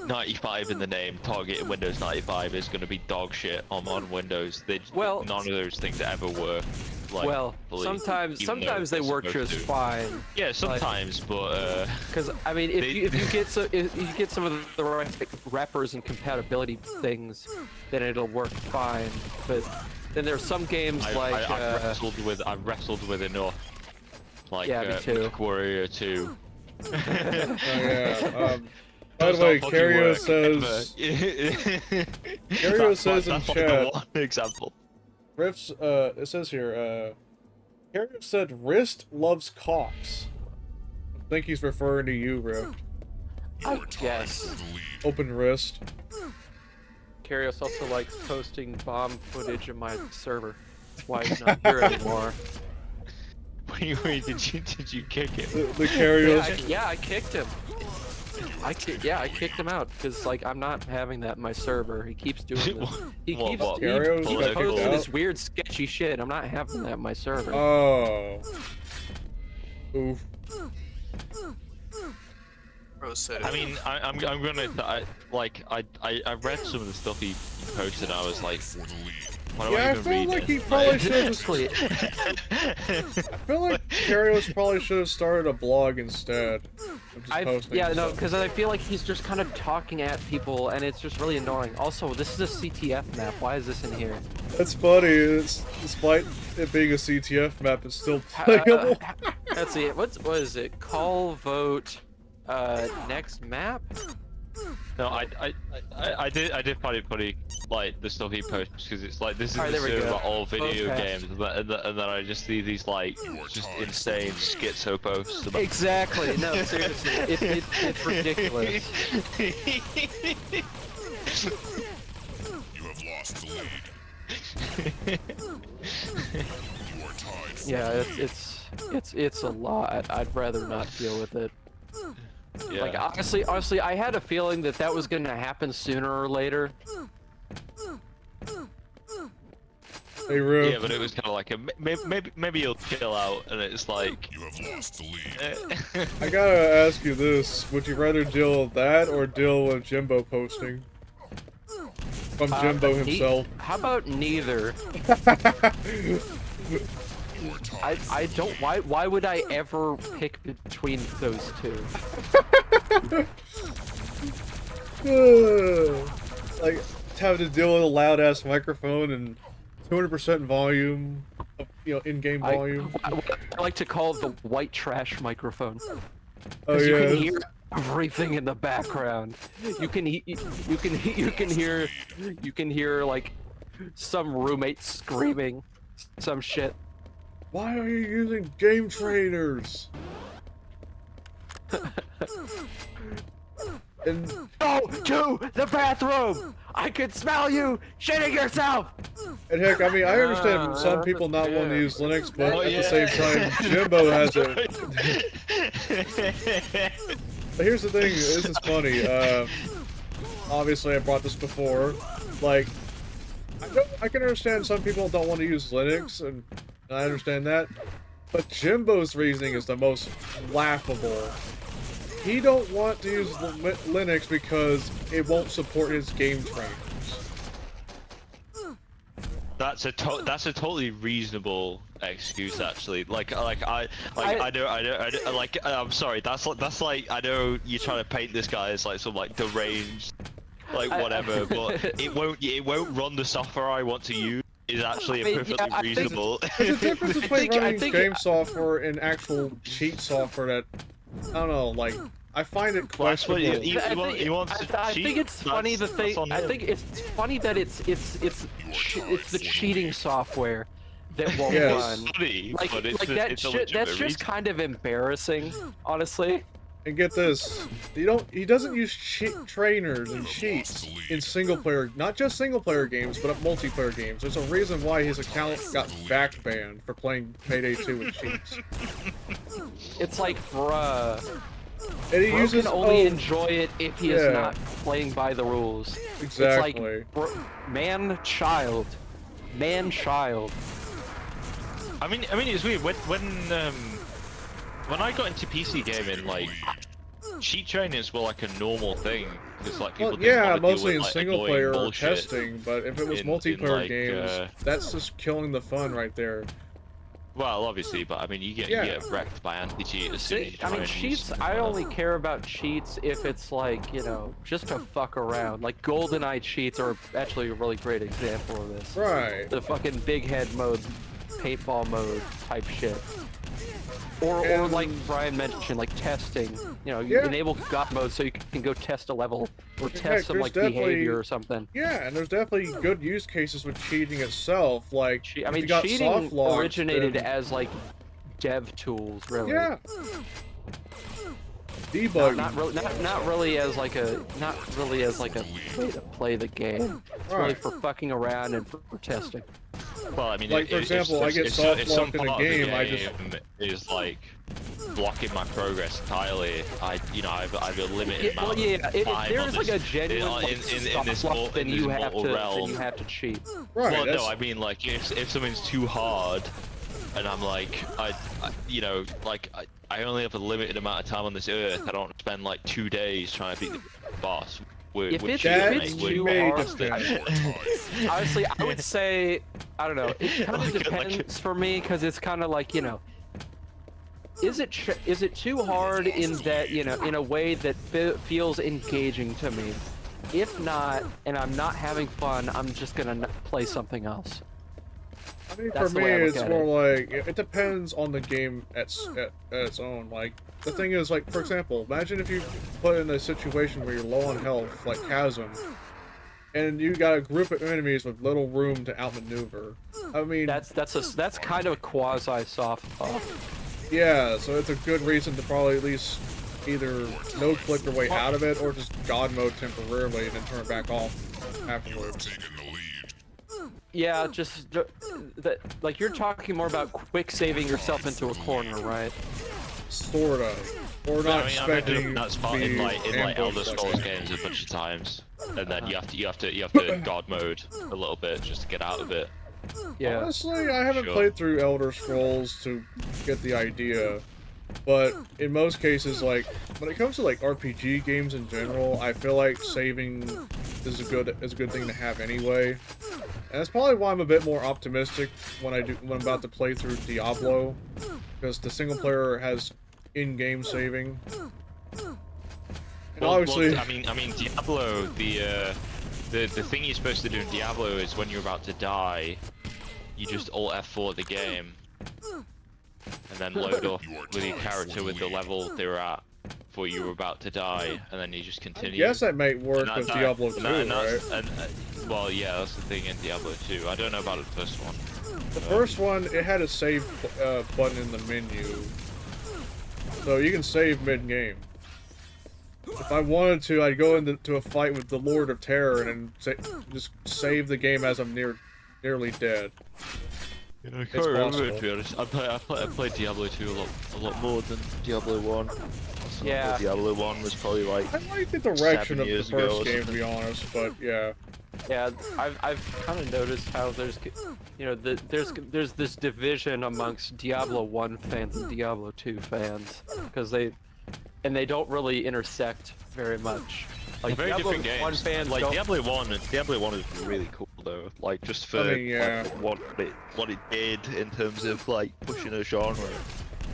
95 in the name, targeting Windows 95 is going to be dog shit on modern Windows. None of those things ever work. Like, well, sometimes they work just fine. Yeah, sometimes, but because I mean, if you get some of the right wrappers and compatibility things, then it'll work fine. But then there's some games I've wrestled with enough. Like me too. Warrior 2. Oh, yeah. By the way, Does not fucking Cario work, says. ever. Cario says in that's like the chat. one example. Riff's. It says here. Cario said wrist loves cocks. I think he's referring to you, Riff. I guess. Open wrist. Curious also likes posting bomb footage of my server. That's why he's not here anymore. Wait, did you kick it? The Carios. Yeah, I kicked him. I kicked him out because like I'm not having that in my server. He keeps doing this. He keeps posting this weird sketchy shit. I'm not having that in my server. Oh. Oof. I mean, I'm gonna I read some of the stuff he posted. And I was like, why do I even read like it? he probably should have. I feel like Carios probably should have started a blog instead. Of just posting stuff. Because I feel like he's just kind of talking at people, and it's just really annoying. Also, this is a CTF map. Why is this in here? That's funny. Despite it being a CTF map, it's still playable. Let's see. What is it? Call vote. Next map. No, I did find it funny, like the stuff he posts, because it's like this is the server about all video games, and then I just see these like just insane schizo posts. About Exactly. No, seriously, it's ridiculous. You have lost the lead. You are tied for Yeah, it's a lot. I'd rather not deal with it. Yeah. Like honestly, I had a feeling that was gonna happen sooner or later. Hey, Rube. Yeah, but it was kind of like a maybe you'll chill out, and it's like you have lost the lead. I gotta ask you this: would you rather deal with that or deal with Jimbo posting? From Jimbo himself. How about neither? I don't. Why would I ever pick between those two? Like having to deal with a loud ass microphone and 200% volume, in-game volume. I like to call it the white trash microphone. Oh You yeah. can hear everything in the background. You can hear like some roommate screaming some shit. Why are you using game trainers? And Go to the bathroom! I can smell you shitting yourself! And heck, I mean, I understand some people not wanting to use Linux, but at the same time, Jimbo has it. But here's the thing, this is funny. Obviously, I brought this before. Like, I can understand some people don't want to use Linux, and I understand that. But Jimbo's reasoning is the most laughable. He don't want to use Linux because it won't support his game trainers. that's a totally reasonable excuse, actually. I'm sorry. That's like, I know you're trying to paint this guy as like some like deranged, like whatever, but it won't run the software I want to use. Is actually perfectly reasonable. There's a difference between running game software and actual cheat software that, I don't know, like, I find it questionable. I think it's funny the thing. I think it's funny that it's the cheating software that won't run. That's just kind of embarrassing, honestly. And get this, he doesn't use trainers and cheats in single-player, not just single-player games, but multiplayer games. There's a reason why his account got back banned for playing Payday 2 with cheats. It's like, bruh. And he can only enjoy it if he is not playing by the rules. Exactly. It's like, man-child. I mean, it's weird when I got into PC gaming, like, cheat trainers were like a normal thing, because like people mostly in single player or testing, but if it was multiplayer games, that's just killing the fun right there. Well, obviously, but I mean, you get wrecked by anti-cheat as soon as you try and cheats, I only care about cheats if it's like, just to fuck around. Like, GoldenEye cheats are actually a really great example of this. Right. The fucking big head mode. paintball mode type shit. Or like Brian mentioned, like testing. You know, you enable God mode so you can go test a level or test some like behavior or something. Yeah, and there's definitely good use cases with cheating itself. Like, I mean, cheating originated as like dev tools, really. Yeah. Debugging. Not really as like a way to play the game. It's really for fucking around and for testing. Well, I mean, like for example, I get soft locked in a game. I just is like blocking my progress entirely. I've a limited amount. Well, yeah, of time there's like a genuine in this mortal realm. Then you have to cheat. Right. Well, no, I mean like if something's too hard, and I'm like I only have a limited amount of time on this earth. I don't spend like 2 days trying to beat the boss. If it's too hard, honestly, I would say, I don't know. It kind of depends for me, because it's kind of like, you know, is it too hard in that, you know, in a way that feels engaging to me? If not, and I'm not having fun, I'm just gonna play something else. I mean, for me, it's more like it depends on the game at its own. Like, the thing is, like, for example, imagine if you put in a situation where you're low on health, like Chasm, and you got a group of enemies with little room to outmaneuver. I mean, that's kind of a quasi soft thought. Yeah, so it's a good reason to probably at least either no-click your way out of it, or just God mode temporarily and then turn it back off afterwards. Yeah, just that. Like, you're talking more about quick saving yourself into a corner, right? Sort of. Or not expecting that spot in like Elder Scrolls games a bunch of times, and then you have to God mode a little bit just to get out of it. Yeah. Honestly, I haven't played through Elder Scrolls to get the idea, but in most cases, like when it comes to like RPG games in general, I feel like saving is a good thing to have anyway. And that's probably why I'm a bit more optimistic when I'm about to play through Diablo, because the single player has in-game saving. And obviously, I mean, Diablo, the thing you're supposed to do in Diablo is when you're about to die, you just Alt F4 the game, and then load up with your character with the level they were at before you were about to die, and then you just continue. Yes, that might work with Diablo 2, right? Well, yeah, that's the thing in Diablo 2. I don't know about the first one. The first one, it had a save button in the menu, so you can save mid-game. If I wanted to, I'd go into a fight with the Lord of Terror and then just save the game as I'm nearly dead. I can't remember, to be honest. I played Diablo 2 a lot more than Diablo 1. Yeah. Diablo 1 was probably like I like the direction of the first game, to be honest, but yeah. Yeah, I've kind of noticed how there's, you know, there's this division amongst Diablo 1 fans and Diablo 2 fans, because they don't really intersect very much. Like, very Diablo different games. 1 fans like don't... Diablo 1 is really cool though. Like just for like, what it did in terms of like pushing a genre.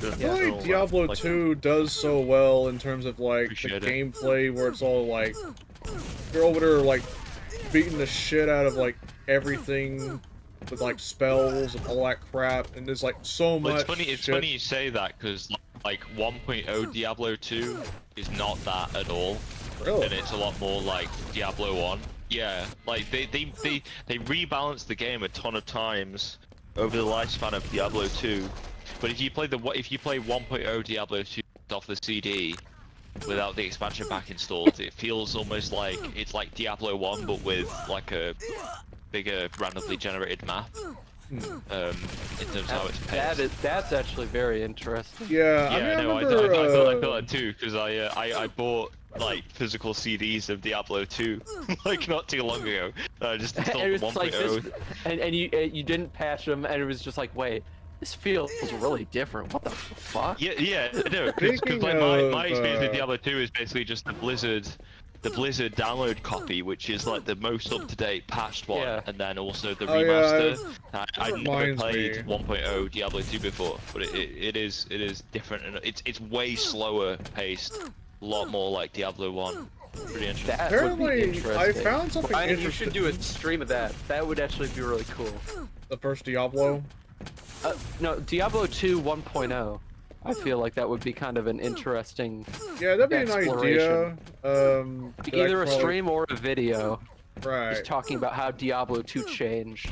I feel like Diablo 2 does so well in terms of like the gameplay, where it's all like you're over there like beating the shit out of like everything with like spells and all that crap, and there's like so much. It's funny you say that, because like 1.0 Diablo 2 is not that at all. Really? And it's a lot more like Diablo 1. Yeah, like they rebalanced the game a ton of times over the lifespan of Diablo 2. But if you play 1.0 Diablo 2 off the CD without the expansion pack installed, it feels almost like it's like Diablo 1 but with like a bigger randomly generated map. In terms of how it's paced. That's actually very interesting. Yeah, I feel that too, because I bought like physical CDs of Diablo 2 like not too long ago. I just installed 1.0. And you didn't patch them, and it was just like, wait, this feels really different. What the fuck? Yeah, no, because like my experience with Diablo 2 is basically just the Blizzard download copy, which is like the most up-to-date patched one, and then also the remaster. I've never played 1.0 Diablo 2 before, but it is different, and it's way slower paced, a lot more like Diablo 1. Pretty interesting. Apparently, I found something interesting. You should do a stream of that. That would actually be really cool. The first Diablo? No, Diablo 2 1.0. I feel like that would be kind of an interesting Yeah, that'd be an idea. Either a stream or a video. Right. Just talking about how Diablo 2 changed.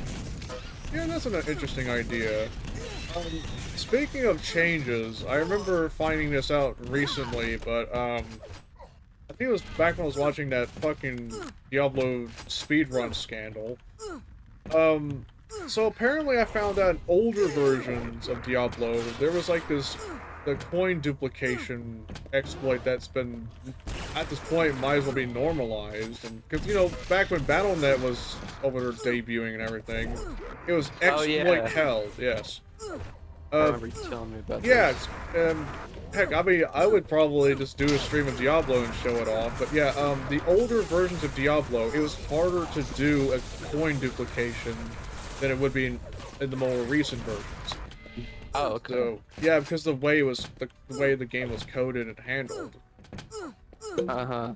Yeah, that's an interesting idea. Speaking of changes, I remember finding this out recently, but I think it was back when I was watching that fucking Diablo speedrun scandal. So apparently I found out older versions of Diablo, there was like the coin duplication exploit that's been, at this point, might as well be normalized. And because, you know, back when Battle.net was over debuting and everything, it was exploit hell, yes. I remember you telling me about yeah, this. Heck, I mean, I would probably just do a stream of Diablo and show it off, but yeah, the older versions of Diablo, it was harder to do a coin duplication than it would be in the more recent versions. Oh, okay. So, yeah, because the way the game was coded and handled. Uh-huh.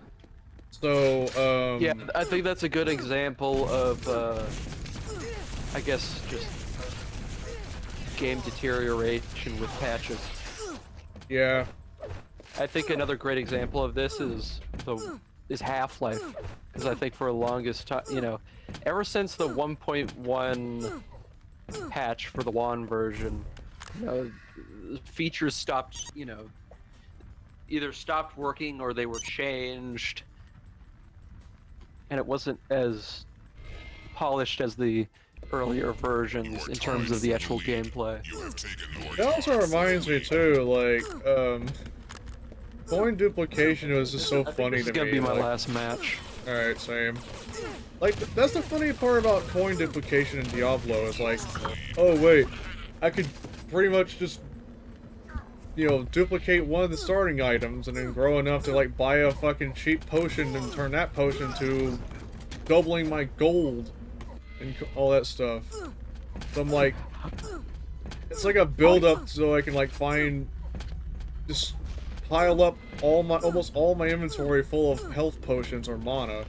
So, yeah, I think that's a good example of, I guess, just game deterioration with patches. Yeah. I think another great example of this is Half-Life, because I think for the longest time, you know, ever since the 1.1 patch for the WAN version, you know, features stopped, you know, either stopped working or they were changed, and it wasn't as polished as the earlier versions in terms of the actual gameplay. It also reminds me too, like, coin duplication was just so funny to me. This is gonna be my last match. Alright, same. Like, that's the funny part about coin duplication in Diablo, is like, oh wait, I could pretty much just, you know, duplicate one of the starting items and then grow enough to, like, buy a fucking cheap potion and turn that potion to doubling my gold and all that stuff. So I'm like, it's like a build-up so I can, like, just pile up almost all my inventory full of health potions or mana.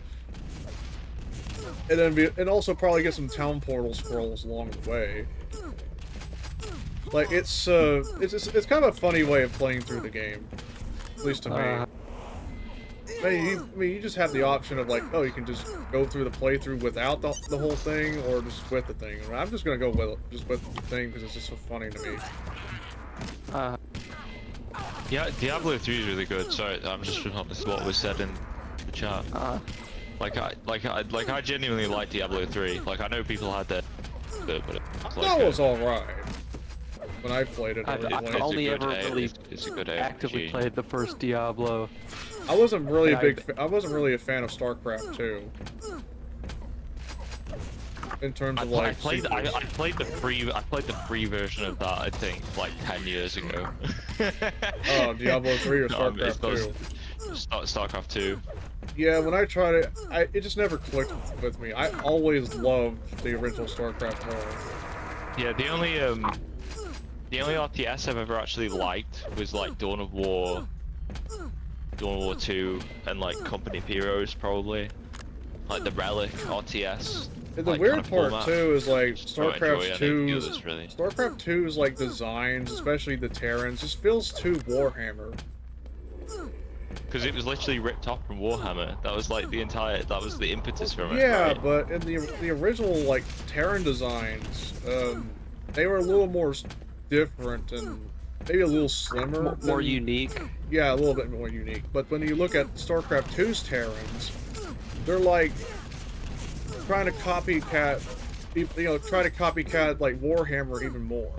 And then and also probably get some town portal scrolls along the way. Like, it's kind of a funny way of playing through the game. At least to me. I mean, you just have the option of, like, oh, you can just go through the playthrough without the whole thing, or just with the thing. I'm just gonna go with the thing, because it's just so funny to me. Yeah, Diablo 3 is really good. Sorry, I'm just remembering what was said in the chat. I genuinely like Diablo 3. Like, I know people had that, but it's like, that was alright. When I played it, I've only ever really actively played the first Diablo. I wasn't really I wasn't really a fan of StarCraft 2. In terms of like, I played the free version of that, I think, like 10 years ago. Oh, Diablo 3 or StarCraft 2? StarCraft 2. Yeah, when I tried it, it just never clicked with me. I always loved the original StarCraft more. Yeah, the only RTS I've ever actually liked was like Dawn of War 2, and like Company of Heroes, probably. Like the Relic RTS. And the weird part too is like StarCraft 2's really. StarCraft 2's like designs, especially the Terrans, just feels too Warhammer. Because it was literally ripped off from Warhammer. That was like that was the impetus from it. Yeah, right? but in the original like Terran designs, they were a little more different and maybe a little slimmer, more unique. Yeah, a little bit more unique. But when you look at StarCraft 2's Terrans, they're like trying to copycat, you know, like Warhammer even more.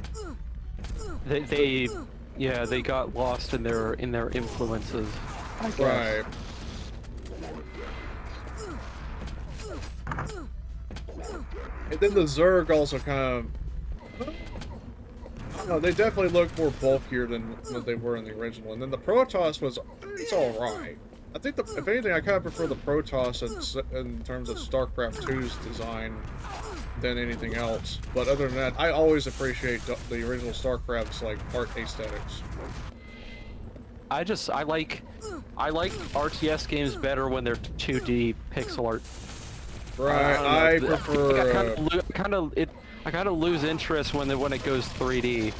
They got lost in their influences, I guess. Right. And then the Zerg also kind of, no, they definitely look more bulkier than what they were in the original. And then the Protoss it's alright. I think, if anything, I kind of prefer the Protoss in terms of StarCraft 2's design than anything else. But other than that, I always appreciate the original StarCraft's, like, art aesthetics. I like RTS games better when they're 2D pixel art. Right, I prefer. I kind of lose interest when it goes 3D.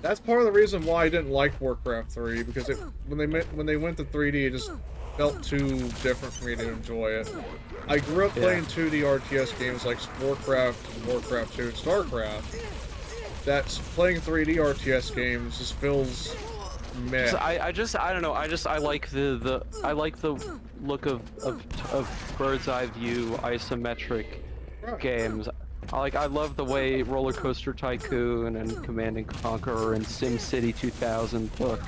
That's part of the reason why I didn't like Warcraft 3, because when they went to 3D, it just felt too different for me to enjoy it. I grew up playing 2D RTS games like Warcraft, Warcraft 2, and StarCraft. That's playing 3D RTS games just feels meh. I don't know. I like the look of bird's eye view isometric games. I love the way Roller Coaster Tycoon and Command and Conquer and SimCity 2000 look.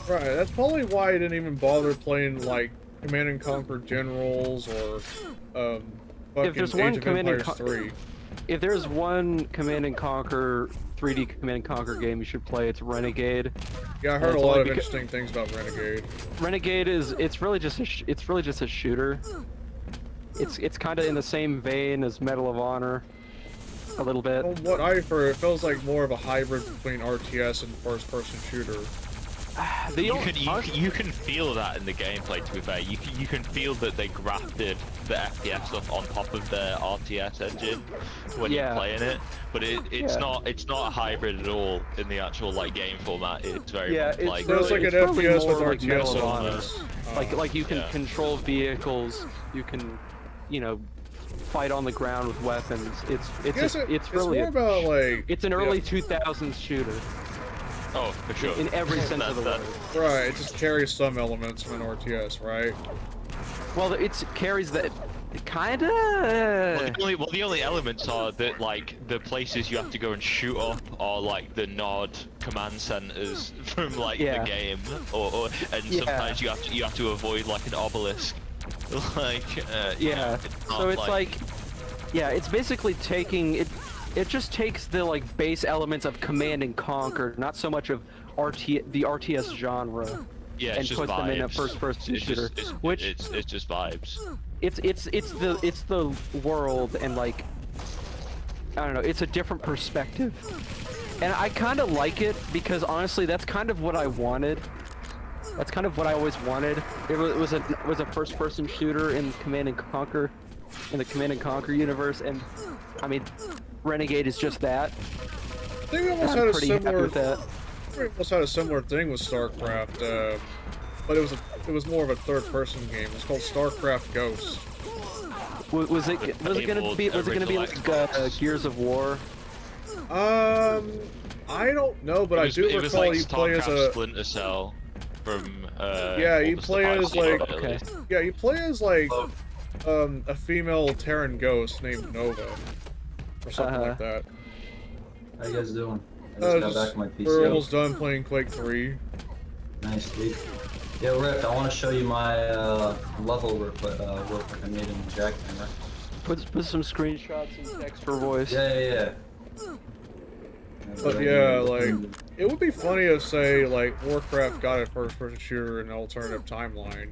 Right, that's probably why I didn't even bother playing like Command and Conquer Generals or fucking Age of Empires 3. If there's one Command and Conquer 3D Command and Conquer game you should play, it's Renegade. Yeah, I heard a lot of interesting things about Renegade. Renegade it's really just a shooter. It's kind of in the same vein as Medal of Honor, a little bit. From what I've heard, it feels like more of a hybrid between RTS and first-person shooter. You can feel that in the gameplay. To be fair, you can feel that they grafted the FPS stuff on top of their RTS engine when you're playing it, but it's not a hybrid at all in the actual like game format. It's very much like it's like an FPS with RTS elements. Like you can control vehicles, you can, you know, fight on the ground with weapons. It's really more about like it's an early 2000s shooter. Oh, for sure. In every sense of the word. Right, it just carries some elements from an RTS, right? Well, it carries that, kinda. Well, the only elements are that like the places you have to go and shoot up are like the Nod command centers from like the game, and sometimes you have to avoid like an obelisk, like So it's like it's basically taking it. It just takes the like base elements of Command and Conquer, not so much of the RTS genre, and puts them in a first-person shooter. It's just vibes. It's the world, and like, I don't know, it's a different perspective, and I kind of like it because honestly, that's kind of what I wanted. That's kind of what I always wanted. It was a first-person shooter in Command and Conquer, in the Command and Conquer universe, and I mean, Renegade is just that. I think we almost had a similar. We almost had a similar thing with StarCraft, but it was more of a third-person game. It's called StarCraft Ghost. Was it gonna be like Gears of War? I don't know, but I do recall you play as a Splinter Cell from. You play as like. Okay. Yeah, you play as like a female Terran ghost named Nova. Or something like that. How you guys doing? I just got back to my PC. We're almost done playing Quake 3. Nice, dude. Yo, Rick, I want to show you my level real quick I made in Jackhammer. Put some screenshots and text for voice. Yeah. But yeah, like, it would be funny if, say, like, Warcraft got a first-person shooter in an alternative timeline.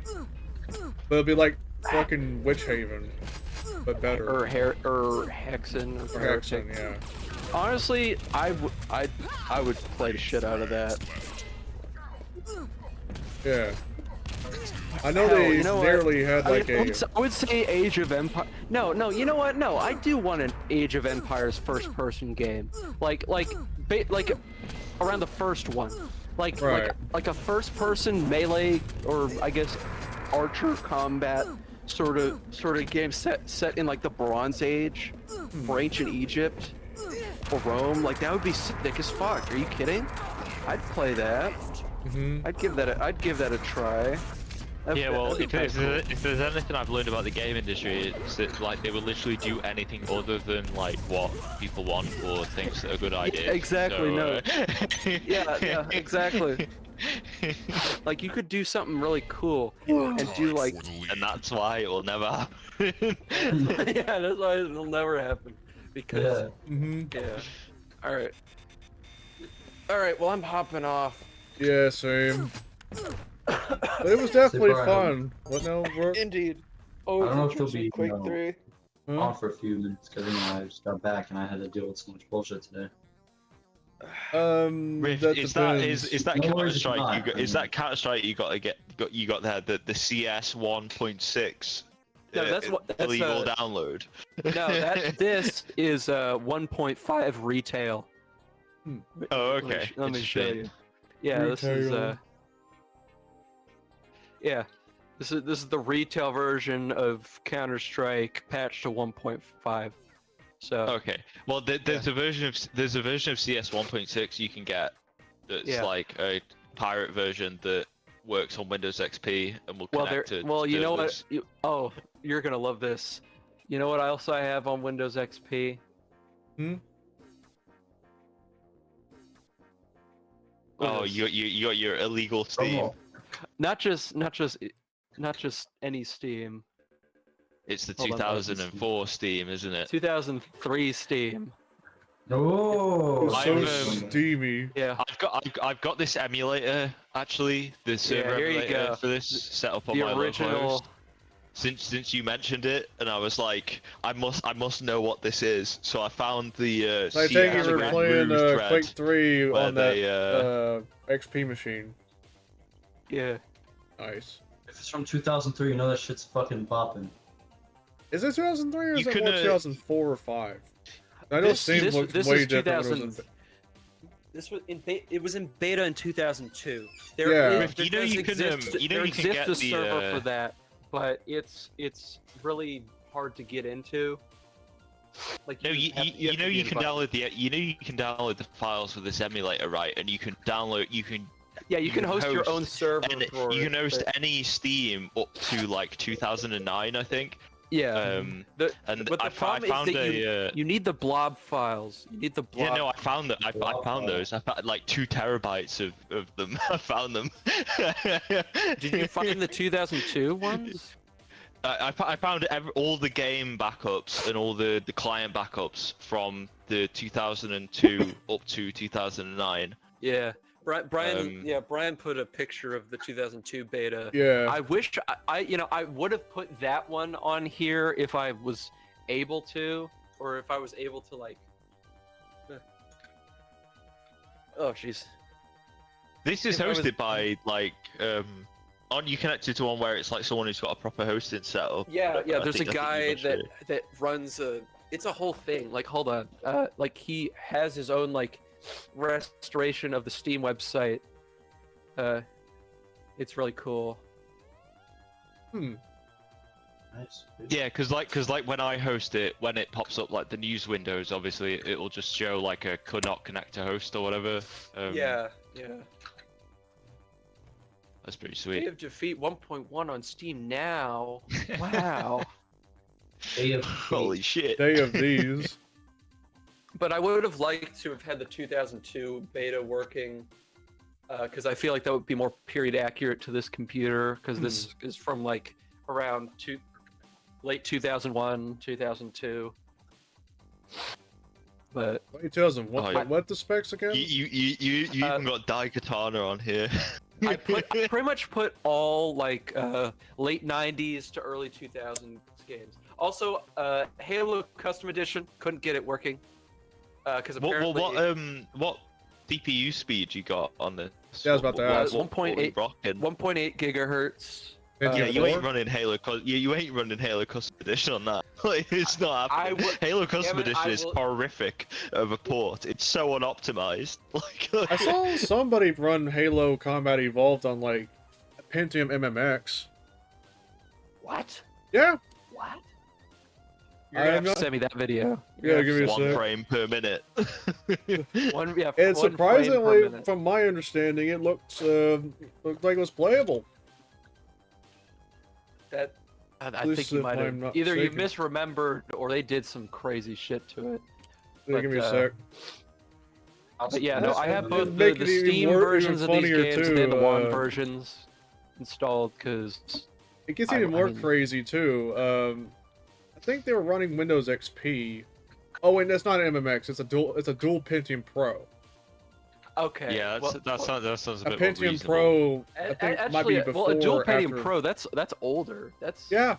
But it'd be like fucking Witch Haven, but better. Or Hexen. Or Hexen, yeah. Honestly, I would play the shit out of that. Yeah. I know they nearly had like I would say Age of Empire. No, you know what? No, I do want an Age of Empires first-person game. Like around the first one. Like a first-person melee, or I guess archer combat sort of game set in like the Bronze Age, or ancient Egypt, or Rome. Like that would be sick as fuck. Are you kidding? I'd play that. I'd give that a try. Yeah, well, if there's anything I've learned about the game industry, it's that like they will literally do anything other than like what people want or thinks are a good idea. Yeah, exactly. So, yeah, exactly. Like you could do something really cool and do like, and that's why it will never happen. Yeah, that's why it'll never happen. Because All right. Well, I'm hopping off. Yeah, same. But it was definitely fun. What now? Indeed. Oh, I don't know if it'll be Quake 3. On for a few minutes because I just got back and I had to deal with so much bullshit today. Is that Counter Strike? Is that Counter Strike you got there? The CS 1.6 No, that's what that's illegal download. No, this is 1.5 retail. Oh, okay. Let me show you. Yeah, this is yeah. This is the retail version of Counter-Strike patched to 1.5. So okay. Well, there's a version of CS 1.6 you can get that's like a pirate version that works on Windows XP and will connect to. Well, you know what? You're gonna love this. You know what else I have on Windows XP? Oh, you got your illegal Steam. Not just any Steam. It's the 2004 Steam, isn't it? 2003 Steam. Oh, so steamy. Yeah. I've got this emulator actually. The server emulator for this set up on my original. Since you mentioned it, and I was like, I must know what this is. So I found the. I think you were playing Quake 3 on that XP machine. Yeah. Nice. If it's from 2003, you know that shit's fucking bopping. Is it 2003 or is it more 2004 or 5? I know Steam looks way different when it was in... It was in beta in 2002. There exists a server for that, but it's really hard to get into. Like you can download the files for this emulator, right? And you can host your own server. You can host any Steam up to like 2009, I think. Yeah. But the problem is that you need the blob files. You need the blob. Yeah, no, I found that. I found those. I found like 2 terabytes of them. I found them. Did you find the 2002 ones? I found all the game backups and all the client backups from the 2002 up to 2009. Yeah. Brian put a picture of the 2002 beta. Yeah. I wish I would have put that one on here if I was able to, or if I was able to like. Oh jeez. This is hosted by like aren't you connected to one where it's like someone who's got a proper hosting setup? Yeah. There's a guy that runs it's a whole thing. Like hold on, like he has his own like restoration of the Steam website. It's really cool. Nice. Yeah, cause like when I host it, when it pops up like the news windows, obviously it will just show like a could not connect to host or whatever. Yeah. That's pretty sweet. Day of Defeat 1.1 on Steam now. Wow. Holy shit. Day of these. But I would have liked to have had the 2002 beta working, because I feel like that would be more period accurate to this computer, because this is from like around late 2001, 2002. But late 2001. What the specs again? You even got Daikatana on here. I pretty much put all like late 90s to early 2000s games. Also, Halo Custom Edition, couldn't get it working. Because apparently... what CPU speed you got on this? Yeah, I was about to ask. 1.8 gigahertz. Yeah, you ain't running Halo. You ain't running Halo Custom Edition on that. Like, it's not happening. Halo Custom Edition is horrific of a port. It's so unoptimized. Like, I saw somebody run Halo Combat Evolved on like Pentium MMX. What? Yeah. What? You're gonna have to send me that video. Yeah, give me a 1 frame per minute. And surprisingly, from my understanding, it looked like it was playable. I think you might have either you misremembered or they did some crazy shit to it. Give me a sec. But yeah, no, I have both the Steam versions of these games and the WAN versions installed because it gets even more crazy too. I think they were running Windows XP. Oh wait, that's not an MMX. It's a dual Pentium Pro. Okay. Yeah, that sounds a bit Pentium more reasonable. Pro. I think actually, might be before. Well, a dual or Pentium after. Pro. That's older. That's yeah.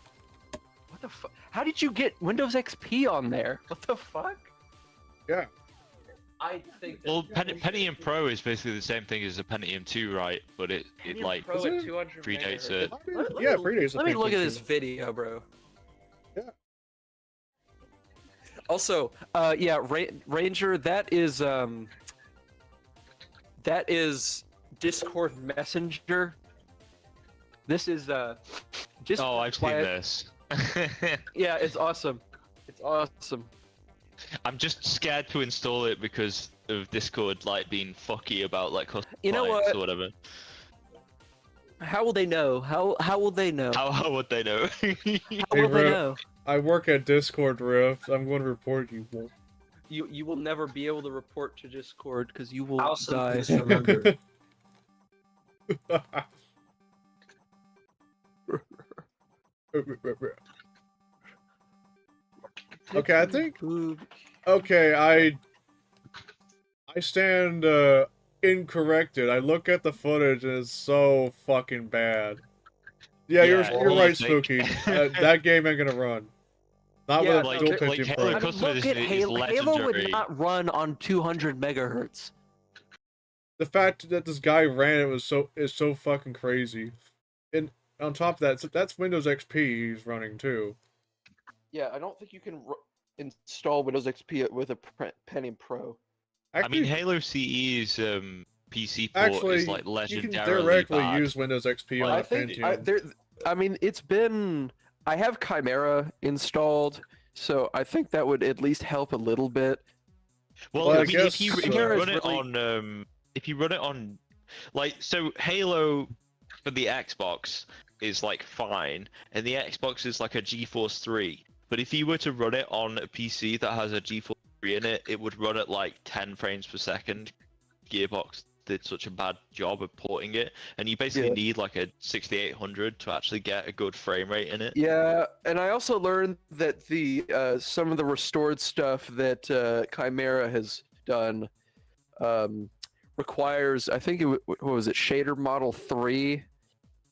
What the fuck? How did you get Windows XP on there? What the fuck? Yeah. I think. Well, Pentium Pro is basically the same thing as a Pentium 2, right? But it like Pro at 200 predates it. Yeah, predates. Let me look at this video, bro. Also, yeah, Ranger, that is Discord Messenger. This is just. Oh, I've seen this. Yeah, it's awesome. It's awesome. I'm just scared to install it because of Discord like being fucky about like custom You know clients what? or whatever. How will they know? How will they know? How would they know? How Hey, will they Riff, know? I work at Discord, Rift. I'm going to report you. You will never be able to report to Discord because you will Also, die. just remember, Okay, I think. Okay, I stand incorrected. I look at the footage and it's so fucking bad. Yeah, Yeah, you're you right, think? Spooky. That game ain't gonna run. Not Yeah, with a like- dual like Pentium Halo Pro. I mean, Customer look at is Halo. Halo would legendary. not run on 200 megahertz. The fact that this guy ran it is so fucking crazy. And on top of that, that's Windows XP he's running too. Yeah, I don't think you can install Windows XP with a Pentium Pro. I mean, Actually, Halo CE's PC port actually, is like you can legendarily theoretically bad. use Windows XP on I a think Pentium. I mean, it's been. I have Chimera installed, so I think that would at least help a little bit. Well, Well, I I mean, guess, if you Chimera run is it really- on if you run it on like so Halo for the Xbox is like fine, and the Xbox is like a GeForce 3. But if you were to run it on a PC that has a GeForce 3 in it, it would run at like 10 frames per second. Gearbox did such a bad job of porting it, and you basically Yeah. need like a 6800 to actually get a good frame rate in it. Yeah, and I also learned that the some of the restored stuff that Chimera has done requires, I think what was it, shader model 3,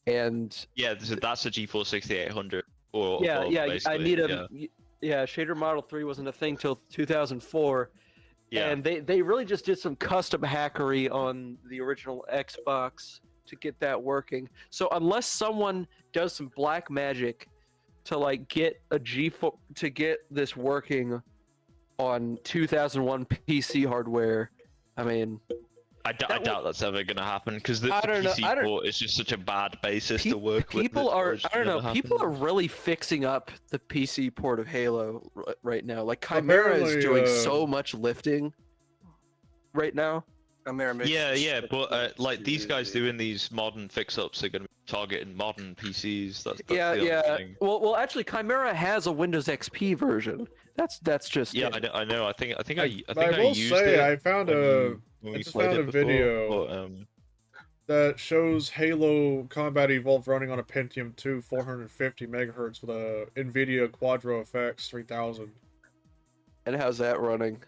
and Yeah, so that's a GeForce 6800 or yeah, above, yeah, I basically, need yeah. yeah, shader model 3 wasn't a thing till 2004. Yeah. And they really just did some custom hackery on the original Xbox to get that working. So unless someone does some black magic to like get a G4 to get this working on 2001 PC hardware, I mean, I doubt that's ever gonna happen because the I don't know, PC port is just such a bad basis to work with. people that are it's I don't know, never people are happened. really fixing up the PC port of Halo right now. Like Chimera is Apparently, doing so much lifting right now. Chimera makes Yeah, this yeah, shit but look like these guys easy. doing these modern fix-ups are gonna be targeting modern PCs. That's Yeah, the only yeah. thing. Well, actually, Chimera has a Windows XP version. That's just Yeah, it. I know. I think I I will used say it. I found when I we just played found it a before, video but, that shows Halo Combat Evolved running on a Pentium 2 450 megahertz with a NVIDIA Quadro FX 3000. And how's that running?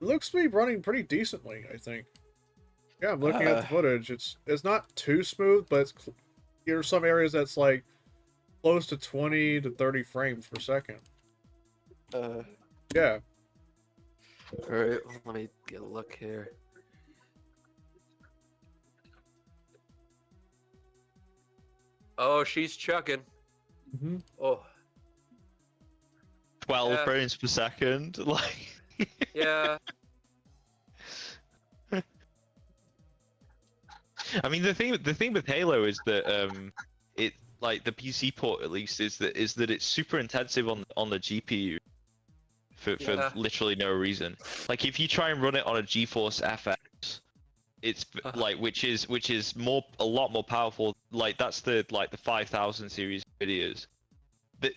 It looks to be running pretty decently, I think. Yeah, I'm looking at the footage. It's not too smooth, but there's some areas that's like close to 20 to 30 frames per second. Yeah. All right, let me get a look here. Oh, she's chucking. Mm-hmm. Oh, 12 Yeah. frames per second. Like, yeah. I mean, the thing with Halo is that it like the PC port at least is that it's super intensive on the GPU for Yeah. literally no reason. Like if you try and run it on a GeForce FX, it's like which is a lot more powerful. Like that's the 5000 series videos.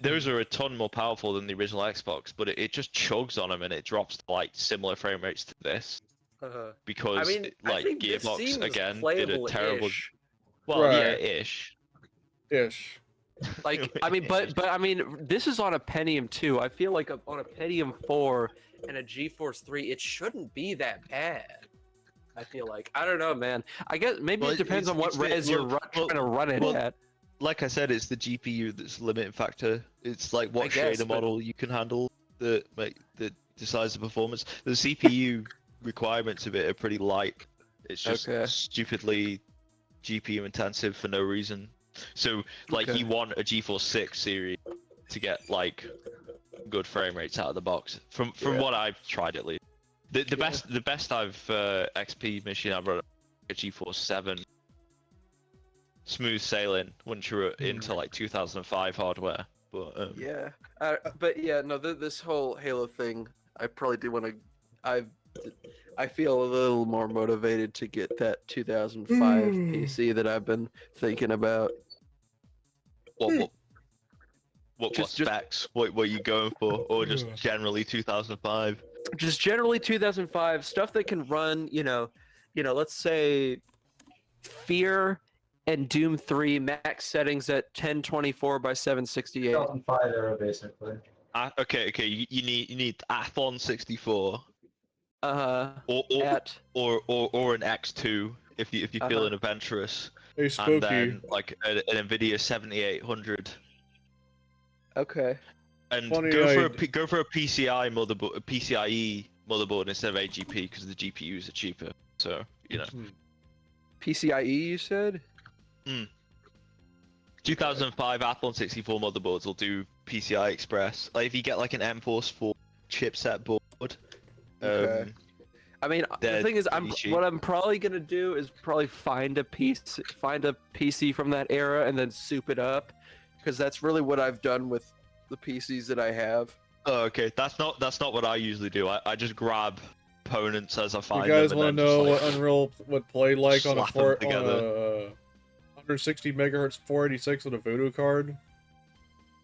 Those are a ton more powerful than the original Xbox, but it just chugs on them and it drops to like similar frame rates to this. Because I mean, I like think this Gearbox seems again did a playable-ish. terrible. Well, Right. yeah, ish. Ish. Like, I mean, but I mean, this is on a Pentium 2. I feel like on a Pentium 4 and a GeForce 3, it shouldn't be that bad. I feel like. I don't know, man. I guess maybe Well, it depends on what res you're trying to run it at. Like I said, it's the GPU that's the limiting factor. It's like I what guess, shader but- model you can handle that decides the performance. The CPU requirements of it are pretty light. It's just Okay. stupidly GPU intensive for no reason. So like Okay. you want a GeForce 6 series to get like good frame rates out of the box. From what I've tried at least. The best I've XP machine I've run a GeForce 7. Smooth sailing once you're into like 2005 hardware. But yeah, but yeah, no, this whole Halo thing, I probably do want to. I feel a little more motivated to get that 2005 PC that I've been thinking about. What specs? What are you going for, or just generally 2005? Just generally 2005 stuff that can run. Let's say Fear and Doom 3 max settings at 1024 by 768. 2005 era, basically. Okay. You need Athlon 64. Or an X2 if you're feeling adventurous. Hey, Spooky. And then like an Nvidia 7800. Okay. And go for a PCI motherboard, a PCIe motherboard instead of AGP because the GPUs are cheaper. So PCIe, you said? 2005 Athlon 64 motherboards will do PCI Express. Like if you get like an M4 chipset board. Okay. I mean, the thing is, what I'm probably gonna do is probably find a PC from that era and then soup it up, because that's really what I've done with the PCs that I have. Oh, okay. That's not what I usually do. I just grab opponents as I find them. You guys want to know what Unreal would play like on a 160 megahertz 486 with a Voodoo card?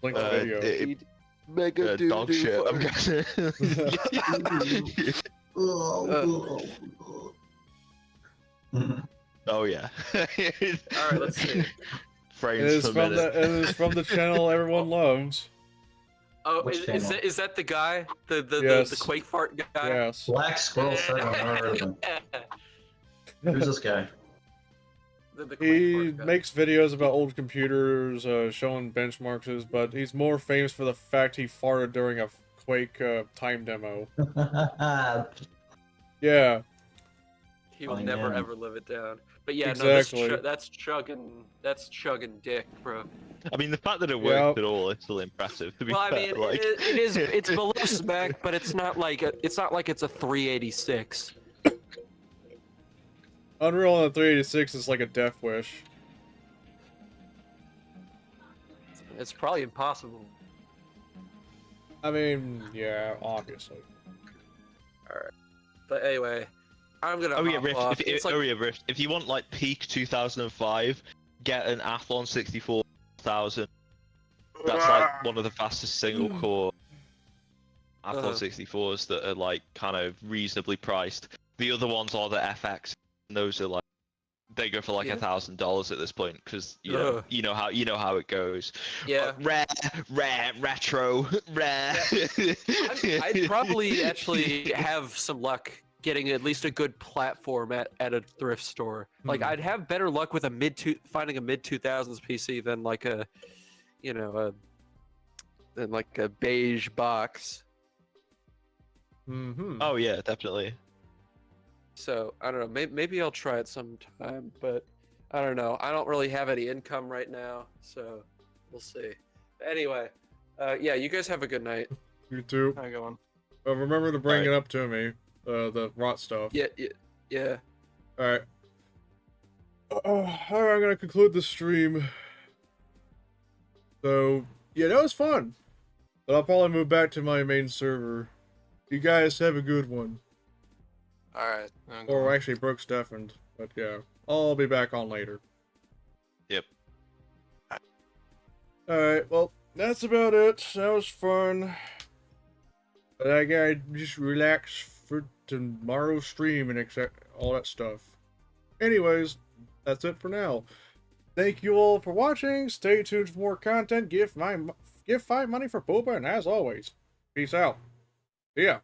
Link the video. Mega dog shit. I'm guessing. Oh yeah. All right, let's see. Frames per minute. It is from the channel everyone loves. Oh, is that the guy? The Quake fart guy? Yes. Black Squirrel 7. I've heard of him. Who's this guy? He makes videos about old computers, showing benchmarks, but he's more famous for the fact he farted during a Quake time demo. Yeah. He will never ever live it down. But yeah, exactly. no, that's chugging dick, bro. I mean, the fact that it worked at all is still impressive. To be fair, I mean, it's below spec, but it's not like it's a 386. Unreal on the 386 is like a death wish. It's probably impossible. I mean, yeah, obviously. Alright. But anyway, I'm gonna Rift. If you want like peak 2005, get an Athlon 64000. That's like one of the fastest single core Athlon 64s that are like kind of reasonably priced. The other ones are the FX. And those are like they go for like $1,000 at this point because you know how it goes. Yeah. Retro. I'd probably actually have some luck getting at least a good platform at a thrift store. Like I'd have better luck with finding a mid 2000s PC than like a beige box. Oh yeah, definitely. So I don't know. Maybe I'll try it sometime, but I don't know. I don't really have any income right now, so we'll see. Anyway, yeah, you guys have a good night. You too. How you going? Remember to bring it up to me, the rot stuff. Yeah. All right. All right, I'm gonna conclude the stream. So yeah, that was fun. But I'll probably move back to my main server. You guys have a good one. Alright. Or actually broke Stefan, but yeah. I'll be back on later. Yep. Alright, well, that's about it. That was fun. But I gotta just relax for tomorrow's stream and accept all that stuff. Anyways, that's it for now. Thank you all for watching. Stay tuned for more content. Give 5 money for Boba, and as always, peace out. See ya.